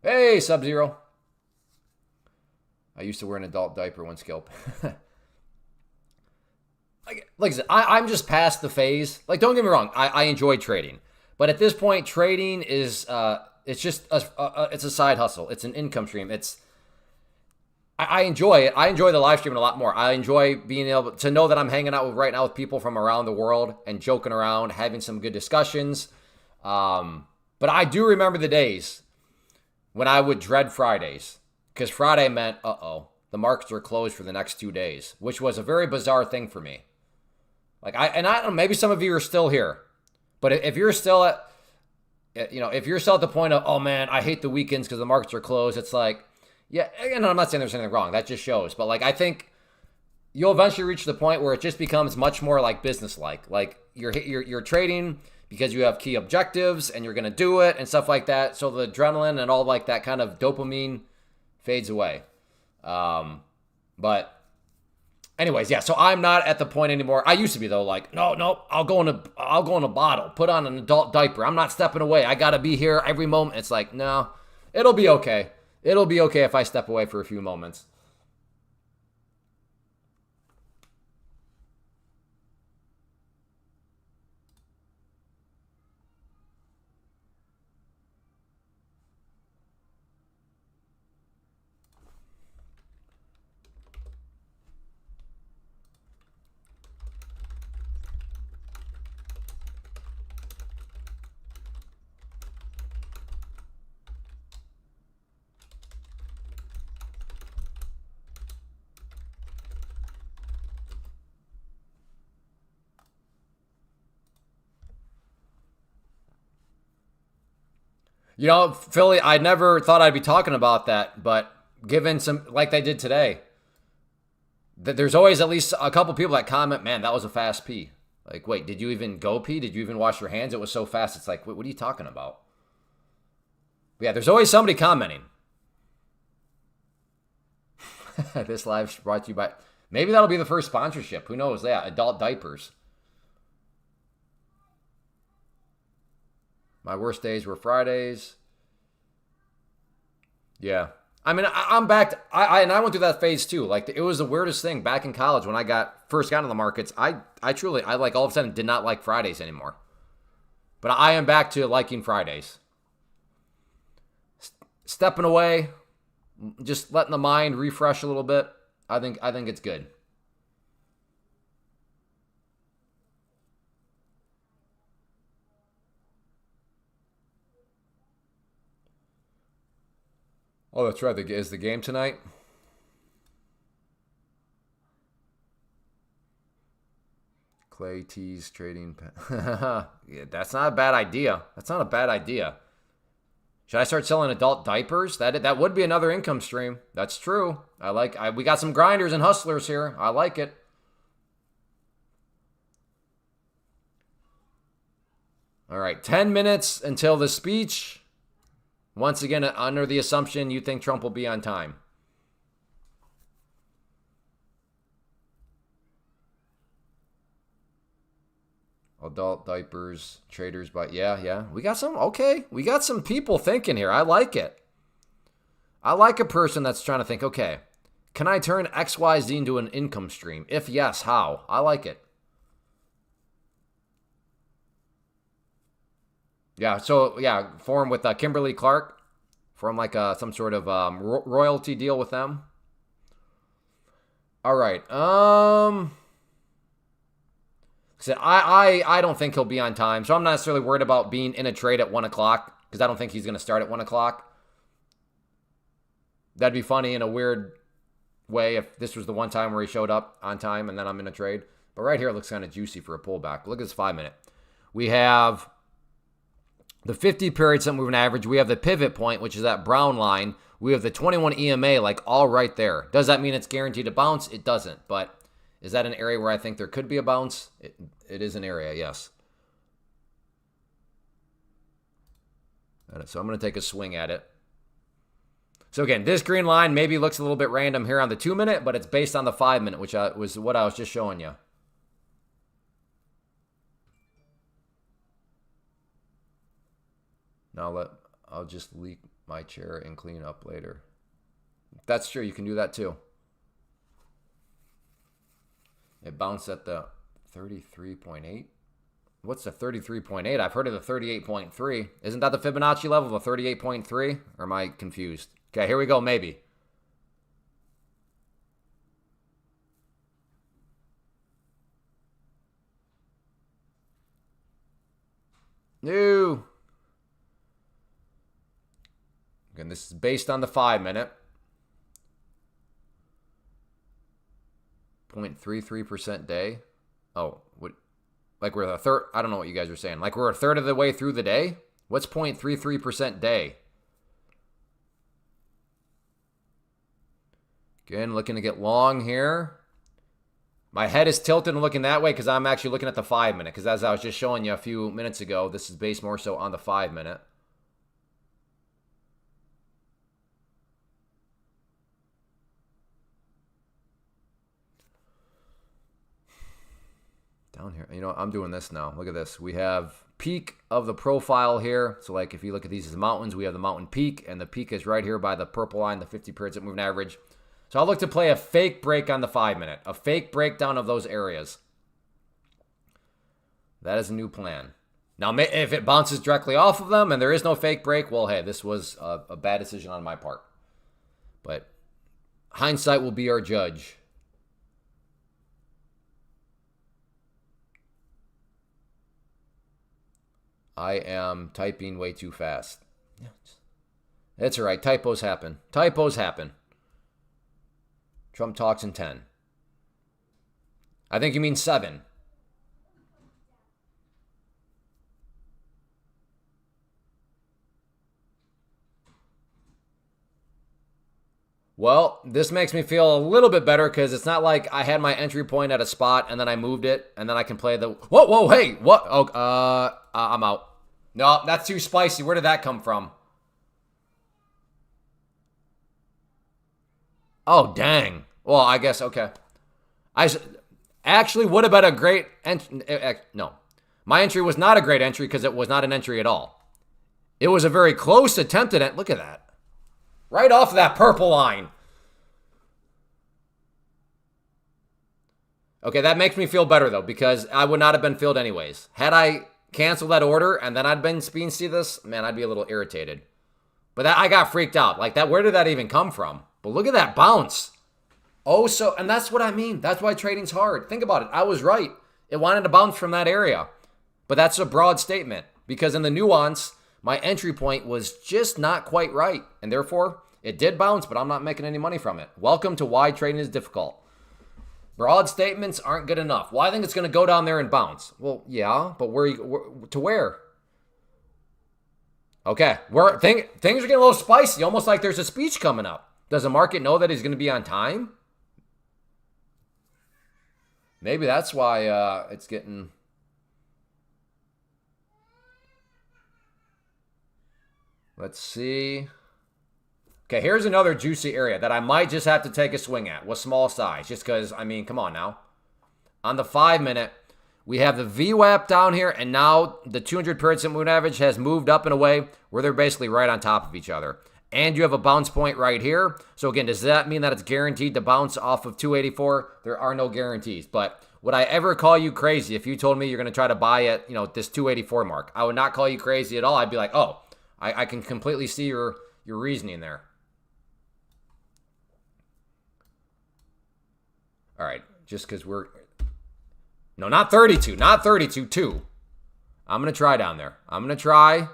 Hey, Sub-Zero. I used to wear an adult diaper when Scalp. Like I said, I'm just past the phase. Like, don't get me wrong. I enjoy trading. But at this point, trading is it's just it's a side hustle. It's an income stream. I enjoy it. I enjoy the live streaming a lot more. I enjoy being able to know that I'm hanging out right now with people from around the world and joking around, having some good discussions. But I do remember the days when I would dread Fridays because Friday meant, the markets are closed for the next 2 days, which was a very bizarre thing for me. Like I don't know, maybe some of you are still here, but if you're still at, if you're still at the point of, oh man, I hate the weekends because the markets are closed, it's like, yeah, and I'm not saying there's anything wrong. That just shows. But like, I think you'll eventually reach the point where it just becomes much more like business-like. Like you're trading because you have key objectives and you're going to do it and stuff like that. So the adrenaline and all like that kind of dopamine fades away. But anyways, yeah. So I'm not at the point anymore. I used to be though. Like, no, I'll go in a bottle, put on an adult diaper. I'm not stepping away. I got to be here every moment. It's like, no, it'll be okay. It'll be okay if I step away for a few moments. Philly, I never thought I'd be talking about that, but given some, like they did today, that there's always at least a couple people that comment, man, that was a fast pee. Like, wait, did you even go pee? Did you even wash your hands? It was so fast. It's like, what are you talking about? But yeah, there's always somebody commenting. This live's brought to you by, maybe that'll be the first sponsorship. Who knows? Yeah, adult diapers. My worst days were Fridays. Yeah. I mean, I'm back. I went through that phase too. Like, it was the weirdest thing back in college when I first got into the markets. I truly, like all of a sudden did not like Fridays anymore. But I am back to liking Fridays. Stepping away, just letting the mind refresh a little bit. I think it's good. Oh, that's right. Is the game tonight? Clay tees trading. Yeah, that's not a bad idea. That's not a bad idea. Should I start selling adult diapers? That would be another income stream. That's true. We got some grinders and hustlers here. I like it. All right, 10 minutes until the speech. Once again, under the assumption you think Trump will be on time. Adult diapers, traders, but yeah. We got some people thinking here. I like it. I like a person that's trying to think, okay, can I turn XYZ into an income stream? If yes, how? I like it. Yeah, so yeah, form with Kimberly Clark, form like some sort of royalty deal with them. All right. I don't think he'll be on time, so I'm not necessarily worried about being in a trade at 1 o'clock because I don't think he's going to start at 1 o'clock. That'd be funny in a weird way if this was the one time where he showed up on time and then I'm in a trade. But right here it looks kind of juicy for a pullback. Look at this 5 minute. We have the 50 period simple moving average. We have the pivot point, which is that brown line. We have the 21 EMA, like all right there. Does that mean it's guaranteed to bounce? It doesn't. But is that an area where I think there could be a bounce? It is an area, yes. So I'm going to take a swing at it. So again, this green line maybe looks a little bit random here on the 2 minute, but it's based on the 5 minute, which was what I was just showing you. Now I'll just leak my chair and clean up later. That's true. You can do that too. It bounced at the 33.8. What's the 33.8? I've heard of the 38.3. Isn't that the Fibonacci level, the 38.3? Or am I confused? Okay, here we go, maybe. No. Again, this is based on the 5 minute. 0.33% day. Oh, what? Like we're a third. I don't know what you guys are saying. Like we're a third of the way through the day. What's 0.33% day? Again, looking to get long here. My head is tilted and looking that way because I'm actually looking at the 5 minute. Because as I was just showing you a few minutes ago, this is based more so on the 5 minute. Down here. You know, I'm doing this now. Look at this. We have peak of the profile here. So like if you look at these as mountains, we have the mountain peak. And the peak is right here by the purple line, the 50 periods at moving average. So I'll look to play a fake break on the 5 minute. A fake breakdown of those areas. That is a new plan. Now, if it bounces directly off of them and there is no fake break, well, hey, this was a bad decision on my part. But hindsight will be our judge. I am typing way too fast. That's all right. Typos happen. Typos happen. Trump talks in 10. I think you mean 7. Well, this makes me feel a little bit better because it's not like I had my entry point at a spot and then I moved it and then I can play the... Whoa, hey, what? Oh, I'm out. No, that's too spicy. Where did that come from? Oh, dang. Well, I guess, okay. I actually would have been a great entry. No. My entry was not a great entry because it was not an entry at all. It was a very close attempt at it. Look at that. Right off of that purple line. Okay, that makes me feel better, though, because I would not have been filled anyways. Had I canceled that order and then I'd been being see this, man, I'd be a little irritated. But I got freaked out. Like, that, where did that even come from? But look at that bounce. Oh, so, and that's what I mean. That's why trading's hard. Think about it. I was right. It wanted to bounce from that area. But that's a broad statement because in the nuance, my entry point was just not quite right. And therefore, it did bounce, but I'm not making any money from it. Welcome to why trading is difficult. Broad statements aren't good enough. Well, I think it's going to go down there and bounce. Well, yeah, but to where? Okay, things are getting a little spicy, almost like there's a speech coming up. Does the market know that he's going to be on time? Maybe that's why it's getting... Let's see. Okay, here's another juicy area that I might just have to take a swing at with small size. Just because, I mean, come on now. On the 5 minute, we have the VWAP down here, and now the 200 period moving average has moved up in a way where they're basically right on top of each other. And you have a bounce point right here. So again, does that mean that it's guaranteed to bounce off of 284? There are no guarantees. But would I ever call you crazy if you told me you're going to try to buy at, this 284 mark? I would not call you crazy at all. I'd be like, oh, I can completely see your reasoning there. All right, just because we're... No, not 32. Not 32, 2. I'm going to try down there. I'm going to try.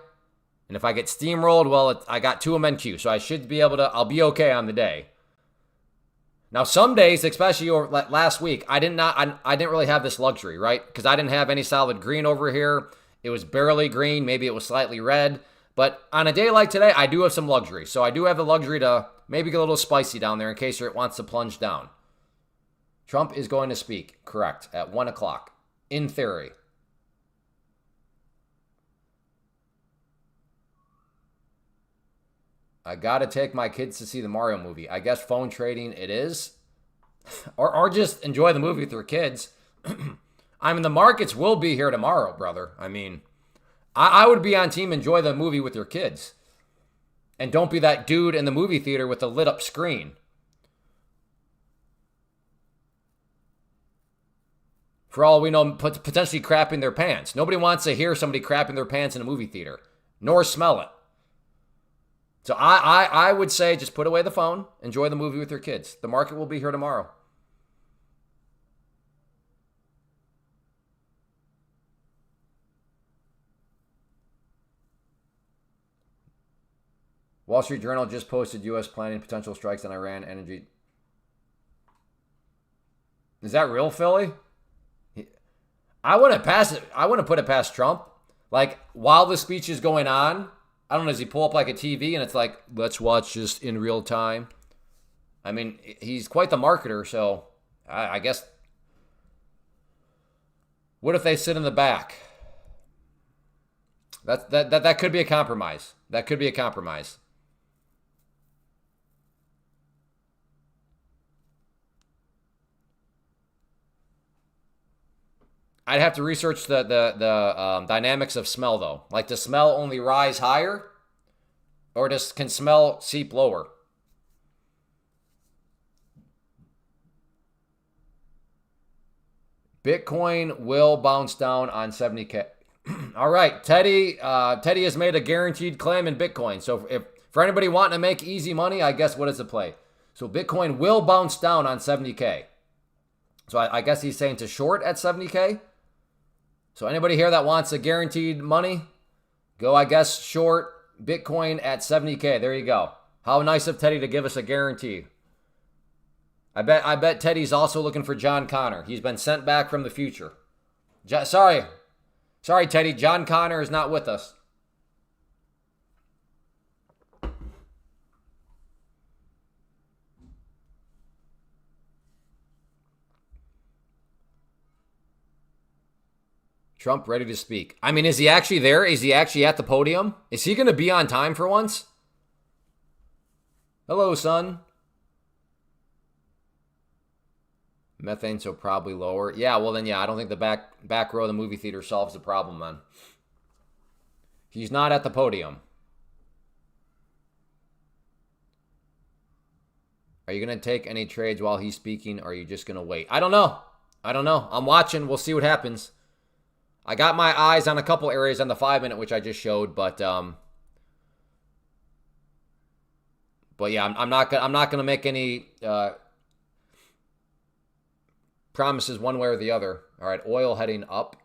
And if I get steamrolled, well, I got 2 MNQ, so I should be able to... I'll be okay on the day. Now, some days, especially over last week, I didn't really have this luxury, right? Because I didn't have any solid green over here. It was barely green. Maybe it was slightly red. But on a day like today, I do have some luxury. So I do have the luxury to maybe get a little spicy down there in case it wants to plunge down. Trump is going to speak, correct, at 1 o'clock, in theory. I got to take my kids to see the Mario movie. I guess phone trading it is. or just enjoy the movie with your kids. I mean, the markets will be here tomorrow, brother. I mean, I would be on team enjoy the movie with your kids. And don't be that dude in the movie theater with the lit up screen. For all we know, potentially crapping their pants. Nobody wants to hear somebody crapping their pants in a movie theater, nor smell it. So I would say just put away the phone, enjoy the movie with your kids. The market will be here tomorrow. Wall Street Journal just posted U.S. planning potential strikes on Iran energy. Is that real, Philly? I wouldn't pass it. I wouldn't put it past Trump. Like, while the speech is going on, I don't know, does he pull up like a TV and it's like, let's watch this in real time? I mean, he's quite the marketer, so I guess. What if they sit in the back? That could be a compromise. That could be a compromise. I'd have to research the dynamics of smell, though. Like, does smell only rise higher? Or can smell seep lower? Bitcoin will bounce down on 70K. All right, Teddy has made a guaranteed claim in Bitcoin. So if for anybody wanting to make easy money, I guess what is the play? So Bitcoin will bounce down on 70K. So I guess he's saying to short at 70K. So anybody here that wants a guaranteed money, go, I guess, short Bitcoin at 70K. There you go. How nice of Teddy to give us a guarantee. I bet Teddy's also looking for John Connor. He's been sent back from the future. Sorry, Teddy. John Connor is not with us. Trump ready to speak. I mean, is he actually there? Is he actually at the podium? Is he going to be on time for once? Hello, son. Methane, so probably lower. Yeah, well then, yeah, I don't think the back row of the movie theater solves the problem, man. He's not at the podium. Are you going to take any trades while he's speaking, or are you just going to wait? I don't know. I'm watching. We'll see what happens. I got my eyes on a couple areas on the 5-minute, which I just showed, but yeah, I'm not gonna make any promises one way or the other. All right, oil heading up.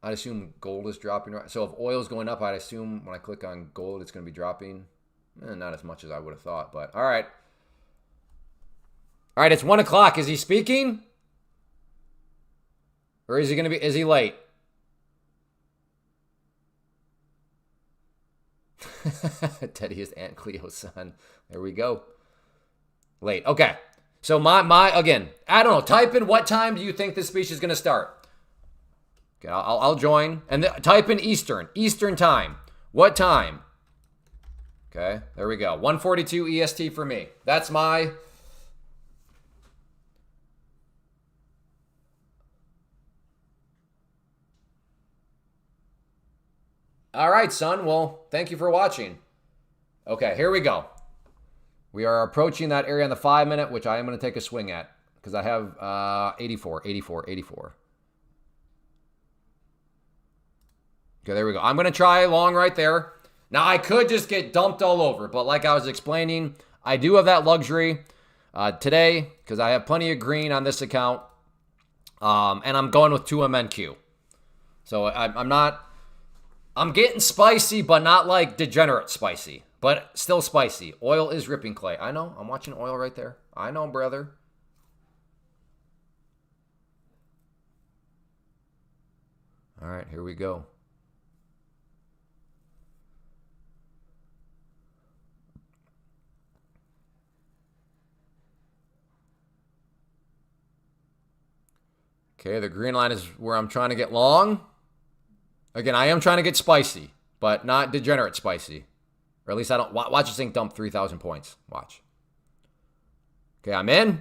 I'd assume gold is dropping. So if oil's going up, I'd assume when I click on gold, it's going to be dropping. Not as much as I would have thought, but all right. All right, it's 1 o'clock. Is he speaking? Or is he late? Teddy is Aunt Cleo's son. There we go. Late. Okay. So again, I don't know. Type in what time do you think this speech is going to start? Okay, I'll join. And type in Eastern time. What time? Okay, there we go. 1:42 EST for me. That's my... All right, son. Well, thank you for watching. Okay, here we go. We are approaching that area on the 5-minute, which I am going to take a swing at because I have 84. Okay, there we go. I'm going to try long right there. Now, I could just get dumped all over, but like I was explaining, I do have that luxury today because I have plenty of green on this account, and I'm going with 2MNQ. So I'm getting spicy, but not like degenerate spicy. But still spicy. Oil is ripping clay. I know. I'm watching oil right there. I know, brother. All right, here we go. Okay, the green line is where I'm trying to get long. Again, I am trying to get spicy, but not degenerate spicy. Or at least I don't... Watch this thing dump 3,000 points. Watch. Okay, I'm in.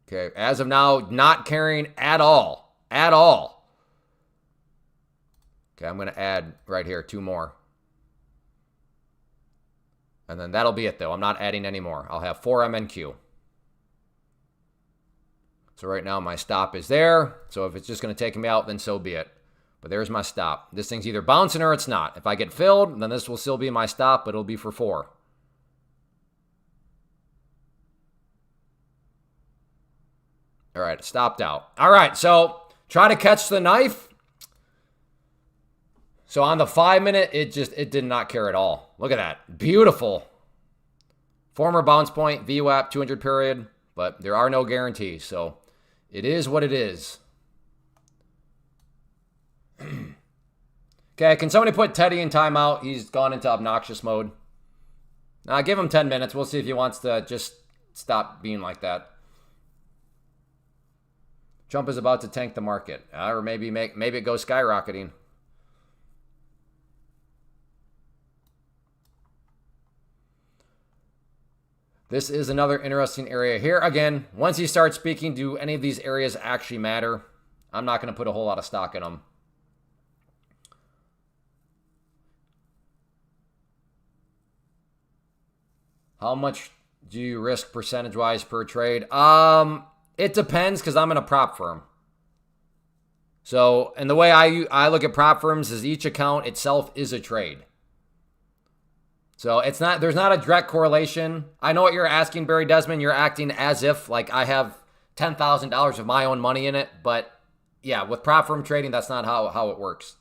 Okay, as of now, not carrying at all. At all. Okay, I'm going to add right here 2 more. And then that'll be it, though. I'm not adding any more. I'll have 4MNQ. So right now my stop is there. So if it's just going to take me out, then so be it. But there's my stop. This thing's either bouncing or it's not. If I get filled, then this will still be my stop, but it'll be for 4. All right, stopped out. All right, so try to catch the knife. So on the 5-minute, it did not care at all. Look at that. Beautiful. Former bounce point, VWAP, 200 period, but there are no guarantees. So it is what it is. Okay, can somebody put Teddy in timeout? He's gone into obnoxious mode. Now give him 10 minutes. We'll see if he wants to just stop being like that. Trump is about to tank the market. Or maybe it goes skyrocketing. This is another interesting area here. Again, once he starts speaking, do any of these areas actually matter? I'm not going to put a whole lot of stock in them. How much do you risk percentage-wise per trade? It depends because I'm in a prop firm. So, and the way I look at prop firms is each account itself is a trade. So there's not a direct correlation. I know what you're asking, Barry Desmond. You're acting as if like I have $10,000 of my own money in it. But yeah, with prop firm trading, that's not how it works.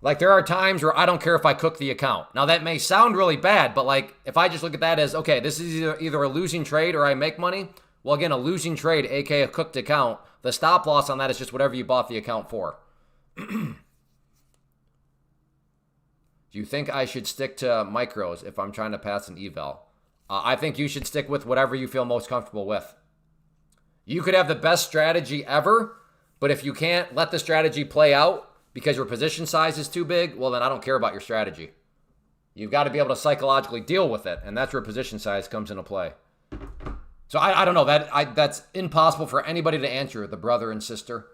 Like there are times where I don't care if I cook the account. Now that may sound really bad, but like if I just look at that as, okay, this is either a losing trade or I make money. Well, again, a losing trade, aka a cooked account, the stop loss on that is just whatever you bought the account for. Do you think I should stick to micros if I'm trying to pass an eval? I think you should stick with whatever you feel most comfortable with. You could have the best strategy ever, but if you can't let the strategy play out because your position size is too big, well, then I don't care about your strategy. You've got to be able to psychologically deal with it, and that's where position size comes into play. So I don't know. That's impossible for anybody to answer, the brother and sister.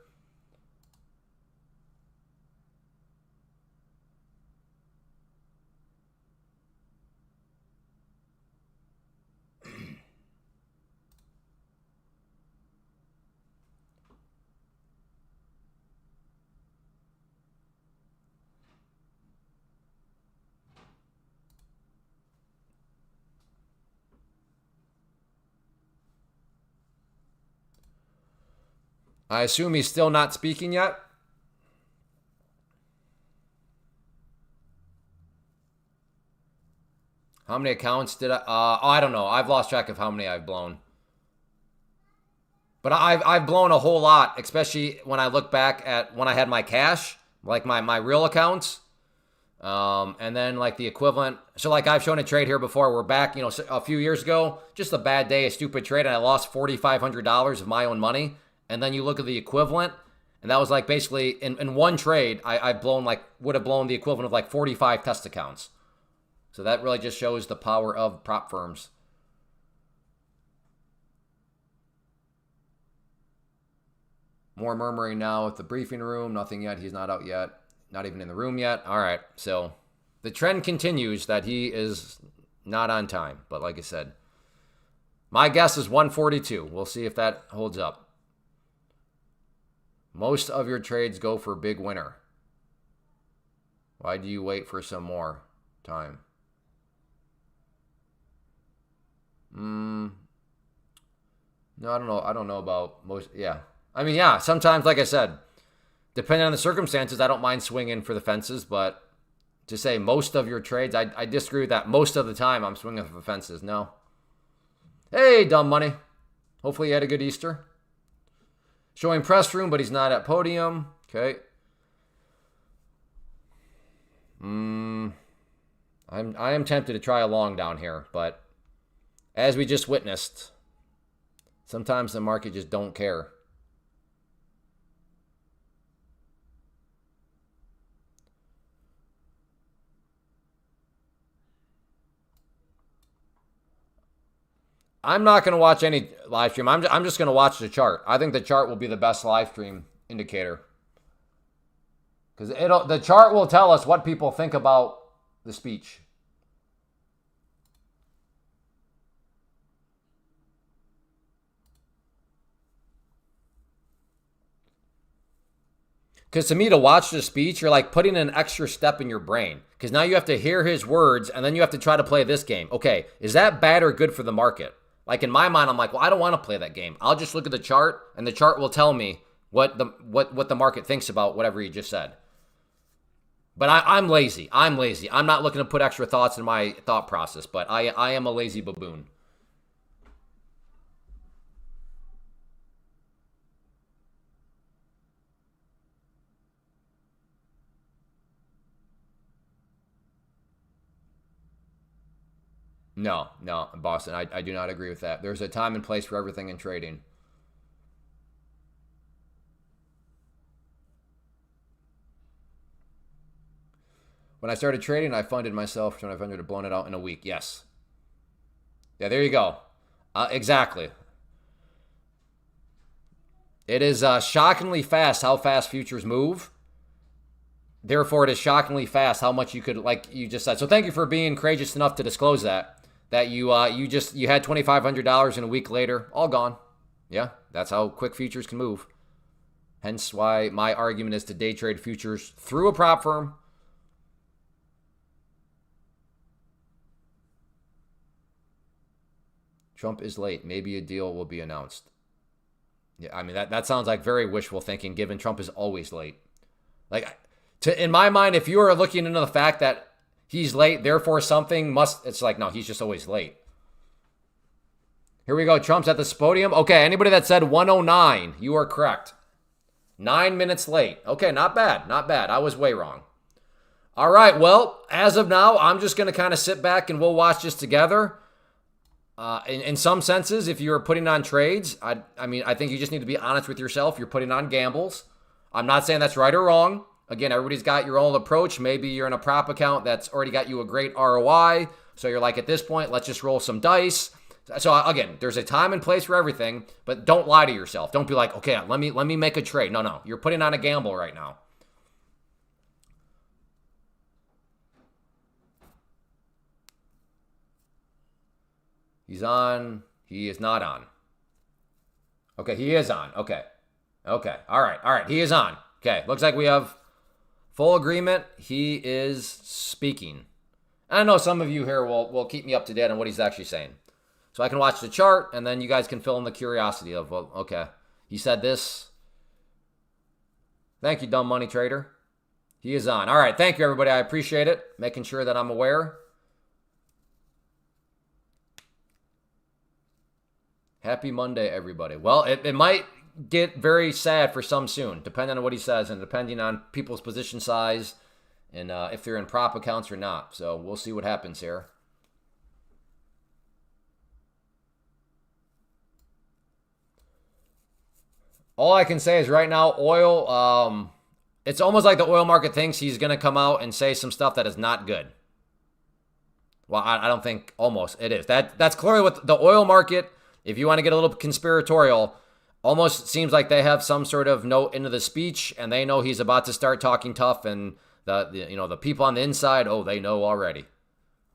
I assume he's still not speaking yet. How many accounts did I? I don't know. I've lost track of how many I've blown. But I've blown a whole lot, especially when I look back at when I had my cash, like my real accounts. And then like the equivalent. So like I've shown a trade here before. We're back, a few years ago. Just a bad day, a stupid trade, and I lost $4,500 of my own money. And then you look at the equivalent, and that was like basically in one trade, would have blown the equivalent of like 45 test accounts. So that really just shows the power of prop firms. More murmuring now at the briefing room. Nothing yet. He's not out yet. Not even in the room yet. All right. So the trend continues that he is not on time. But like I said, my guess is 142. We'll see if that holds up. Most of your trades go for big winner. Why do you wait for some more time? No, I don't know. I don't know about most. Yeah. I mean, yeah, sometimes, like I said, depending on the circumstances, I don't mind swinging for the fences. But to say most of your trades, I disagree with that. Most of the time, I'm swinging for the fences. No. Hey, dumb money. Hopefully you had a good Easter. Showing press room, but he's not at podium. Okay. I am tempted to try a long down here, but as we just witnessed, sometimes the market just don't care. I'm not going to watch any live stream. I'm just going to watch the chart. I think the chart will be the best live stream indicator. Because the chart will tell us what people think about the speech. Because to me, to watch the speech, you're like putting an extra step in your brain. Because now you have to hear his words, and then you have to try to play this game. Okay, is that bad or good for the market? Like in my mind, I'm like, well, I don't want to play that game. I'll just look at the chart, and the chart will tell me what the market thinks about whatever he just said. But I'm lazy. I'm lazy. I'm not looking to put extra thoughts in my thought process, but I am a lazy baboon. No, no, Boston, I do not agree with that. There's a time and place for everything in trading. When I started trading, I funded myself for 2,500 to blown it out in a week. Yes. Yeah, there you go. Exactly. It is shockingly fast how fast futures move. Therefore, it is shockingly fast how much you could, like you just said. So thank you for being courageous enough to disclose that. That you had $2,500 and a week later, all gone. Yeah, that's how quick futures can move. Hence why my argument is to day trade futures through a prop firm. Trump is late. Maybe a deal will be announced. Yeah, I mean, that sounds like very wishful thinking, given Trump is always late. Like, in my mind, if you are looking into the fact that he's late, therefore something must, it's like, no, he's just always late. Here we go. Trump's at this podium. Okay, anybody that said 109, you are correct. 9 minutes late. Okay, not bad. Not bad. I was way wrong. All right, well, as of now, I'm just going to kind of sit back and we'll watch this together. In some senses, if you're putting on trades, I think you just need to be honest with yourself. You're putting on gambles. I'm not saying that's right or wrong. Again, everybody's got your own approach. Maybe you're in a prop account that's already got you a great ROI. So you're like, at this point, let's just roll some dice. So again, there's a time and place for everything, but don't lie to yourself. Don't be like, okay, let me make a trade. No, you're putting on a gamble right now. He's on. He is not on. Okay, he is on. Okay. All right. He is on. Okay, looks like we have full agreement. He is speaking. I know some of you here will keep me up to date on what he's actually saying. So I can watch the chart, and then you guys can fill in the curiosity of, well, okay, he said this. Thank you, dumb money trader. He is on. All right, thank you, everybody. I appreciate it. Making sure that I'm aware. Happy Monday, everybody. Well, it might get very sad for some soon, depending on what he says and depending on people's position size and if they're in prop accounts or not. So we'll see what happens here. All I can say is right now, oil, it's almost like the oil market thinks he's going to come out and say some stuff that is not good. Well, I don't think almost it is. That's clearly what the oil market, if you want to get a little conspiratorial, almost seems like they have some sort of note into the speech and they know he's about to start talking tough, and the people on the inside, they know already.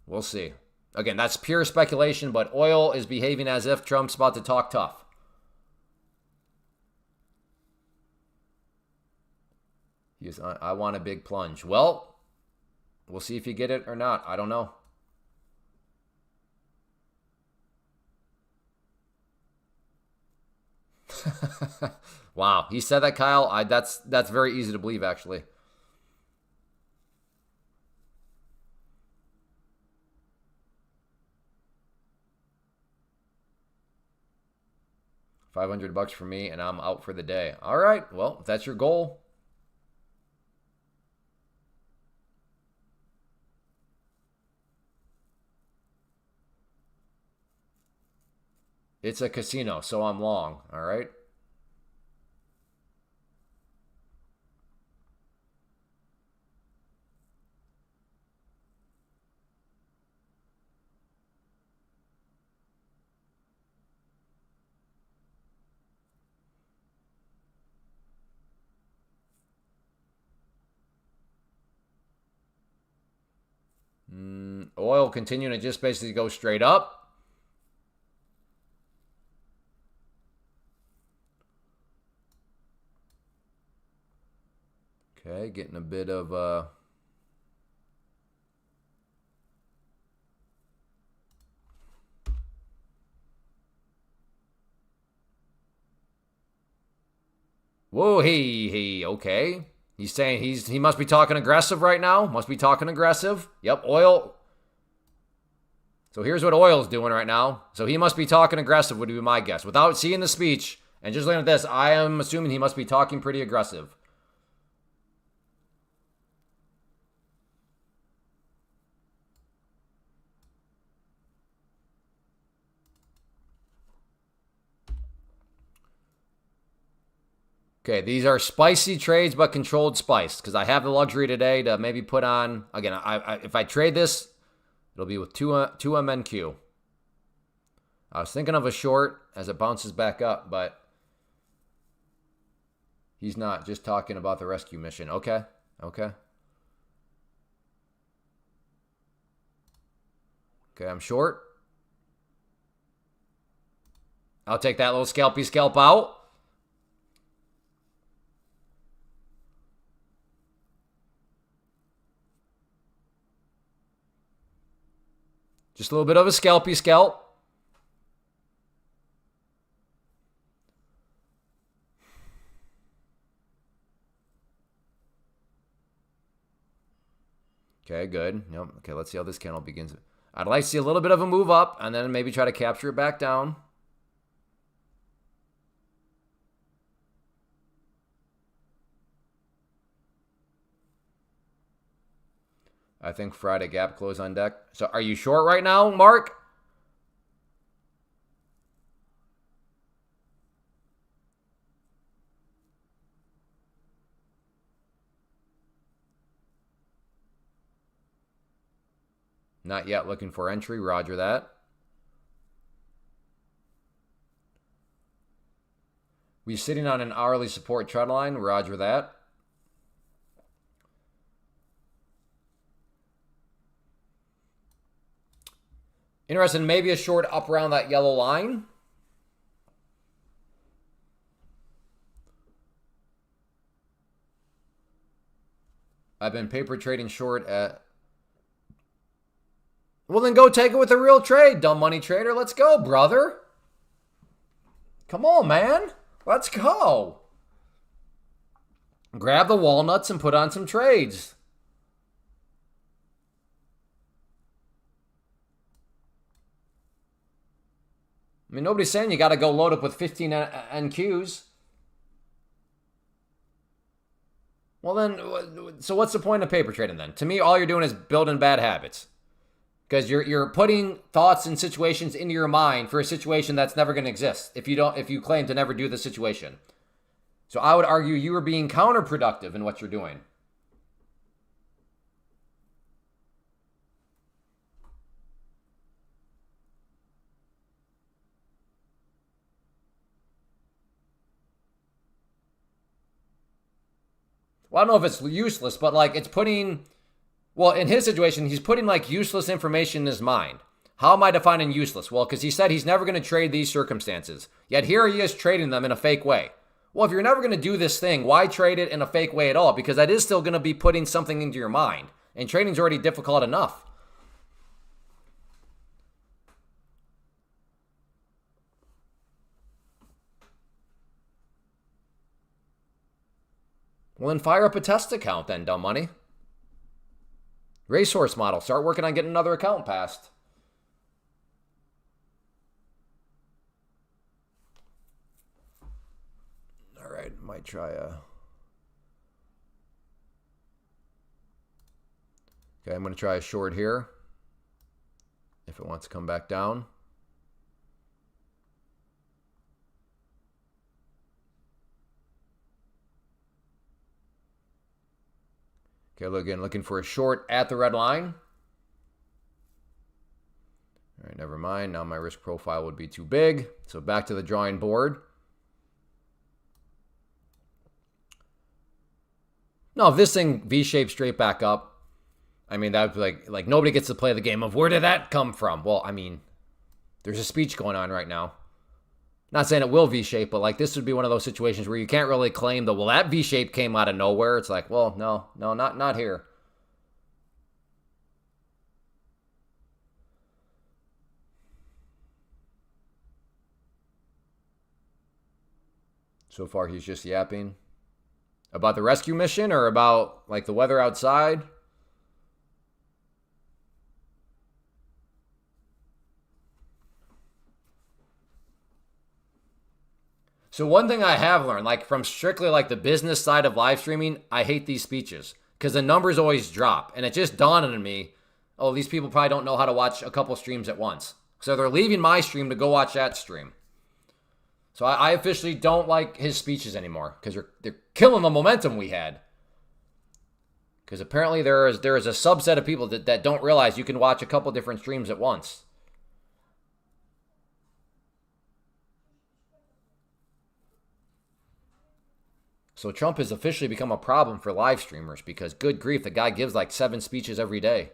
We'll see. Again, that's pure speculation, but oil is behaving as if Trump's about to talk tough. I want a big plunge. Well, we'll see if you get it or not. I don't know. Wow, he said that, Kyle. That's very easy to believe, actually. $500 for me, and I'm out for the day. All right, well, if that's your goal. It's a casino, so I'm long. All right. Oil continuing to just basically go straight up. Okay, getting a bit of Whoa, okay. He's saying he must be talking aggressive right now. Must be talking aggressive. Yep, oil. So here's what oil's doing right now. So he must be talking aggressive would be my guess. Without seeing the speech and just looking at this, I am assuming he must be talking pretty aggressive. Okay, these are spicy trades, but controlled spice. Because I have the luxury today to maybe put on, again, if I trade this, it'll be with two MNQ. I was thinking of a short as it bounces back up, but he's not, just talking about the rescue mission. Okay. Okay, I'm short. I'll take that little scalp out. Just a little bit of a scalp. Okay, good. Yep. Okay, let's see how this candle begins. I'd like to see a little bit of a move up and then maybe try to capture it back down. I think Friday gap close on deck. So are you short right now, Mark? Not yet looking for entry. Roger that. We're sitting on an hourly support trend line. Roger that. Interested in maybe a short up around that yellow line. I've been paper trading short at... Well, then go take it with a real trade, dumb money trader. Let's go, brother. Come on, man. Let's go. Grab the walnuts and put on some trades. I mean, nobody's saying you got to go load up with 15 NQs. Well, then, so what's the point of paper trading then? To me, all you're doing is building bad habits. Because you're putting thoughts and situations into your mind for a situation that's never going to exist if you claim to never do the situation. So I would argue you are being counterproductive in what you're doing. Well, I don't know if it's useless, but like it's putting... Well, in his situation, he's putting like useless information in his mind. How am I defining useless? Well, because he said he's never going to trade these circumstances. Yet here he is trading them in a fake way. Well, if you're never going to do this thing, why trade it in a fake way at all? Because that is still going to be putting something into your mind. And trading's already difficult enough. Well, then fire up a test account then, dumb money. Racehorse model. Start working on getting another account passed. All right, might try a... Okay, I'm going to try a short here. If it wants to come back down. Okay, again, looking for a short at the red line. All right, never mind. Now my risk profile would be too big. So back to the drawing board. No, if this thing V-shaped straight back up, I mean, that would be like nobody gets to play the game of where did that come from? Well, I mean, there's a speech going on right now. Not saying it will V-shape, but like this would be one of those situations where you can't really claim that, well, that V-shape came out of nowhere. It's like, well, no, not here. So far, he's just yapping. About the rescue mission or about, like, the weather outside? So one thing I have learned, like, from strictly, like, the business side of live streaming, I hate these speeches. Because the numbers always drop. And it just dawned on me, oh, these people probably don't know how to watch a couple streams at once. So they're leaving my stream to go watch that stream. So I officially don't like his speeches anymore because they're killing the momentum we had. Because apparently there is a subset of people that don't realize you can watch a couple different streams at once. So Trump has officially become a problem for live streamers because, good grief, the guy gives like 7 speeches every day.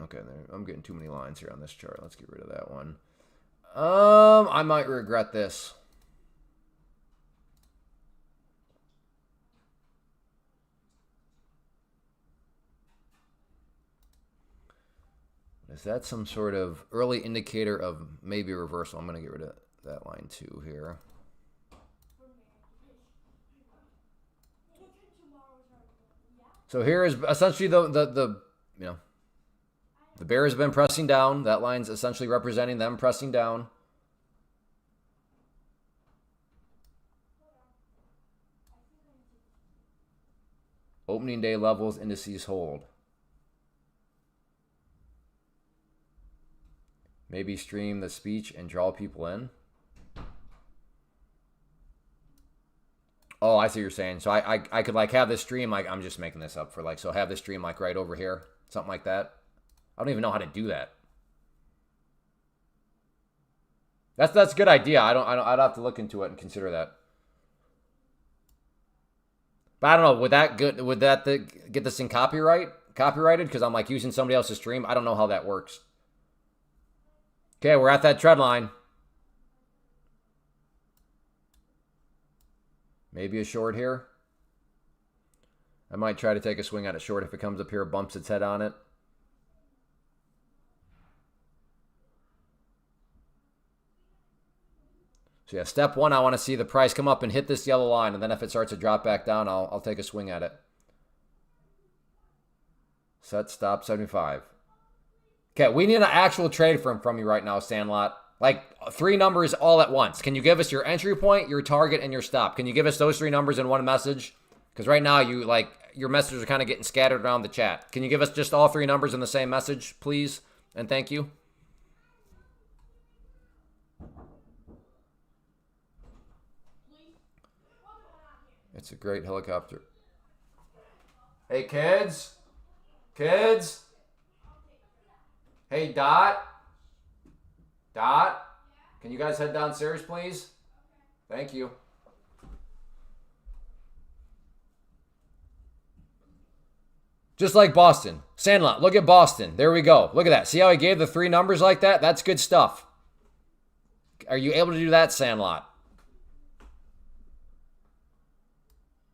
Okay, I'm getting too many lines here on this chart. Let's get rid of that one. I might regret this. Is that some sort of early indicator of maybe a reversal? I'm going to get rid of that line too here. So here is essentially the you know, the bear has been pressing down. That line's essentially representing them pressing down. Opening day levels, indices hold. Maybe stream the speech and draw people in. Oh, I see what you're saying. So I could like have this stream, like I'm just making this up for like, so have this stream like right over here. Something like that. I don't even know how to do that. That's a good idea. I'd have to look into it and consider that. But I don't know, would that get this thing copyrighted? Because I'm like using somebody else's stream. I don't know how that works. Okay, we're at that trend line. Maybe a short here. I might try to take a swing at a short if it comes up here, bumps its head on it. So yeah, step one, I want to see the price come up and hit this yellow line, and then if it starts to drop back down, I'll take a swing at it. Set, stop, 75. Okay, we need an actual trade from you right now, Sandlot. Like 3 numbers all at once. Can you give us your entry point, your target, and your stop? Can you give us those 3 numbers in one message? Because right now your messages are kind of getting scattered around the chat. Can you give us just all 3 numbers in the same message, please? And thank you. It's a great helicopter. Hey, kids. Kids. Hey, Dot. Dot. Can you guys head downstairs, please? Thank you. Just like Boston. Sandlot, look at Boston. There we go. Look at that. See how he gave the 3 numbers like that? That's good stuff. Are you able to do that, Sandlot?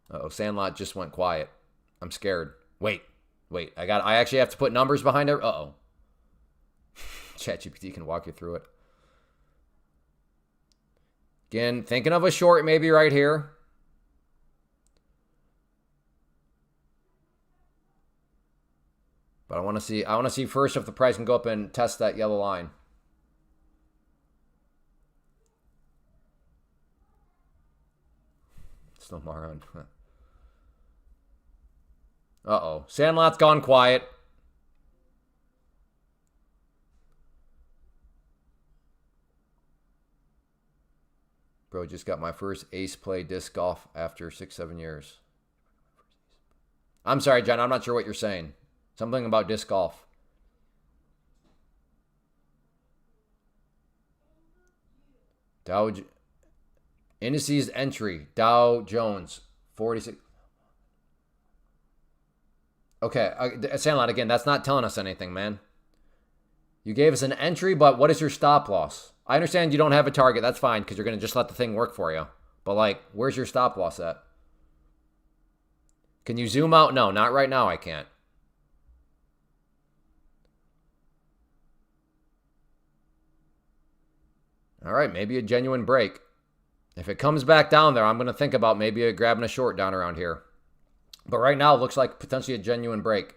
Uh-oh, Sandlot just went quiet. I'm scared. Wait. I actually have to put numbers behind it. Uh-oh. ChatGPT can walk you through it. Again, thinking of a short maybe right here. But I want to see first if the price can go up and test that yellow line. Still more on. Uh-oh. Sandlot's gone quiet. Bro, just got my first ace play disc golf after 6-7 years. I'm sorry, John. I'm not sure what you're saying. Something about disc golf. Indices entry. Dow Jones. 46. Okay, Sandlot, again, that's not telling us anything, man. You gave us an entry, but what is your stop loss? I understand you don't have a target. That's fine, because you're going to just let the thing work for you. But, like, where's your stop loss at? Can you zoom out? No, not right now. I can't. All right, maybe a genuine break. If it comes back down there, I'm going to think about maybe grabbing a short down around here. But right now, it looks like potentially a genuine break.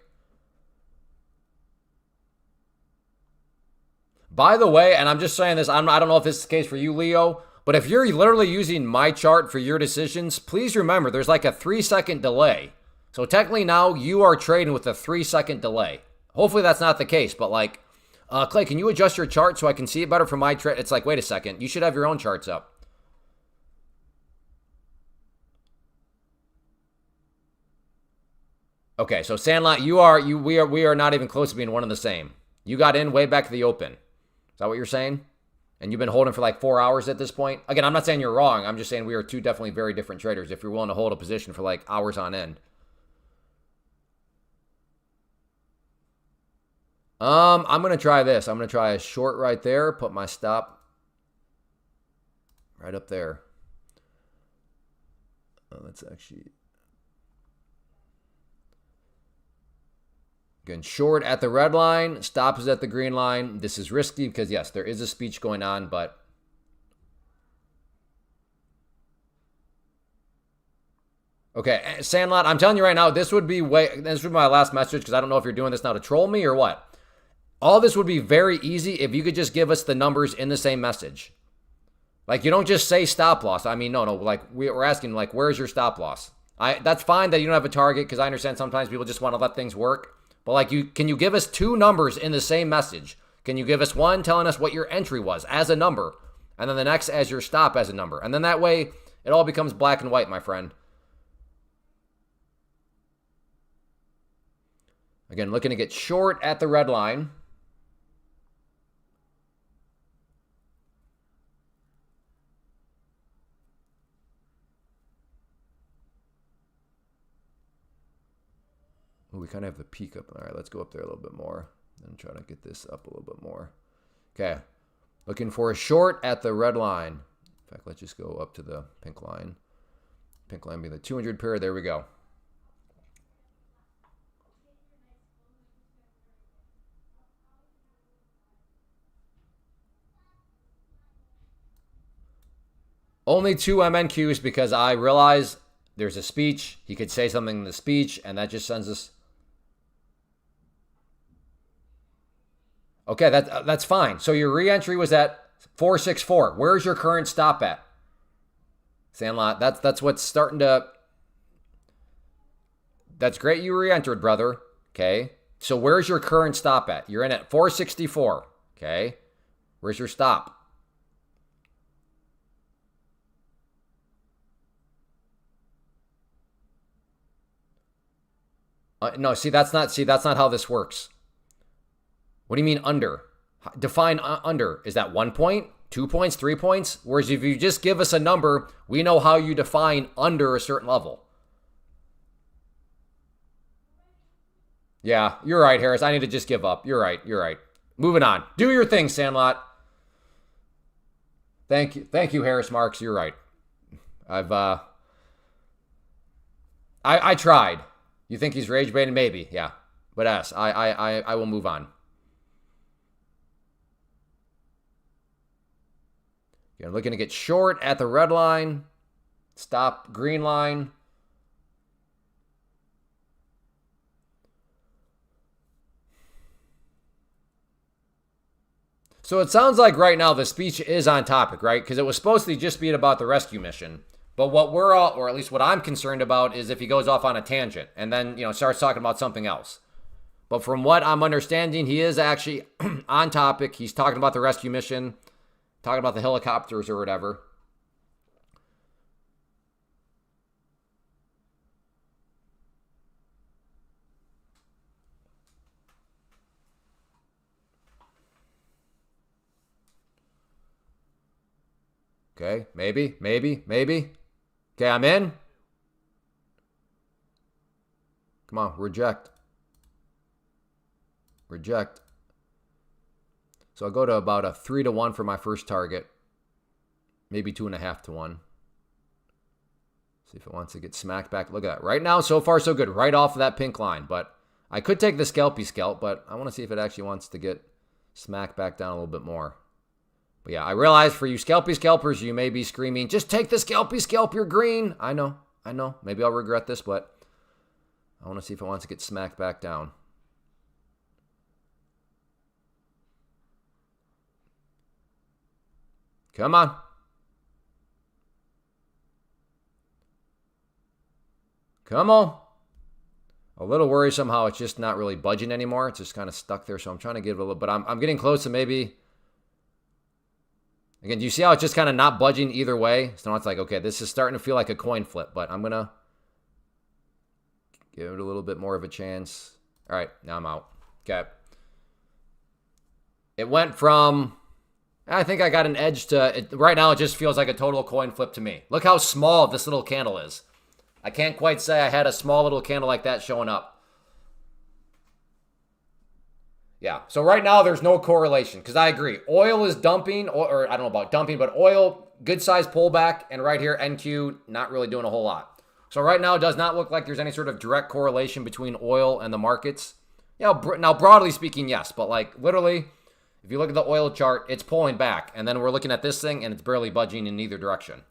By the way, and I'm just saying this, I don't know if this is the case for you, Leo, but if you're literally using my chart for your decisions, please remember there's like a 3-second delay. So technically now you are trading with a 3-second delay. Hopefully that's not the case, but like, Clay, can you adjust your chart so I can see it better for my trade? It's like, wait a second, you should have your own charts up. Okay, so Sandlot, we are not even close to being one and the same. You got in way back to the open. Is that what you're saying? And you've been holding for like 4 hours at this point? Again, I'm not saying you're wrong. I'm just saying we are two definitely very different traders if you're willing to hold a position for like hours on end. I'm going to try this. I'm going to try a short right there. Put my stop right up there. Let's actually... Again, short at the red line, stop is at the green line. This is risky because, yes, there is a speech going on, but... Okay, Sandlot, I'm telling you right now, this would be my last message because I don't know if you're doing this now to troll me or what. All this would be very easy if you could just give us the numbers in the same message. Like, you don't just say stop loss. I mean, no, like, we're asking, like, where's your stop loss? That's fine that you don't have a target because I understand sometimes people just want to let things work. But, like, can you give us two numbers in the same message? Can you give us one telling us what your entry was as a number, and then the next as your stop as a number? And then that way, it all becomes black and white, my friend. Again, looking to get short at the red line. We kind of have the peak up. All right, let's go up there a little bit more and try to get this up a little bit more. Okay, looking for a short at the red line. In fact, let's just go up to the pink line. Pink line being the 200 pair. There we go. Only two MNQs because I realize there's a speech. He could say something in the speech, and that just sends us... Okay, that's fine. So your re-entry was at 464. Where's your current stop at? Sandlot, that's what's starting to... That's great you re-entered, brother. Okay. So where's your current stop at? You're in at 464. Okay. Where's your stop? No, see that's not how this works. What do you mean under? Define under. Is that 1 point, 2 points, 3 points? Whereas if you just give us a number, we know how you define under a certain level. Yeah, you're right, Harris. I need to just give up. You're right. You're right. Moving on. Do your thing, Sandlot. Thank you, Harris Marks. You're right. I tried. You think he's rage baiting? Maybe, yeah. But yes, I will move on. You're looking to get short at the red line. Stop green line. So it sounds like right now the speech is on topic, right? Because it was supposed to just be about the rescue mission. But what we're all, or at least what I'm concerned about, is if he goes off on a tangent and then, starts talking about something else. But from what I'm understanding, he is actually on topic. He's talking about the rescue mission, talking about the helicopters or whatever. Okay, maybe. Okay, I'm in. Come on, reject. Reject. So I'll go to about a 3-to-1 for my first target. Maybe 2.5 to 1. See if it wants to get smacked back. Look at that. Right now, so far, so good. Right off of that pink line. But I could take the scalpy scalp, but I want to see if it actually wants to get smacked back down a little bit more. But yeah, I realize for you scalpy scalpers, you may be screaming, just take the scalpy scalp, you're green. I know. Maybe I'll regret this, but I want to see if it wants to get smacked back down. Come on. Come on. A little worrisome how it's just not really budging anymore. It's just kind of stuck there. So I'm trying to give it a little, but I'm getting close to maybe. Again, do you see how it's just kind of not budging either way? So now it's like, okay, this is starting to feel like a coin flip, but I'm going to give it a little bit more of a chance. All right, now I'm out. Okay. It went from, I think I got an edge to, right now it just feels like a total coin flip to me. Look how small this little candle is. I can't quite say I had a small little candle like that showing up. Yeah, so right now there's no correlation because I agree. Oil is dumping, or I don't know about dumping, but oil, good size pullback, and right here, NQ, not really doing a whole lot. So right now it does not look like there's any sort of direct correlation between oil and the markets. Yeah, now broadly speaking, yes, but like literally, if you look at the oil chart, it's pulling back, and then we're looking at this thing, and it's barely budging in either direction.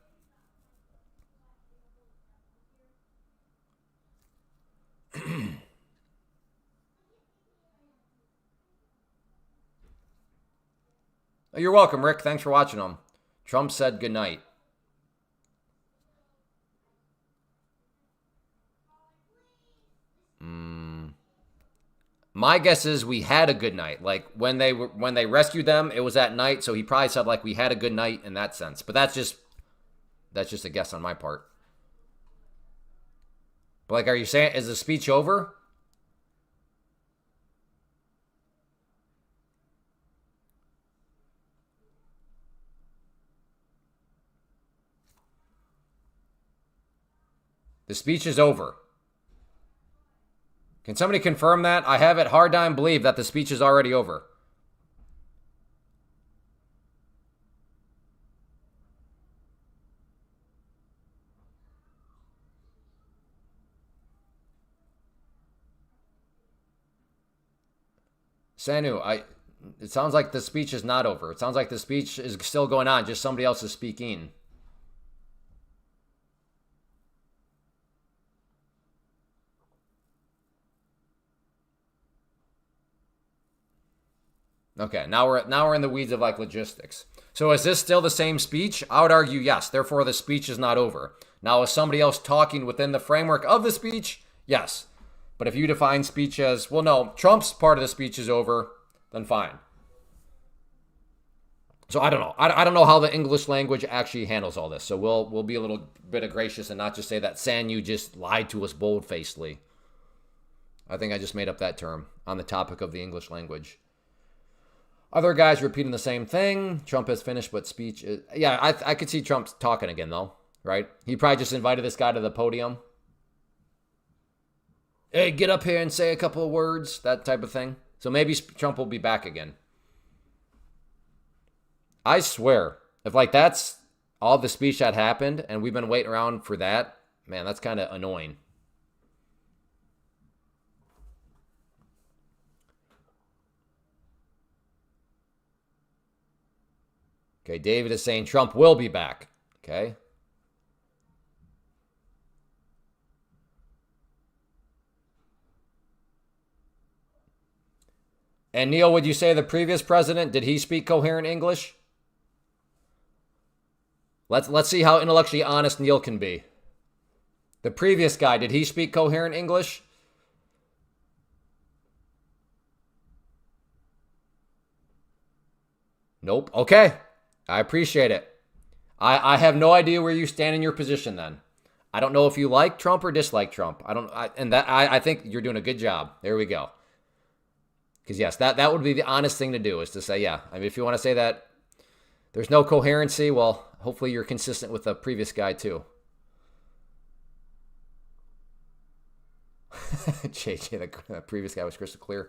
You're welcome, Rick. Thanks for watching them. Trump said goodnight. My guess is we had a good night. Like when they rescued them, it was at night, so he probably said like we had a good night in that sense. But that's just a guess on my part. But like, are you saying is the speech over? The speech is over. Can somebody confirm that? I have it hard time believe that the speech is already over. Sanu, it sounds like the speech is not over. It sounds like the speech is still going on, just somebody else is speaking. Okay, now we're in the weeds of like logistics. So is this still the same speech? I would argue yes. Therefore, the speech is not over. Now, is somebody else talking within the framework of the speech? Yes. But if you define speech as, well, no, Trump's part of the speech is over, then fine. So I don't know. I don't know how the English language actually handles all this. So we'll be a little bit of gracious and not just say that Sanu just lied to us bold-facedly. I think I just made up that term on the topic of the English language. Other guys repeating the same thing. Trump has finished, but speech is... Yeah, I could see Trump talking again, though, right? He probably just invited this guy to the podium. Hey, get up here and say a couple of words, that type of thing. So maybe Trump will be back again. I swear, if like that's all the speech that happened and we've been waiting around for that, man, that's kind of annoying. Okay, David is saying Trump will be back. Okay. And Neil, would you say the previous president, did he speak coherent English? Let's see how intellectually honest Neil can be. The previous guy, did he speak coherent English? Nope. Okay. I appreciate it. I have no idea where you stand in your position then. I don't know if you like Trump or dislike Trump. I think you're doing a good job. There we go. Because yes, that would be the honest thing to do is to say, yeah. I mean, if you want to say that there's no coherency, well, hopefully you're consistent with the previous guy too. JJ, the previous guy was crystal clear.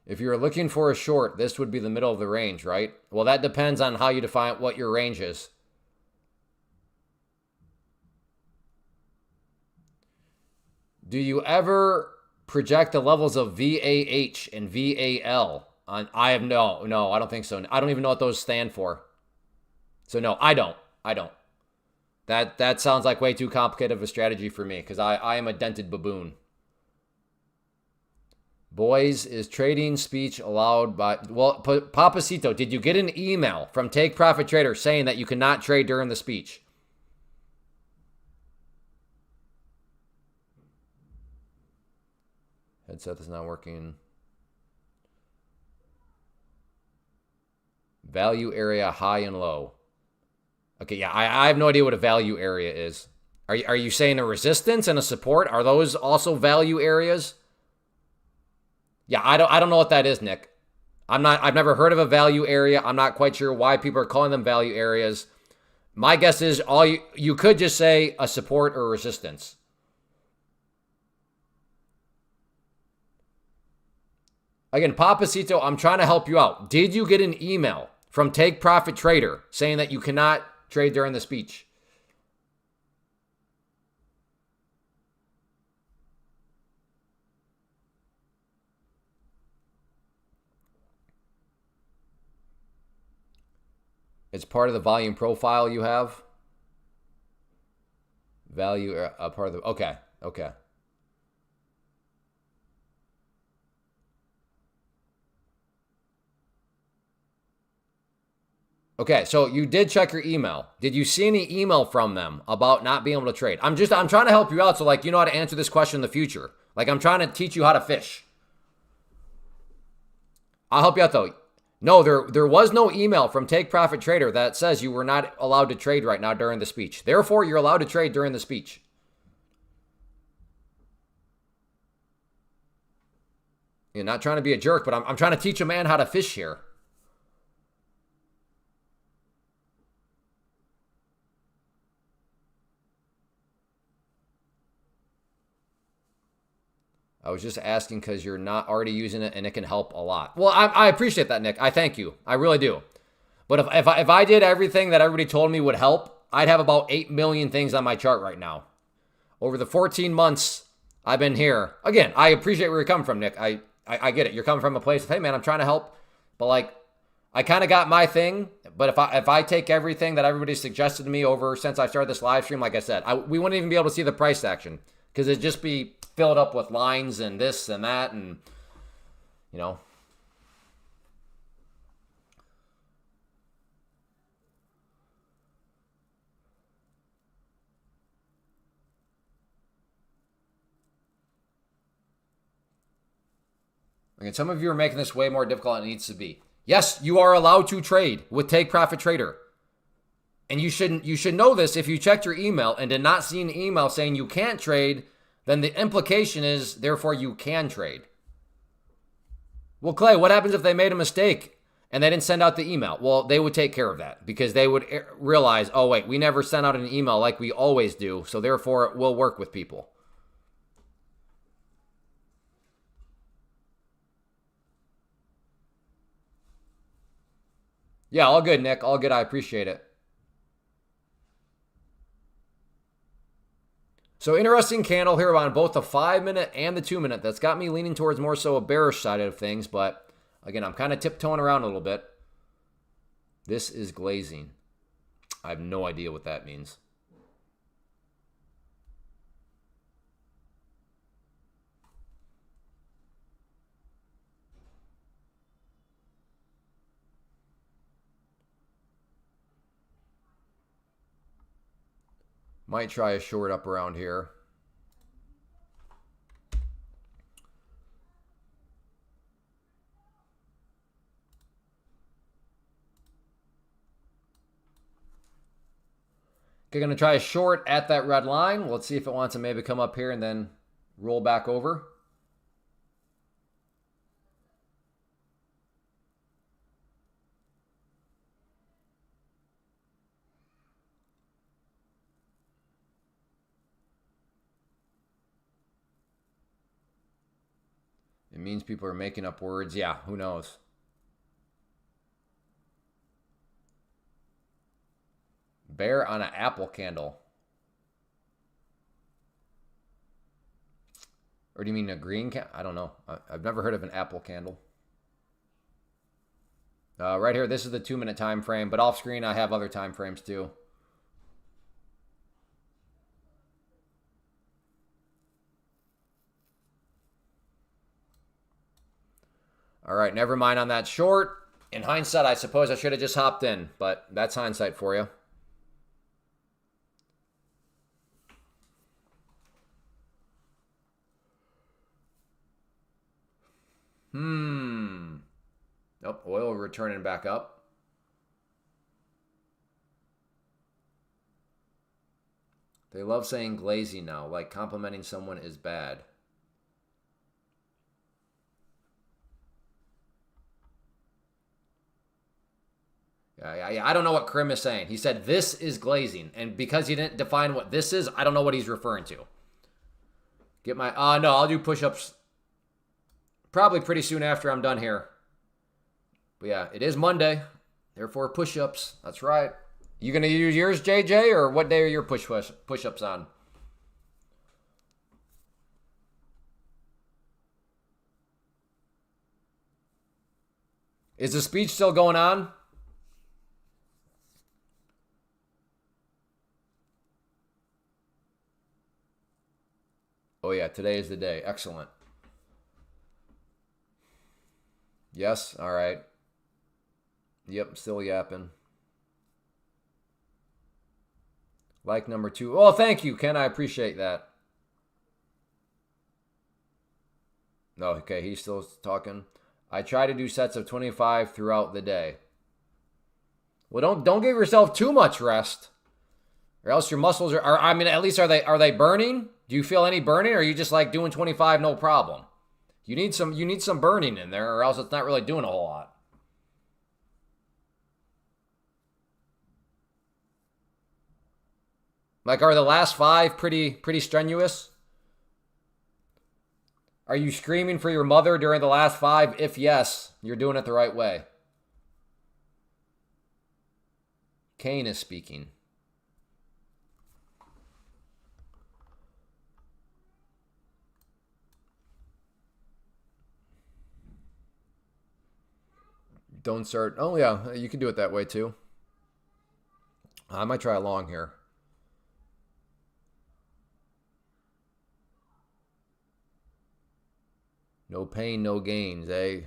If you're looking for a short, this would be the middle of the range, right? Well, that depends on how you define what your range is. Do you ever project the levels of VAH and VAL? I have no, I don't think so. I don't even know what those stand for. So no, I don't. That sounds like way too complicated of a strategy for me because I am a dented baboon. Boys, is trading speech allowed by... Well, Papacito, did you get an email from Take Profit Trader saying that you cannot trade during the speech? Headset is not working. Value area high and low. Okay, yeah, I have no idea what a value area is. Are you saying a resistance and a support? Are those also value areas? Yeah, I don't know what that is, Nick. I've never heard of a value area. I'm not quite sure why people are calling them value areas. My guess is you could just say a support or resistance. Again, Papacito, I'm trying to help you out. Did you get an email from Take Profit Trader saying that you cannot trade during the speech? It's part of the volume profile you have. Value, a part of the... Okay. Okay, so you did check your email. Did you see any email from them about not being able to trade? I'm trying to help you out so like you know how to answer this question in the future. Like I'm trying to teach you how to fish. I'll help you out though. No, there was no email from Take Profit Trader that says you were not allowed to trade right now during the speech. Therefore, you're allowed to trade during the speech. You're not trying to be a jerk, but I'm trying to teach a man how to fish here. I was just asking because you're not already using it and it can help a lot. Well, I appreciate that, Nick. I thank you. I really do. But if I did everything that everybody told me would help, I'd have about 8 million things on my chart right now. Over the 14 months I've been here. Again, I appreciate where you're coming from, Nick. I get it. You're coming from a place of, hey, man, I'm trying to help. But, like, I kind of got my thing. But if I take everything that everybody suggested to me over since I started this live stream, like I said, we wouldn't even be able to see the price action because it'd just be filled up with lines and this and that and, you know. Again, some of you are making this way more difficult than it needs to be. Yes, you are allowed to trade with Take Profit Trader. And you should know this. If you checked your email and did not see an email saying you can't trade, then the implication is, therefore, you can trade. Well, Clay, what happens if they made a mistake and they didn't send out the email? Well, they would take care of that because they would realize, oh, wait, we never sent out an email like we always do, so therefore, it will work with people. Yeah, all good, Nick. All good. I appreciate it. So interesting candle here on both the 5-minute and the 2-minute. That's got me leaning towards more so a bearish side of things. But again, I'm kind of tiptoeing around a little bit. This is glazing. I have no idea what that means. Might try a short up around here. Okay, going to try a short at that red line. Let's see if it wants to maybe come up here and then roll back over. It means people are making up words. Yeah, who knows? Bear on an apple candle. Or do you mean a green candle? I don't know. I've never heard of an apple candle. Right here, this is the 2-minute time frame, but off screen I have other time frames too. All right, never mind on that short. In hindsight, I suppose I should have just hopped in, but that's hindsight for you. Nope, oil returning back up. They love saying glazy now, like complimenting someone is bad. I don't know what Krim is saying. He said this is glazing, and because he didn't define what this is, I don't know what he's referring to. Get my no, I'll do push-ups probably pretty soon after I'm done here. But yeah, it is Monday, therefore push-ups. That's right. You gonna use yours, JJ, or what day are your push-ups on? Is the speech still going on? Oh yeah, today is the day. Excellent. Yes, all right. Yep, still yapping. Like number 2. Oh, thank you, Ken. I appreciate that. No, okay, he's still talking. I try to do sets of 25 throughout the day. Well, don't give yourself too much rest, or else your muscles are I mean, at least are they burning? Do you feel any burning, or are you just like doing 25 no problem? You need some burning in there, or else it's not really doing a whole lot. Like, are the last 5 pretty strenuous? Are you screaming for your mother during the last 5? If yes, you're doing it the right way. Kane is speaking. Don't start. Oh, yeah, you can do it that way too. I might try a long here. No pain, no gains, eh?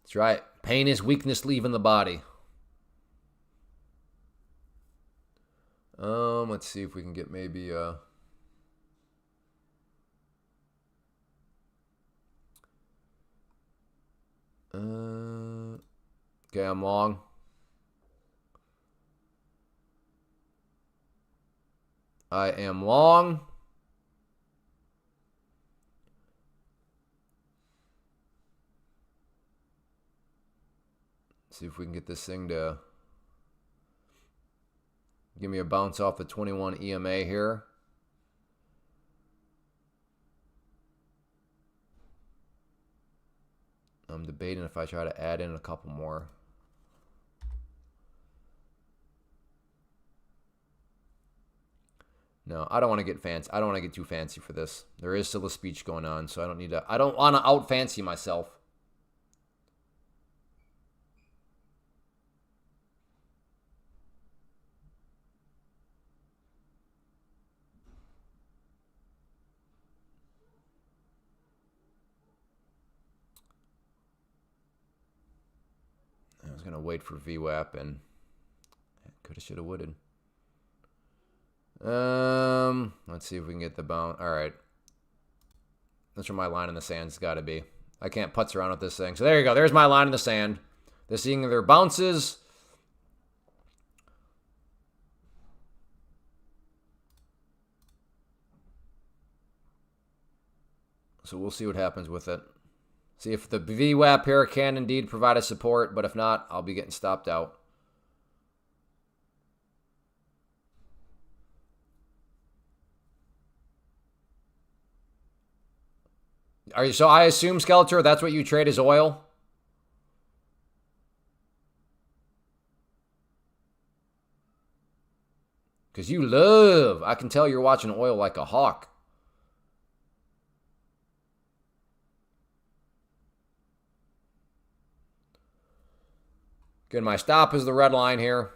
That's right. Pain is weakness leaving the body. Let's see if we can get maybe okay, I'm long. I am long. See if we can get this thing to give me a bounce off the 21 EMA here. I'm debating if I try to add in a couple more. No, I don't want to get fancy. I don't want to get too fancy for this. There is still a speech going on, so I don't want to out fancy myself. I was gonna wait for VWAP and coulda, shoulda, woulda. Let's see if we can get the bounce. All right, that's where my line in the sand's got to be. I can't putz around with this thing. So there you go. There's my line in the sand. This either bounces. So we'll see what happens with it. See if the VWAP here can indeed provide a support, but if not, I'll be getting stopped out. Are you? So I assume, Skeletor, that's what you trade as oil? Because you love, I can tell you're watching oil like a hawk. Good, my stop is the red line here.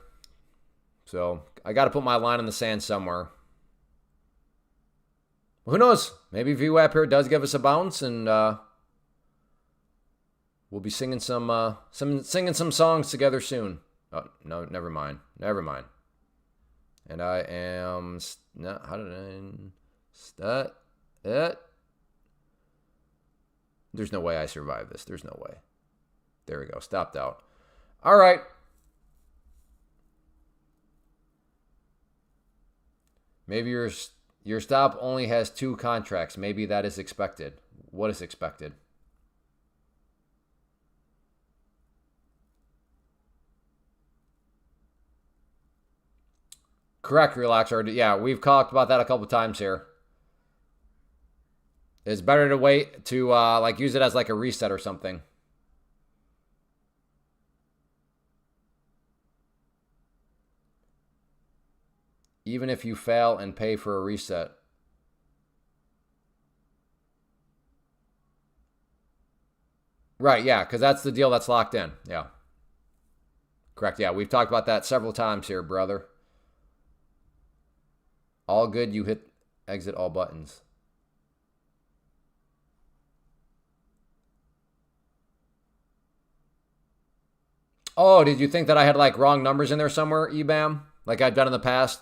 So I got to put my line in the sand somewhere. Well, who knows? Maybe VWAP here does give us a bounce, and we'll be singing some songs together soon. Oh no, never mind. Never mind. And I am no. How did I? There's no way I survive this. There's no way. There we go. Stopped out. All right. Maybe your stop only has 2 contracts. Maybe that is expected. What is expected? Correct, Relaxer. Yeah, we've talked about that a couple times here. It's better to wait to like use it as like a reset or something. Even if you fail and pay for a reset. Right, yeah, because that's the deal that's locked in. Yeah. Correct, yeah. We've talked about that several times here, brother. All good, you hit exit all buttons. Oh, did you think that I had like wrong numbers in there somewhere, EBAM? Like I've done in the past?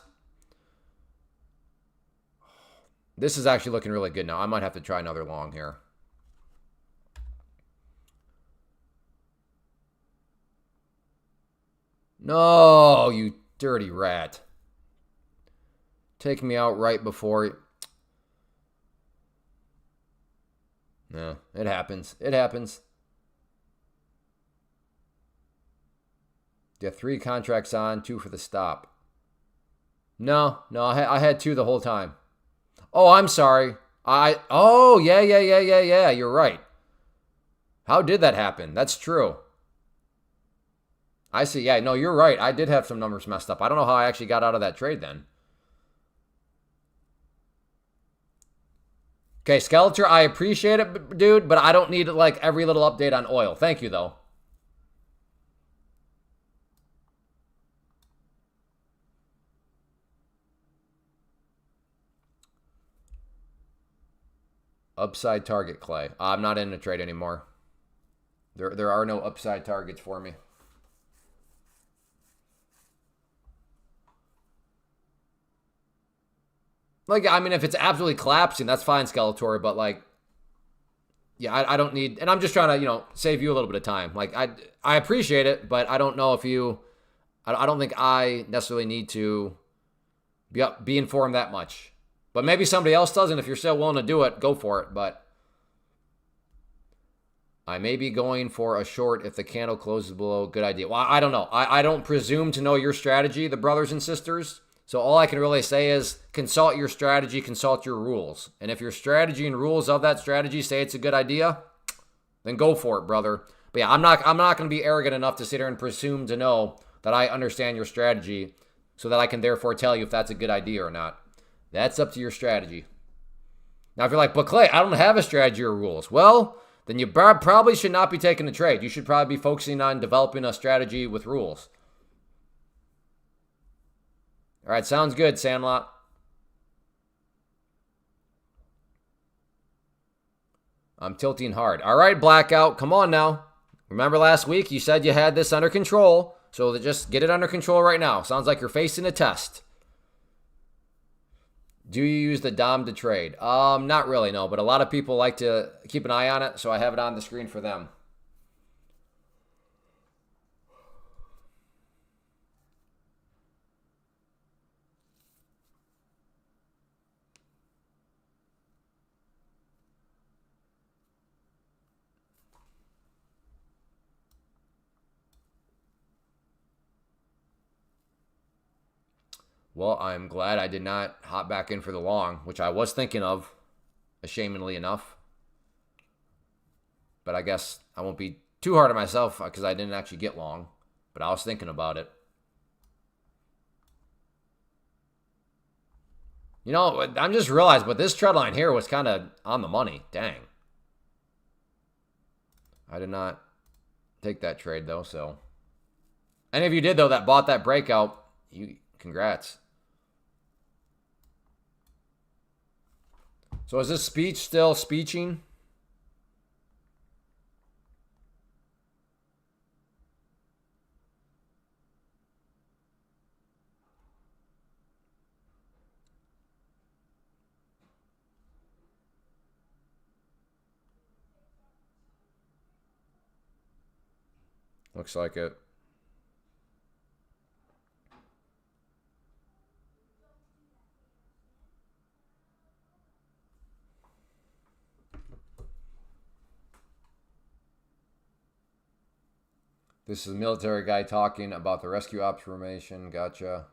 This is actually looking really good now. I might have to try another long here. No, you dirty rat. Take me out right before... No, it happens. It happens. You have 3 contracts on, 2 for the stop. No, I had 2 the whole time. Oh, I'm sorry. Oh, yeah. You're right. How did that happen? That's true. I see. Yeah, no, you're right. I did have some numbers messed up. I don't know how I actually got out of that trade then. Okay, Skeletor, I appreciate it, dude, but I don't need like every little update on oil. Thank you, though. Upside target, Clay. I'm not in the trade anymore. There are no upside targets for me. Like, I mean, if it's absolutely collapsing, that's fine, Skeletor, but like, yeah, I don't need, and I'm just trying to, save you a little bit of time. Like, I appreciate it, but I don't know if you, I don't think I necessarily need to be informed that much. But maybe somebody else does, and if you're still willing to do it, go for it. But I may be going for a short if the candle closes below. Good idea. Well, I don't know. I don't presume to know your strategy, the brothers and sisters. So all I can really say is consult your strategy, consult your rules. And if your strategy and rules of that strategy say it's a good idea, then go for it, brother. But yeah, I'm not going to be arrogant enough to sit here and presume to know that I understand your strategy so that I can therefore tell you if that's a good idea or not. That's up to your strategy. Now, if you're like, but Clay, I don't have a strategy or rules. Well, then you probably should not be taking a trade. You should probably be focusing on developing a strategy with rules. All right, sounds good, Sandlot. I'm tilting hard. All right, Blackout, come on now. Remember last week you said you had this under control, so just get it under control right now. Sounds like you're facing a test. Do you use the DOM to trade? Not really, no, but a lot of people like to keep an eye on it, so I have it on the screen for them. Well, I'm glad I did not hop back in for the long, which I was thinking of, ashamedly enough. But I guess I won't be too hard on myself because I didn't actually get long. But I was thinking about it. You know, I'm just realized, but this trend line here was kind of on the money. Dang. I did not take that trade, though, so. Any of you did, though, that bought that breakout, congrats. So is this speech still speeching? Looks like it. This is a military guy talking about the rescue ops formation. Gotcha.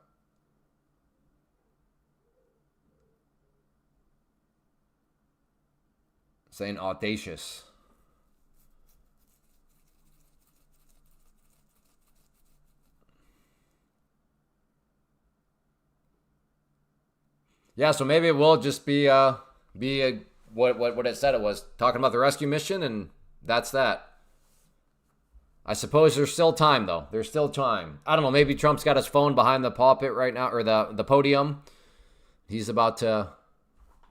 Saying audacious. Yeah, so maybe it will just be what it said it was. Talking about the rescue mission, and that's that. I suppose there's still time, though. There's still time. I don't know. Maybe Trump's got his phone behind the pulpit right now, or the podium. He's about to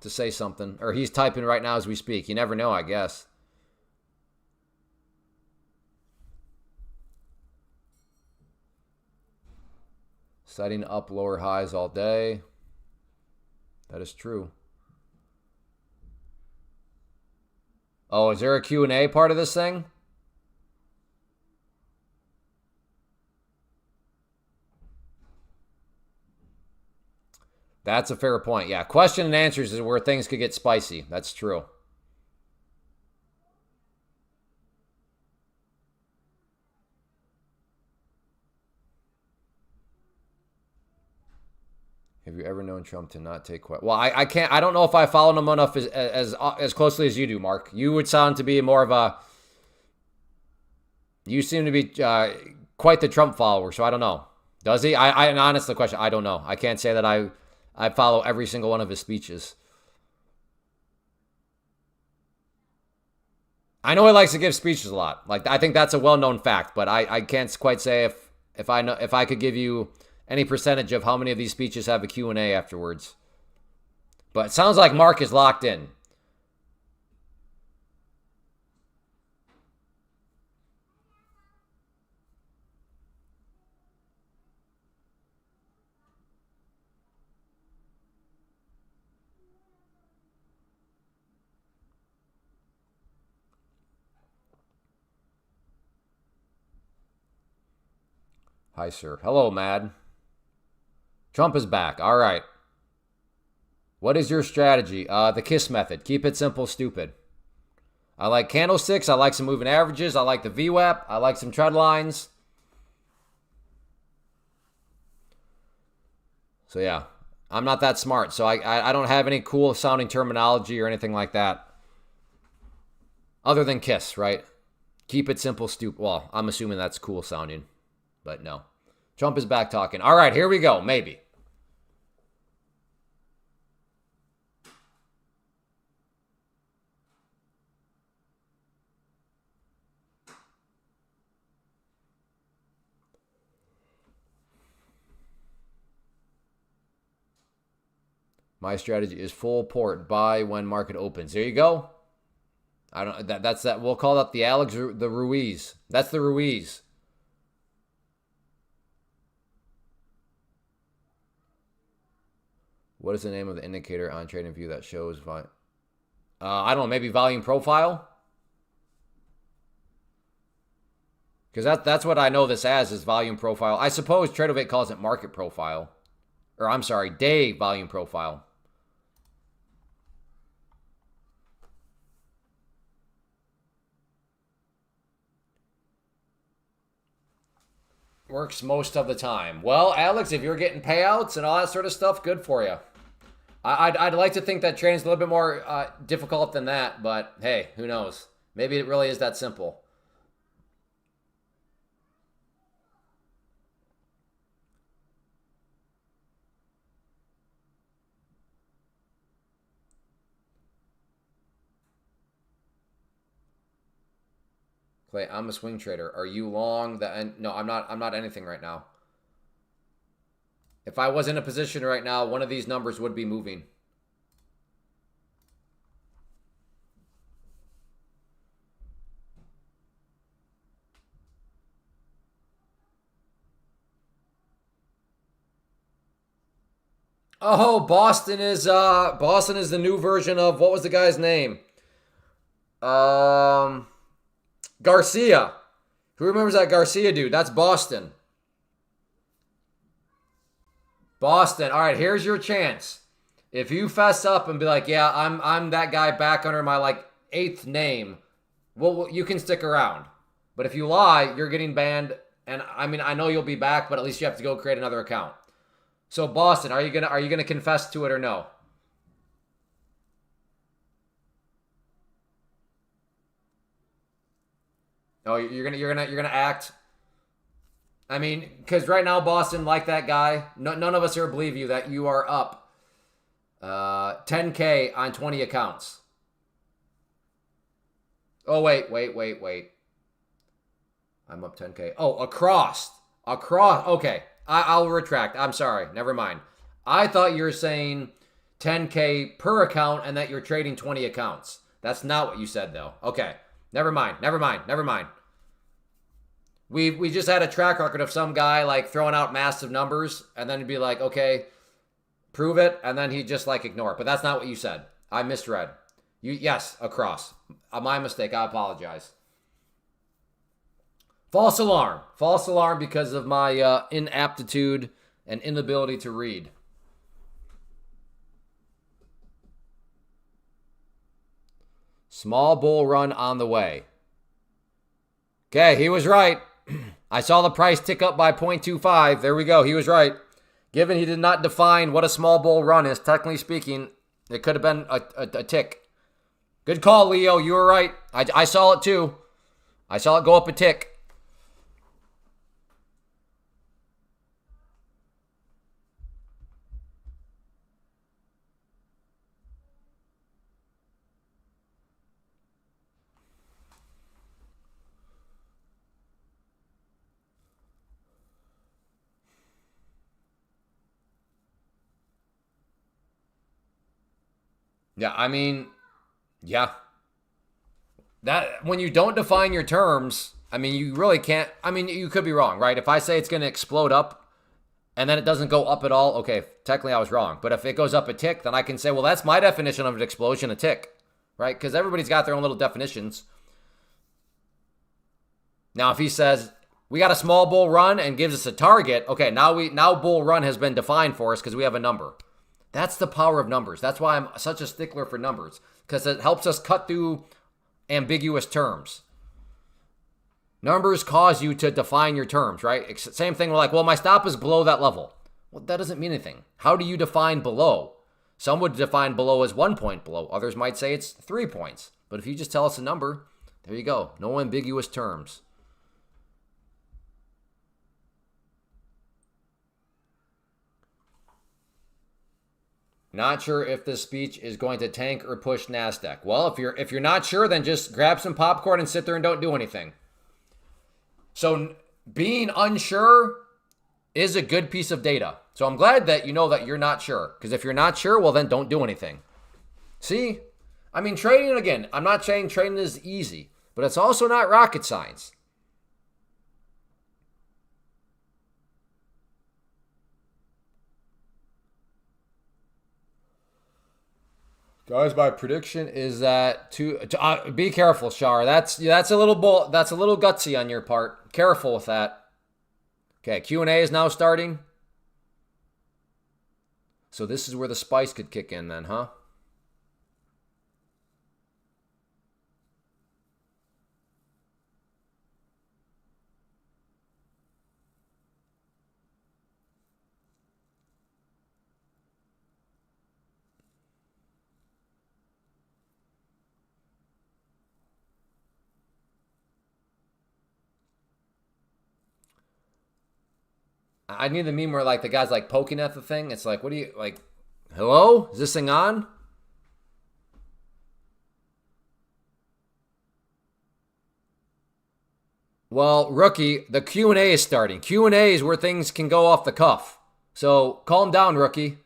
say something. Or he's typing right now as we speak. You never know, I guess. Setting up lower highs all day. That is true. Oh, is there a Q&A part of this thing? That's a fair point. Yeah, question and answers is where things could get spicy. That's true. Have you ever known Trump to not take questions? Well, I can't. I don't know if I followed him enough as closely as you do, Mark. You would sound to be more of a. You seem to be quite the Trump follower, so I don't know. Does he? I honestly question. I don't know. I can't say that I follow every single one of his speeches. I know he likes to give speeches a lot. Like I think that's a well-known fact, but I can't quite say if I could give you any percentage of how many of these speeches have a Q&A afterwards. But it sounds like Mark is locked in. Hi, sir. Hello, Mad. Trump is back. All right. What is your strategy? The KISS method. Keep it simple, stupid. I like candlesticks. I like some moving averages. I like the VWAP. I like some trend lines. So, yeah. I'm not that smart, so I don't have any cool sounding terminology or anything like that. Other than KISS, right? Keep it simple, stupid. Well, I'm assuming that's cool sounding, but no. Trump is back talking. All right, here we go. Maybe. My strategy is full port, buy when market opens. There you go. I don't. That's that. We'll call that the Alex, the Ruiz. That's the Ruiz. What is the name of the indicator on TradingView that shows? I don't know. Maybe volume profile. Because that's what I know this as is volume profile. I suppose Tradovate calls it market profile, or I'm sorry, day volume profile. Works most of the time. Well, Alex, if you're getting payouts and all that sort of stuff, good for you. I'd like to think that trading's a little bit more difficult than that, but hey, who knows? Maybe it really is that simple. Clay, I'm a swing trader. Are you long? No, I'm not. I'm not anything right now. If I was in a position right now, one of these numbers would be moving. Oh, Boston is the new version of what was the guy's name? Um Garcia. Who remembers that Garcia dude? That's Boston. Boston. All right, here's your chance. If you fess up and be like, "Yeah, I'm that guy back under my like eighth name," well, you can stick around. But if you lie, you're getting banned. And I mean, I know you'll be back, but at least you have to go create another account. So Boston, are you gonna confess to it or no? Oh, you're gonna act. I mean, because right now Boston, like that guy, none of us here believe you that you are up 10K on 20 accounts. Oh wait. I'm up 10K. Oh, across. Okay, I'll retract. I'm sorry. Never mind. I thought you were saying 10K per account and that you're trading 20 accounts. That's not what you said though. Okay, never mind. We just had a track record of some guy like throwing out massive numbers and then he'd be like, okay, prove it, and then he'd just like ignore it. But that's not what you said. I misread. Yes, across. My mistake. I apologize. False alarm. False alarm because of my inaptitude and inability to read. Small bull run on the way. Okay, he was right. I saw the price tick up by 0.25. There we go. He was right. Given he did not define what a small bull run is, technically speaking, it could have been a tick. Good call, Leo. You were right. I saw it too. I saw it go up a tick. Yeah, I mean, yeah. That when you don't define your terms, I mean, you really can't. I mean, you could be wrong, right? If I say it's going to explode up and then it doesn't go up at all, okay, technically I was wrong. But if it goes up a tick, then I can say, well, that's my definition of an explosion, a tick, right? Because everybody's got their own little definitions. Now, if he says we got a small bull run and gives us a target, okay, now bull run has been defined for us because we have a number. That's the power of numbers. That's why I'm such a stickler for numbers, because it helps us cut through ambiguous terms. Numbers cause you to define your terms, right? Same thing, we're like, well, my stop is below that level. Well, that doesn't mean anything. How do you define below? Some would define below as 1 point below. Others might say it's 3 points. But if you just tell us a number, there you go. No ambiguous terms. Not sure if this speech is going to tank or push NASDAQ. Well, if you're not sure, then just grab some popcorn and sit there and don't do anything. So being unsure is a good piece of data. So I'm glad that you know that you're not sure. Because if you're not sure, well, then don't do anything. See? I mean, trading, again, I'm not saying trading is easy, but it's also not rocket science. Guys, my prediction is that be careful, Shar. That's a little that's a little gutsy on your part. Careful with that. Okay, Q&A is now starting. So this is where the spice could kick in then, huh? I need the meme where like the guy's like poking at the thing. It's like, what do you like? Hello? Is this thing on? Well, rookie, the Q&A is starting. Q&A is where things can go off the cuff. So calm down, rookie,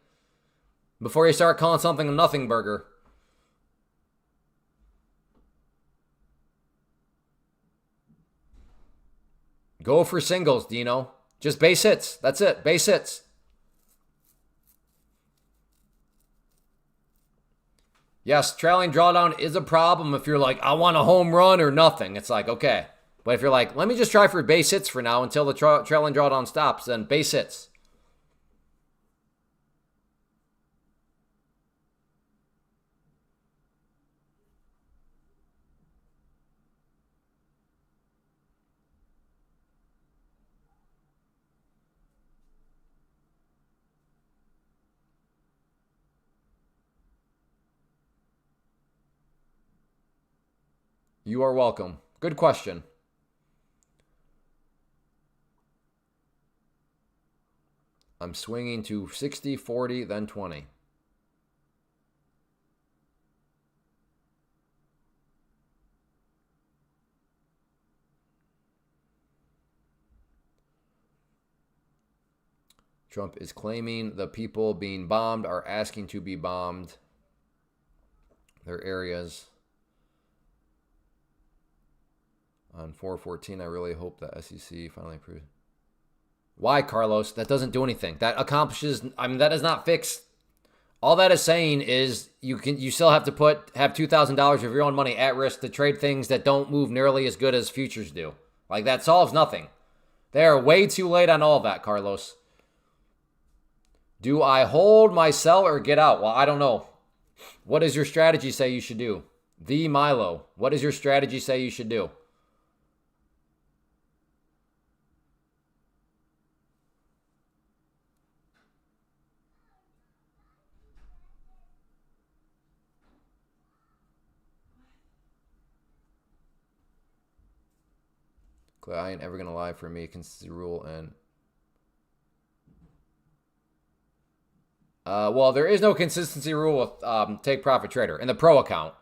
before you start calling something a nothing burger. Go for singles, Dino. Just base hits. That's it. Base hits. Yes, trailing drawdown is a problem if you're like, I want a home run or nothing. It's like, okay. But if you're like, let me just try for base hits for now until the trailing drawdown stops, then base hits. You are welcome. Good question. I'm swinging to 60, 40, then 20. Trump is claiming the people being bombed are asking to be bombed. Their areas. On 4/14, I really hope the SEC finally approves. Why, Carlos? That doesn't do anything. That accomplishes. I mean, that does not fix. All that is saying is you still have to have $2,000 of your own money at risk to trade things that don't move nearly as good as futures do. Like that solves nothing. They are way too late on all of that, Carlos. Do I hold my sell or get out? Well, I don't know. What does your strategy say you should do? The Milo. What does your strategy say you should do? I ain't ever gonna lie for me. Consistency rule and well, there is no consistency rule with take profit trader in the pro account.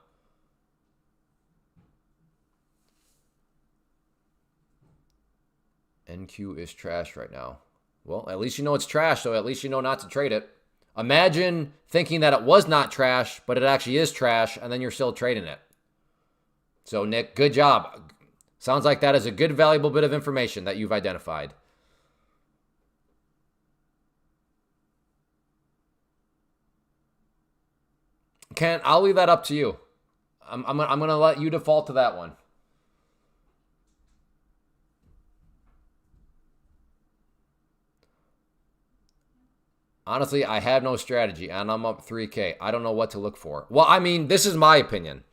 NQ is trash right now. Well, at least you know it's trash, so at least you know not to trade it. Imagine thinking that it was not trash, but it actually is trash, and then you're still trading it. So, Nick, good job. Sounds like that is a good, valuable bit of information that you've identified. Kent, I'll leave that up to you. I'm going to let you default to that one. Honestly, I have no strategy, and I'm up 3K. I don't know what to look for. Well, I mean, this is my opinion.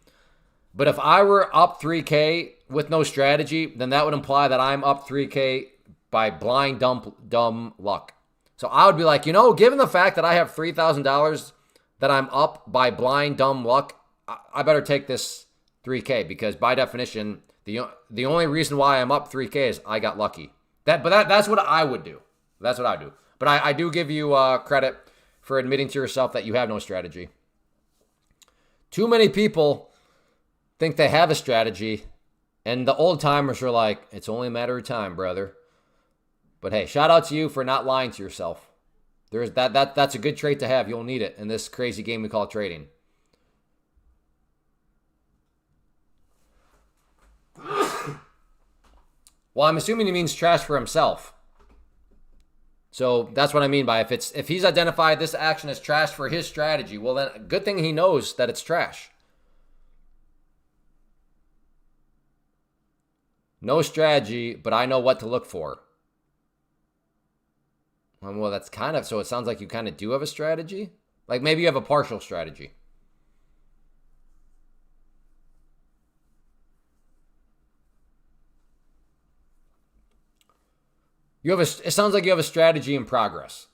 But if I were up 3K with no strategy, then that would imply that I'm up 3K by blind, dumb luck. So I would be like, given the fact that I have $3,000 that I'm up by blind, dumb luck, I better take this 3K because by definition, the only reason why I'm up 3K is I got lucky. That's what I would do. That's what I do. But I do give you credit for admitting to yourself that you have no strategy. Too many people think they have a strategy, and the old timers are like, it's only a matter of time, brother. But hey, shout out to you for not lying to yourself. That's a good trait to have. You'll need it in this crazy game we call trading. Well, I'm assuming he means trash for himself. So that's what I mean by if he's identified this action as trash for his strategy, well then good thing he knows that it's trash. No strategy, but I know what to look for. Well, that's so it sounds like you kind of do have a strategy. Like maybe you have a partial strategy. It sounds like you have a strategy in progress.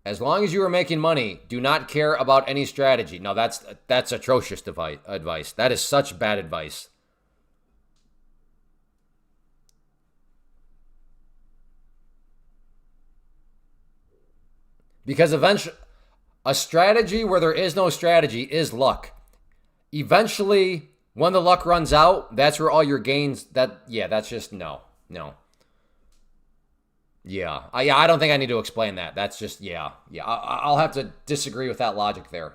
As long as you are making money, do not care about any strategy. No, that's atrocious advice. That is such bad advice. Because eventually, a strategy where there is no strategy is luck. Eventually, when the luck runs out, that's where all your gains, that's just no. Yeah, I don't think I need to explain that. That's just, yeah. I'll have to disagree with that logic there.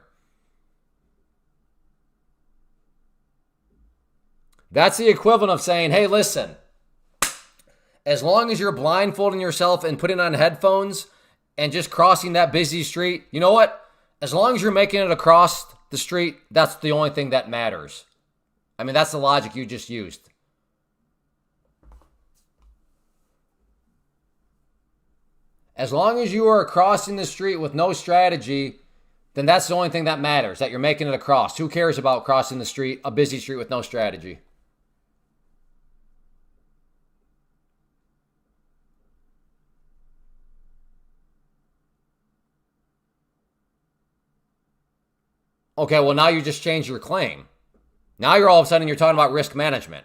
That's the equivalent of saying, hey, listen, as long as you're blindfolding yourself and putting on headphones and just crossing that busy street, you know what? As long as you're making it across the street, that's the only thing that matters. I mean, that's the logic you just used. As long as you are crossing the street with no strategy, then that's the only thing that matters, that you're making it across. Who cares about crossing the street, a busy street with no strategy? Okay, well, now you just changed your claim. Now you're all of a sudden you're talking about risk management.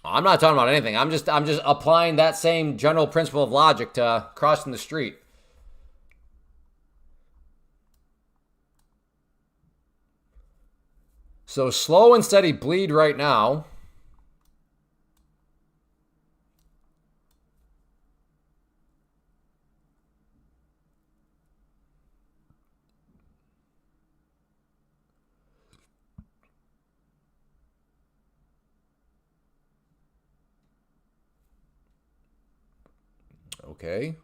I'm not talking about anything. I'm just applying that same general principle of logic to crossing the street. So slow and steady bleed right now. Okay.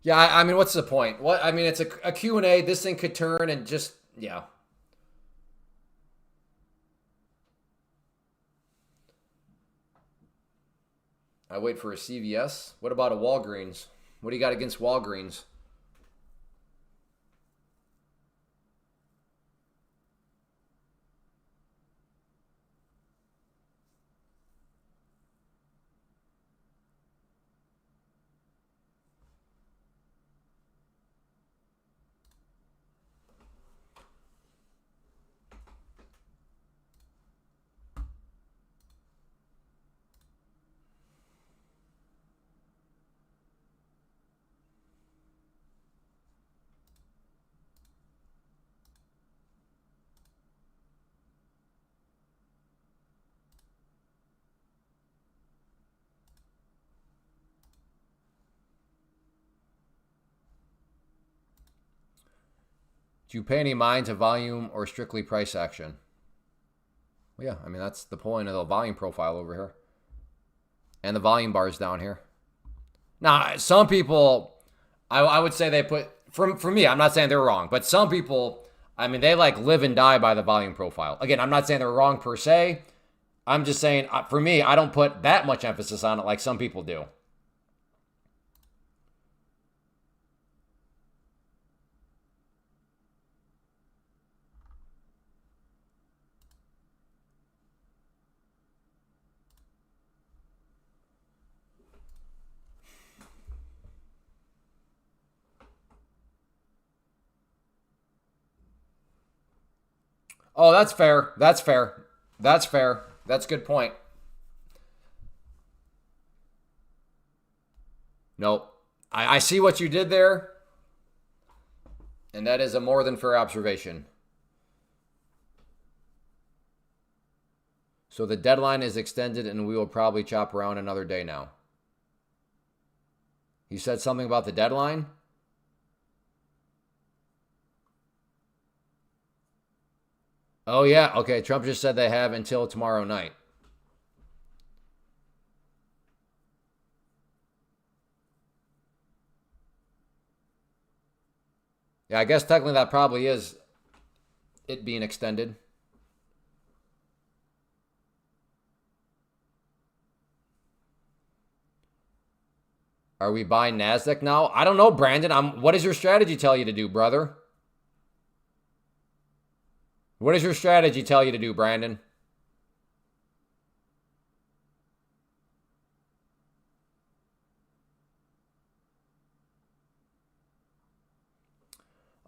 Yeah, I mean, what's the point? What I mean, it's a Q&A. This thing could turn and just, yeah. I wait for a CVS. What about a Walgreens? What do you got against Walgreens? Do you pay any mind to volume or strictly price action? Well, yeah, I mean, that's the point of the volume profile over here. And the volume bars down here. Now, some people, I would say they put, for me, I'm not saying they're wrong, but some people, I mean, they like live and die by the volume profile. Again, I'm not saying they're wrong per se. I'm just saying, for me, I don't put that much emphasis on it like some people do. Oh, that's fair. That's fair. That's fair. That's a good point. Nope. I see what you did there, and that is a more than fair observation. So the deadline is extended, and we will probably chop around another day now. You said something about the deadline? Oh, yeah. Okay, Trump just said they have until tomorrow night. Yeah, I guess technically that probably is it being extended. Are we buying NASDAQ now? I don't know, Brandon. What does your strategy tell you to do, brother? What does your strategy tell you to do, Brandon?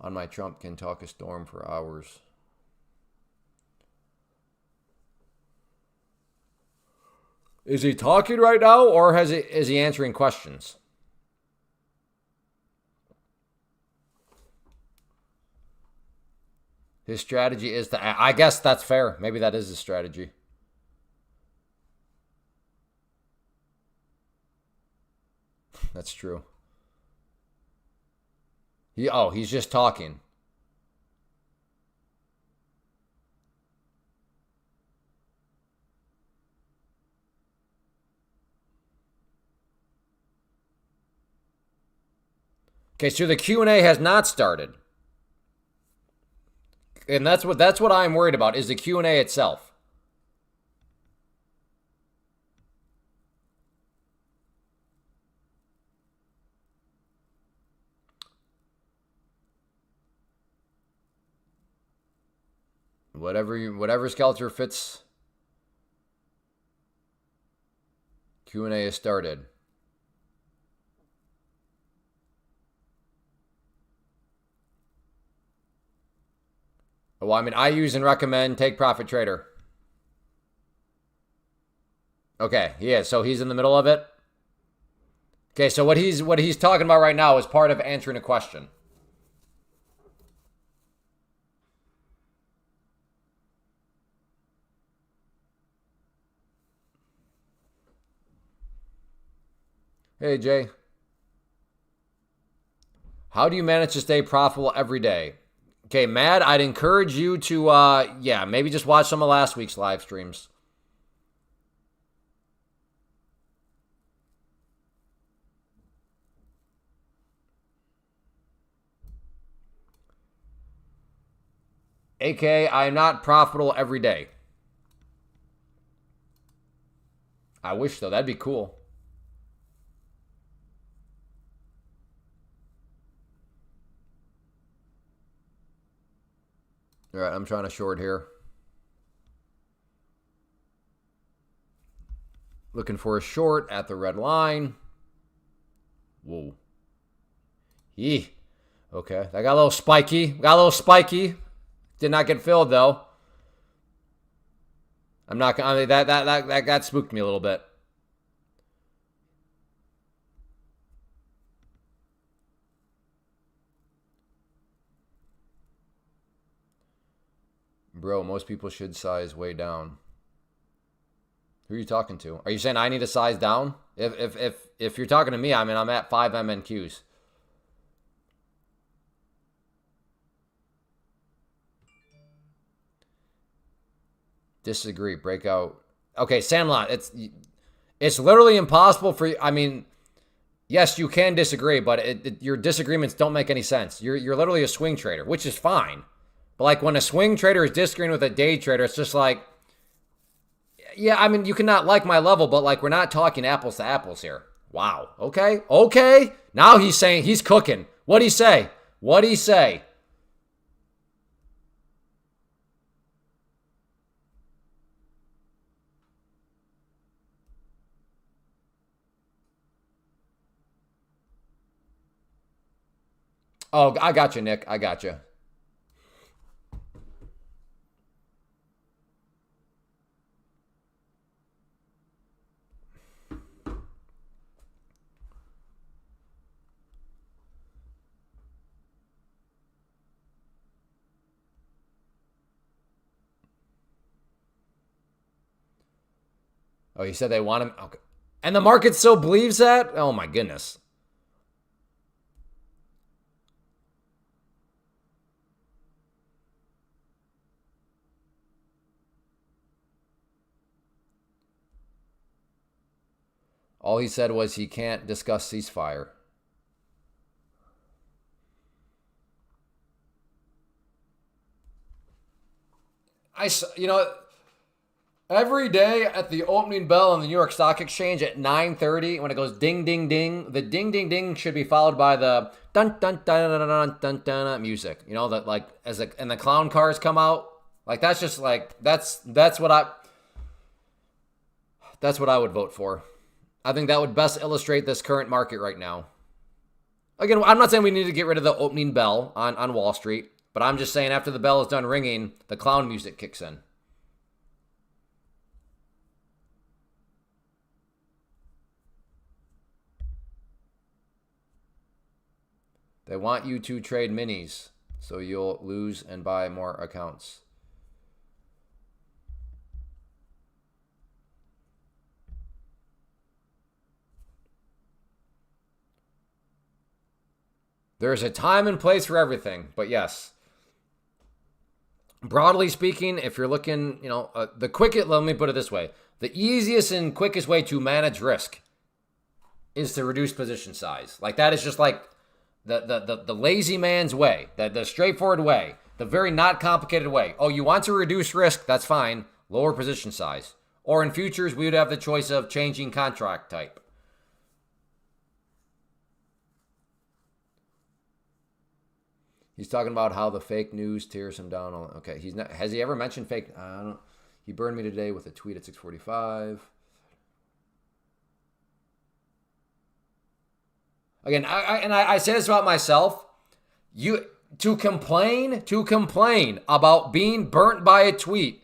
On my Trump can talk a storm for hours. Is he talking right now, or is he answering questions? His strategy is to... I guess that's fair. Maybe that is his strategy. That's true. He's just talking. Okay, so the Q&A has not started. And that's what I'm worried about, is the Q&A itself. Whatever Skelter fits. Q&A has started. Well, I mean, I use and recommend Take Profit Trader. Okay, yeah, so he's in the middle of it. Okay, so what he's talking about right now is part of answering a question. Hey, Jay. How do you manage to stay profitable every day? Okay, Mad, I'd encourage you to, maybe just watch some of last week's live streams. AK, I'm not profitable every day. I wish, though. That'd be cool. All right, I'm trying to short here. Looking for a short at the red line. Whoa. Yee. Okay, that got a little spiky. Did not get filled, though. I'm not gonna. I mean, that spooked me a little bit. Bro, most people should size way down. Who are you talking to? Are you saying I need to size down? If you're talking to me, I mean, I'm at 5 MNQs. Disagree. Breakout. Okay, Sandlot. It's literally impossible for you. I mean, yes, you can disagree, but your disagreements don't make any sense. You're literally a swing trader, which is fine. But like when a swing trader is disagreeing with a day trader, it's just like, yeah, I mean, you cannot like my level, but like we're not talking apples to apples here. Wow. Okay. Now he's saying he's cooking. What'd he say? Oh, I got you, Nick. I got you. Oh, you said they want him. Okay. And the market still believes that? Oh my goodness. All he said was he can't discuss ceasefire. Every day at the opening bell on the New York Stock Exchange at 9:30, when it goes ding, ding, ding, the ding, ding, ding should be followed by the dun, dun, dun, dun, dun, dun, dun music. You know, that like, and the clown cars come out. Like, that's just like, that's what I would vote for. I think that would best illustrate this current market right now. Again, I'm not saying we need to get rid of the opening bell on Wall Street, but I'm just saying after the bell is done ringing, the clown music kicks in. They want you to trade minis, so you'll lose and buy more accounts. There's a time and place for everything, but yes. Broadly speaking, if you're looking, the quickest, let me put it this way. The easiest and quickest way to manage risk is to reduce position size. Like, that is just like the lazy man's way, the straightforward way, the very not complicated way. Oh, you want to reduce risk? That's fine. Lower position size. Or in futures, we would have the choice of changing contract type. He's talking about how the fake news tears him down. Okay, he's not. Has he ever mentioned fake? I don't know. He burned me today with a tweet at 6:45. Again, I say this about myself. To complain about being burnt by a tweet.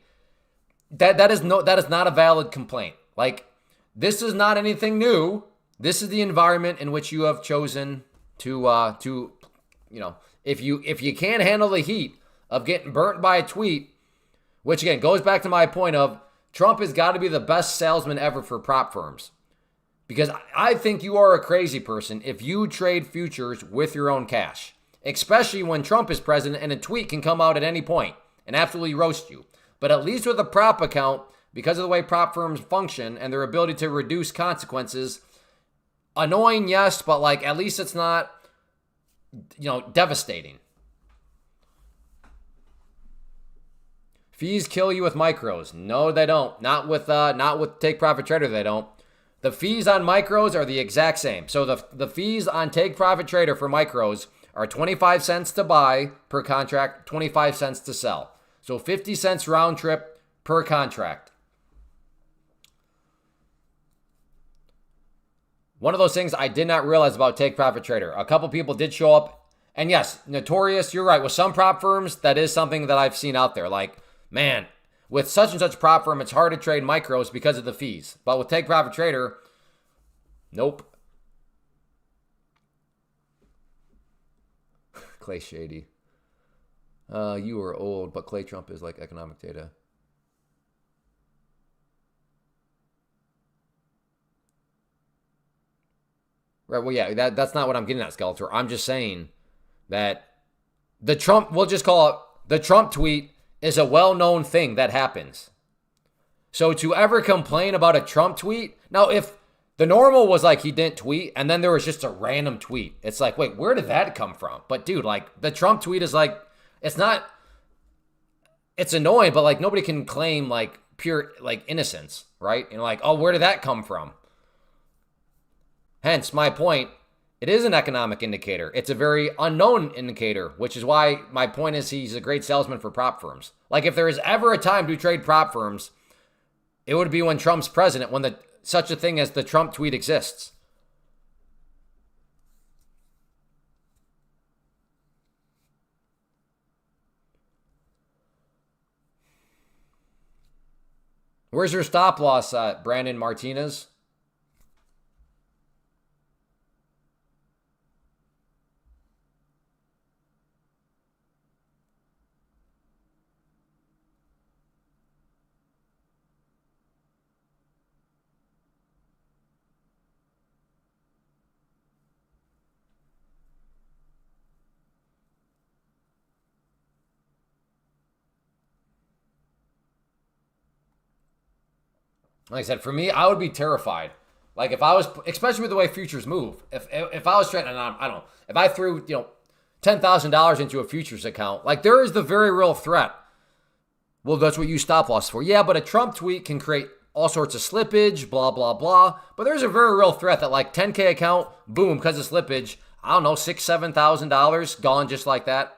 That is not a valid complaint. Like, this is not anything new. This is the environment in which you have chosen to if you can't handle the heat of getting burnt by a tweet, which again goes back to my point of Trump has got to be the best salesman ever for prop firms. Because I think you are a crazy person if you trade futures with your own cash, especially when Trump is president and a tweet can come out at any point and absolutely roast you. But at least with a prop account, because of the way prop firms function and their ability to reduce consequences, annoying, yes, but like at least it's not devastating. Fees kill you with micros. No, they don't. Not with Take Profit Trader, they don't. The fees on micros are the exact same. So the fees on Take Profit Trader for micros are 25 cents to buy per contract, 25 cents to sell. So 50 cents round trip per contract. One of those things I did not realize about Take Profit Trader. A couple people did show up. And yes, notorious, you're right. With some prop firms, that is something that I've seen out there. Like, man, with such and such prop firm, it's hard to trade micros because of the fees. But with Take Profit Trader, nope. Clay Shady. You are old, but Clay Trump is like economic data. Right, well, yeah, that's not what I'm getting at, Skeletor. I'm just saying that the Trump, we'll just call it the Trump tweet, is a well-known thing that happens. So to ever complain about a Trump tweet, now if the normal was like he didn't tweet and then there was just a random tweet, it's like, wait, where did that come from? But dude, like the Trump tweet is like, it's annoying, but like nobody can claim like pure like innocence, right? And like, oh, where did that come from? Hence my point, it is an economic indicator. It's a very unknown indicator, which is why my point is he's a great salesman for prop firms. Like if there is ever a time to trade prop firms, it would be when Trump's president, when such a thing as the Trump tweet exists. Where's your stop loss at, Brandon Martinez? Like I said, for me, I would be terrified. Like if I was, especially with the way futures move, if I was trying, and I don't know, if I threw $10,000 into a futures account, like there is the very real threat Well, that's what you stop loss for. Yeah, but a Trump tweet can create all sorts of slippage, blah, blah, blah. But there's a very real threat that like 10K account, boom, because of slippage, I don't know, $6,000, $7,000 gone just like that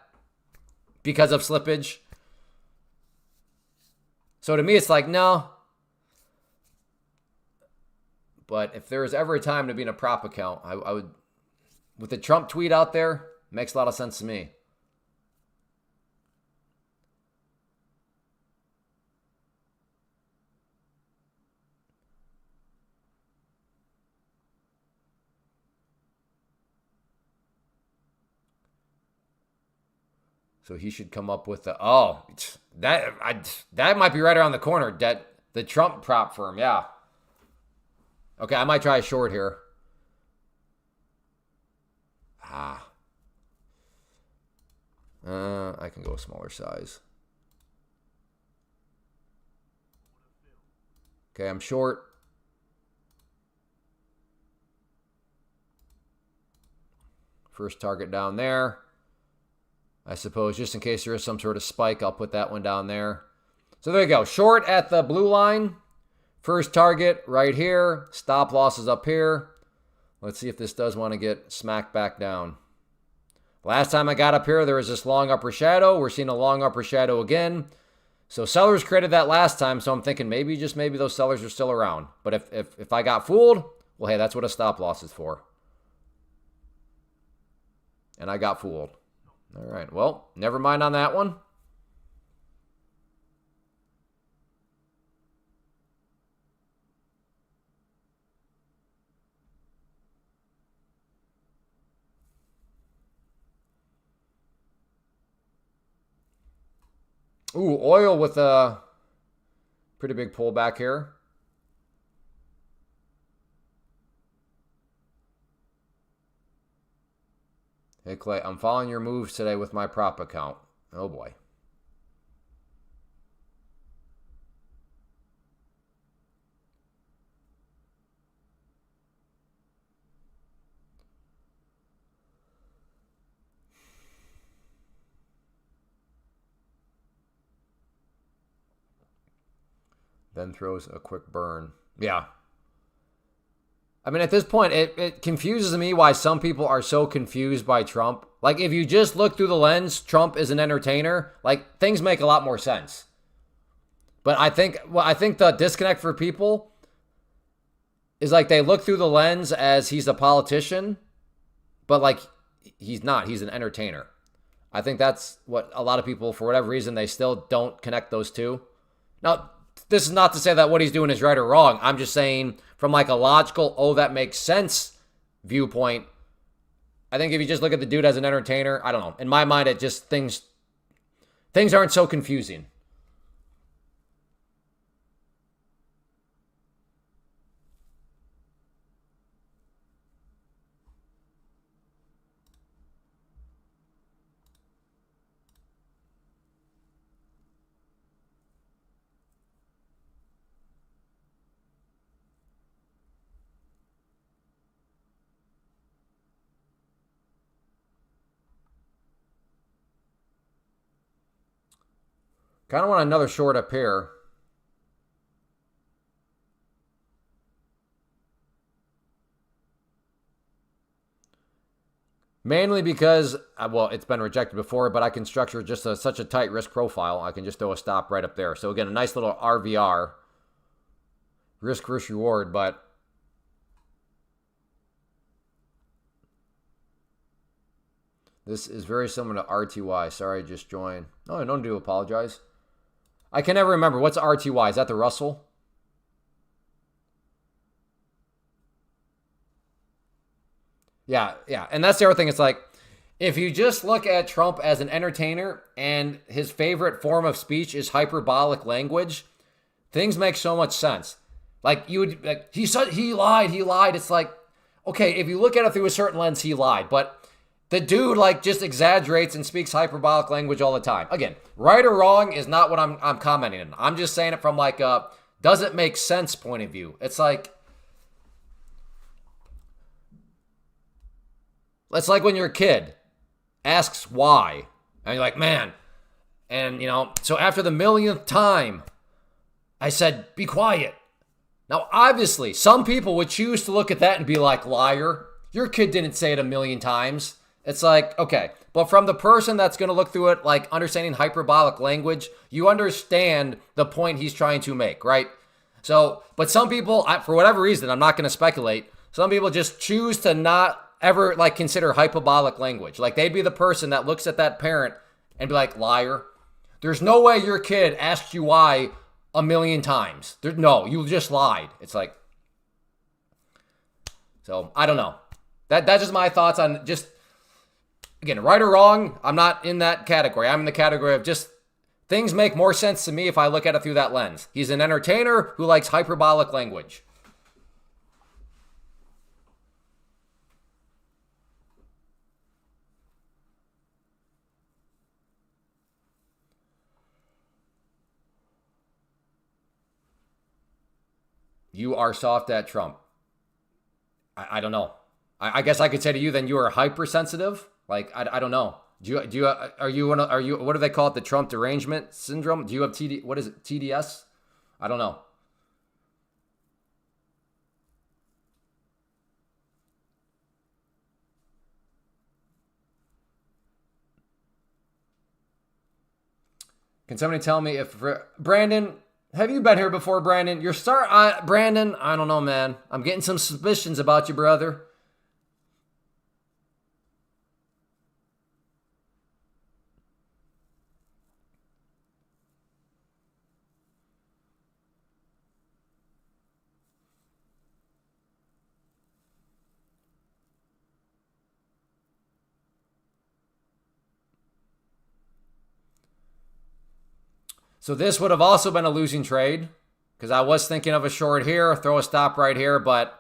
because of slippage. So to me, it's like, no. But if there was ever a time to be in a prop account, I would, with the Trump tweet out there, makes a lot of sense to me. So he should come up with that might be right around the corner. That the Trump prop firm, yeah. Okay, I might try a short here. I can go a smaller size. Okay, I'm short. First target down there. I suppose just in case there is some sort of spike, I'll put that one down there. So there you go. Short at the blue line. First target right here. Stop losses up here. Let's see if this does want to get smacked back down. Last time I got up here, there was this long upper shadow. We're seeing a long upper shadow again. So sellers created that last time, so I'm thinking maybe, just maybe, those sellers are still around. But if I got fooled, well, hey, that's what a stop loss is for. And I got fooled. All right, well, never mind on that one. Ooh, oil with a pretty big pullback here. Hey, Clay, I'm following your moves today with my prop account. Oh, boy. Then throws a quick burn. Yeah. I mean, at this point, it confuses me why some people are so confused by Trump. Like, if you just look through the lens, Trump is an entertainer, like, things make a lot more sense. But I think the disconnect for people is, like, they look through the lens as he's a politician, but, like, he's not. He's an entertainer. I think that's what a lot of people, for whatever reason, they still don't connect those two. Now, this is not to say that what he's doing is right or wrong. I'm just saying from like a logical, oh, that makes sense viewpoint. I think if you just look at the dude as an entertainer, I don't know. In my mind, it just things aren't so confusing. Kind of want another short up here. Mainly because, well, it's been rejected before, but I can structure just such a tight risk profile. I can just throw a stop right up there. So again, a nice little RVR. Risk versus reward, but this is very similar to RTY. Sorry, I just joined. No, I don't do apologize. I can never remember. What's RTY? Is that the Russell? Yeah. And that's the other thing. It's like, if you just look at Trump as an entertainer and his favorite form of speech is hyperbolic language, things make so much sense. Like, you would, like, he said he lied. It's like, okay, if you look at it through a certain lens, he lied. But the dude, like, just exaggerates and speaks hyperbolic language all the time. Again, right or wrong is not what I'm commenting on. I'm just saying it from, like, a does it make sense point of view. It's like when your kid asks why. And you're like, man, And, so after the millionth time, I said, be quiet. Now, obviously, some people would choose to look at that and be like, liar. Your kid didn't say it a million times. It's like, okay. But from the person that's going to look through it, like understanding hyperbolic language, you understand the point he's trying to make, right? So, but some people, for whatever reason, I'm not going to speculate, some people just choose to not ever consider hyperbolic language. Like they'd be the person that looks at that parent and be like, liar. There's no way your kid asked you why a million times. No, you just lied. It's like, so I don't know. That's just my thoughts on just, again, right or wrong, I'm not in that category. I'm in the category of just things make more sense to me if I look at it through that lens. He's an entertainer who likes hyperbolic language. You are soft at Trump. I don't know. I guess I could say to you, then you are hypersensitive. Like I don't know. Are you what do they call it? The Trump derangement syndrome? Do you have what is it? TDS? I don't know. Can somebody tell me if Brandon? Have you been here before, Brandon? Brandon, I don't know, man. I'm getting some suspicions about you, brother. So this would have also been a losing trade because I was thinking of a short here, throw a stop right here. But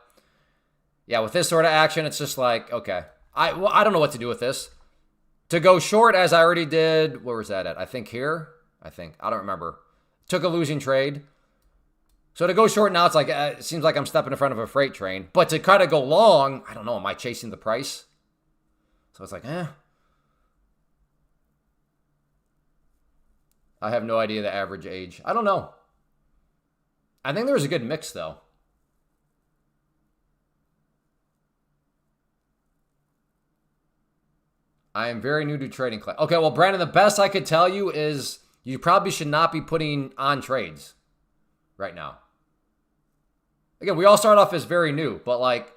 yeah, with this sort of action, it's just like, okay, I don't know what to do with this. To go short as I already did, where was that at? I think here. I don't remember. Took a losing trade. So to go short now, it's like, it seems like I'm stepping in front of a freight train. But to kind of go long, I don't know, am I chasing the price? So it's like, I have no idea the average age. I don't know. I think there's a good mix, though. I am very new to trading class. Okay, well, Brandon, the best I could tell you is you probably should not be putting on trades right now. Again, we all start off as very new, but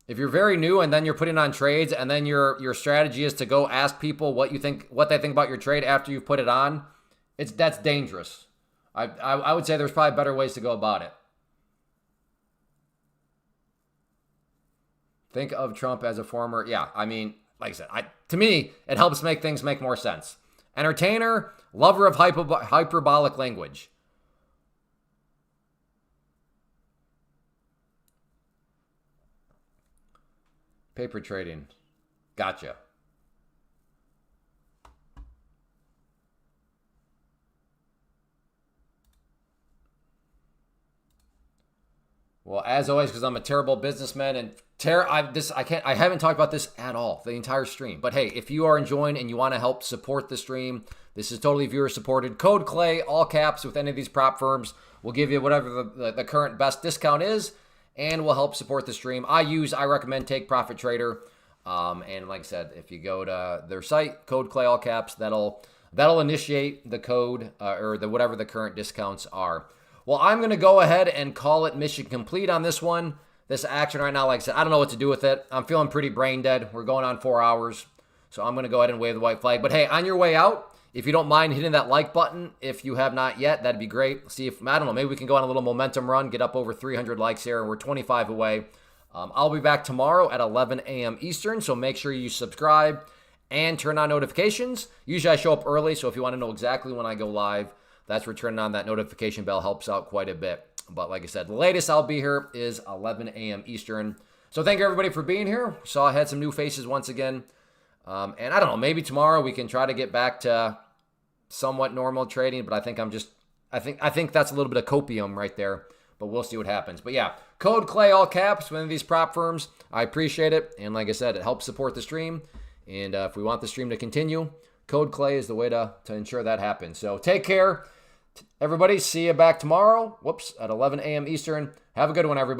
if you're very new and then you're putting on trades and then your strategy is to go ask people what they think about your trade after you've put it on, that's dangerous. I would say there's probably better ways to go about it. Think of Trump as a former, yeah, I mean, like I said, to me, it helps make things make more sense. Entertainer, lover of hyperbolic language. Paper trading. Gotcha. Well, as always, because I'm a terrible businessman and I haven't talked about this at all the entire stream. But hey, if you are enjoying and you want to help support the stream, this is totally viewer supported. Code Clay, all caps, with any of these prop firms. We'll give you whatever the current best discount is, and will help support the stream. I recommend Take Profit Trader. And like I said, if you go to their site, Code Clay, all caps, that'll initiate the code or whatever the current discounts are. Well, I'm going to go ahead and call it mission complete on this one. This action right now, like I said, I don't know what to do with it. I'm feeling pretty brain dead. We're going on 4 hours. So I'm going to go ahead and wave the white flag. But hey, on your way out, if you don't mind hitting that like button, if you have not yet, that'd be great. See if, I don't know, maybe we can go on a little momentum run, get up over 300 likes here, and we're 25 away. I'll be back tomorrow at 11 a.m. Eastern, so make sure you subscribe and turn on notifications. Usually I show up early, so if you want to know exactly when I go live, that's where turning on that notification bell helps out quite a bit. But like I said, the latest I'll be here is 11 a.m. Eastern. So thank you everybody for being here. Saw I had some new faces once again. And I don't know, maybe tomorrow we can try to get back to somewhat normal trading, but I think that's a little bit of copium right there. But we'll see what happens. But yeah, Code Clay, all caps, one of these prop firms. I appreciate it. And like I said, it helps support the stream. And if we want the stream to continue, Code Clay is the way to ensure that happens. So take care, everybody. See you back tomorrow. Whoops, at 11 a.m. Eastern. Have a good one, everybody.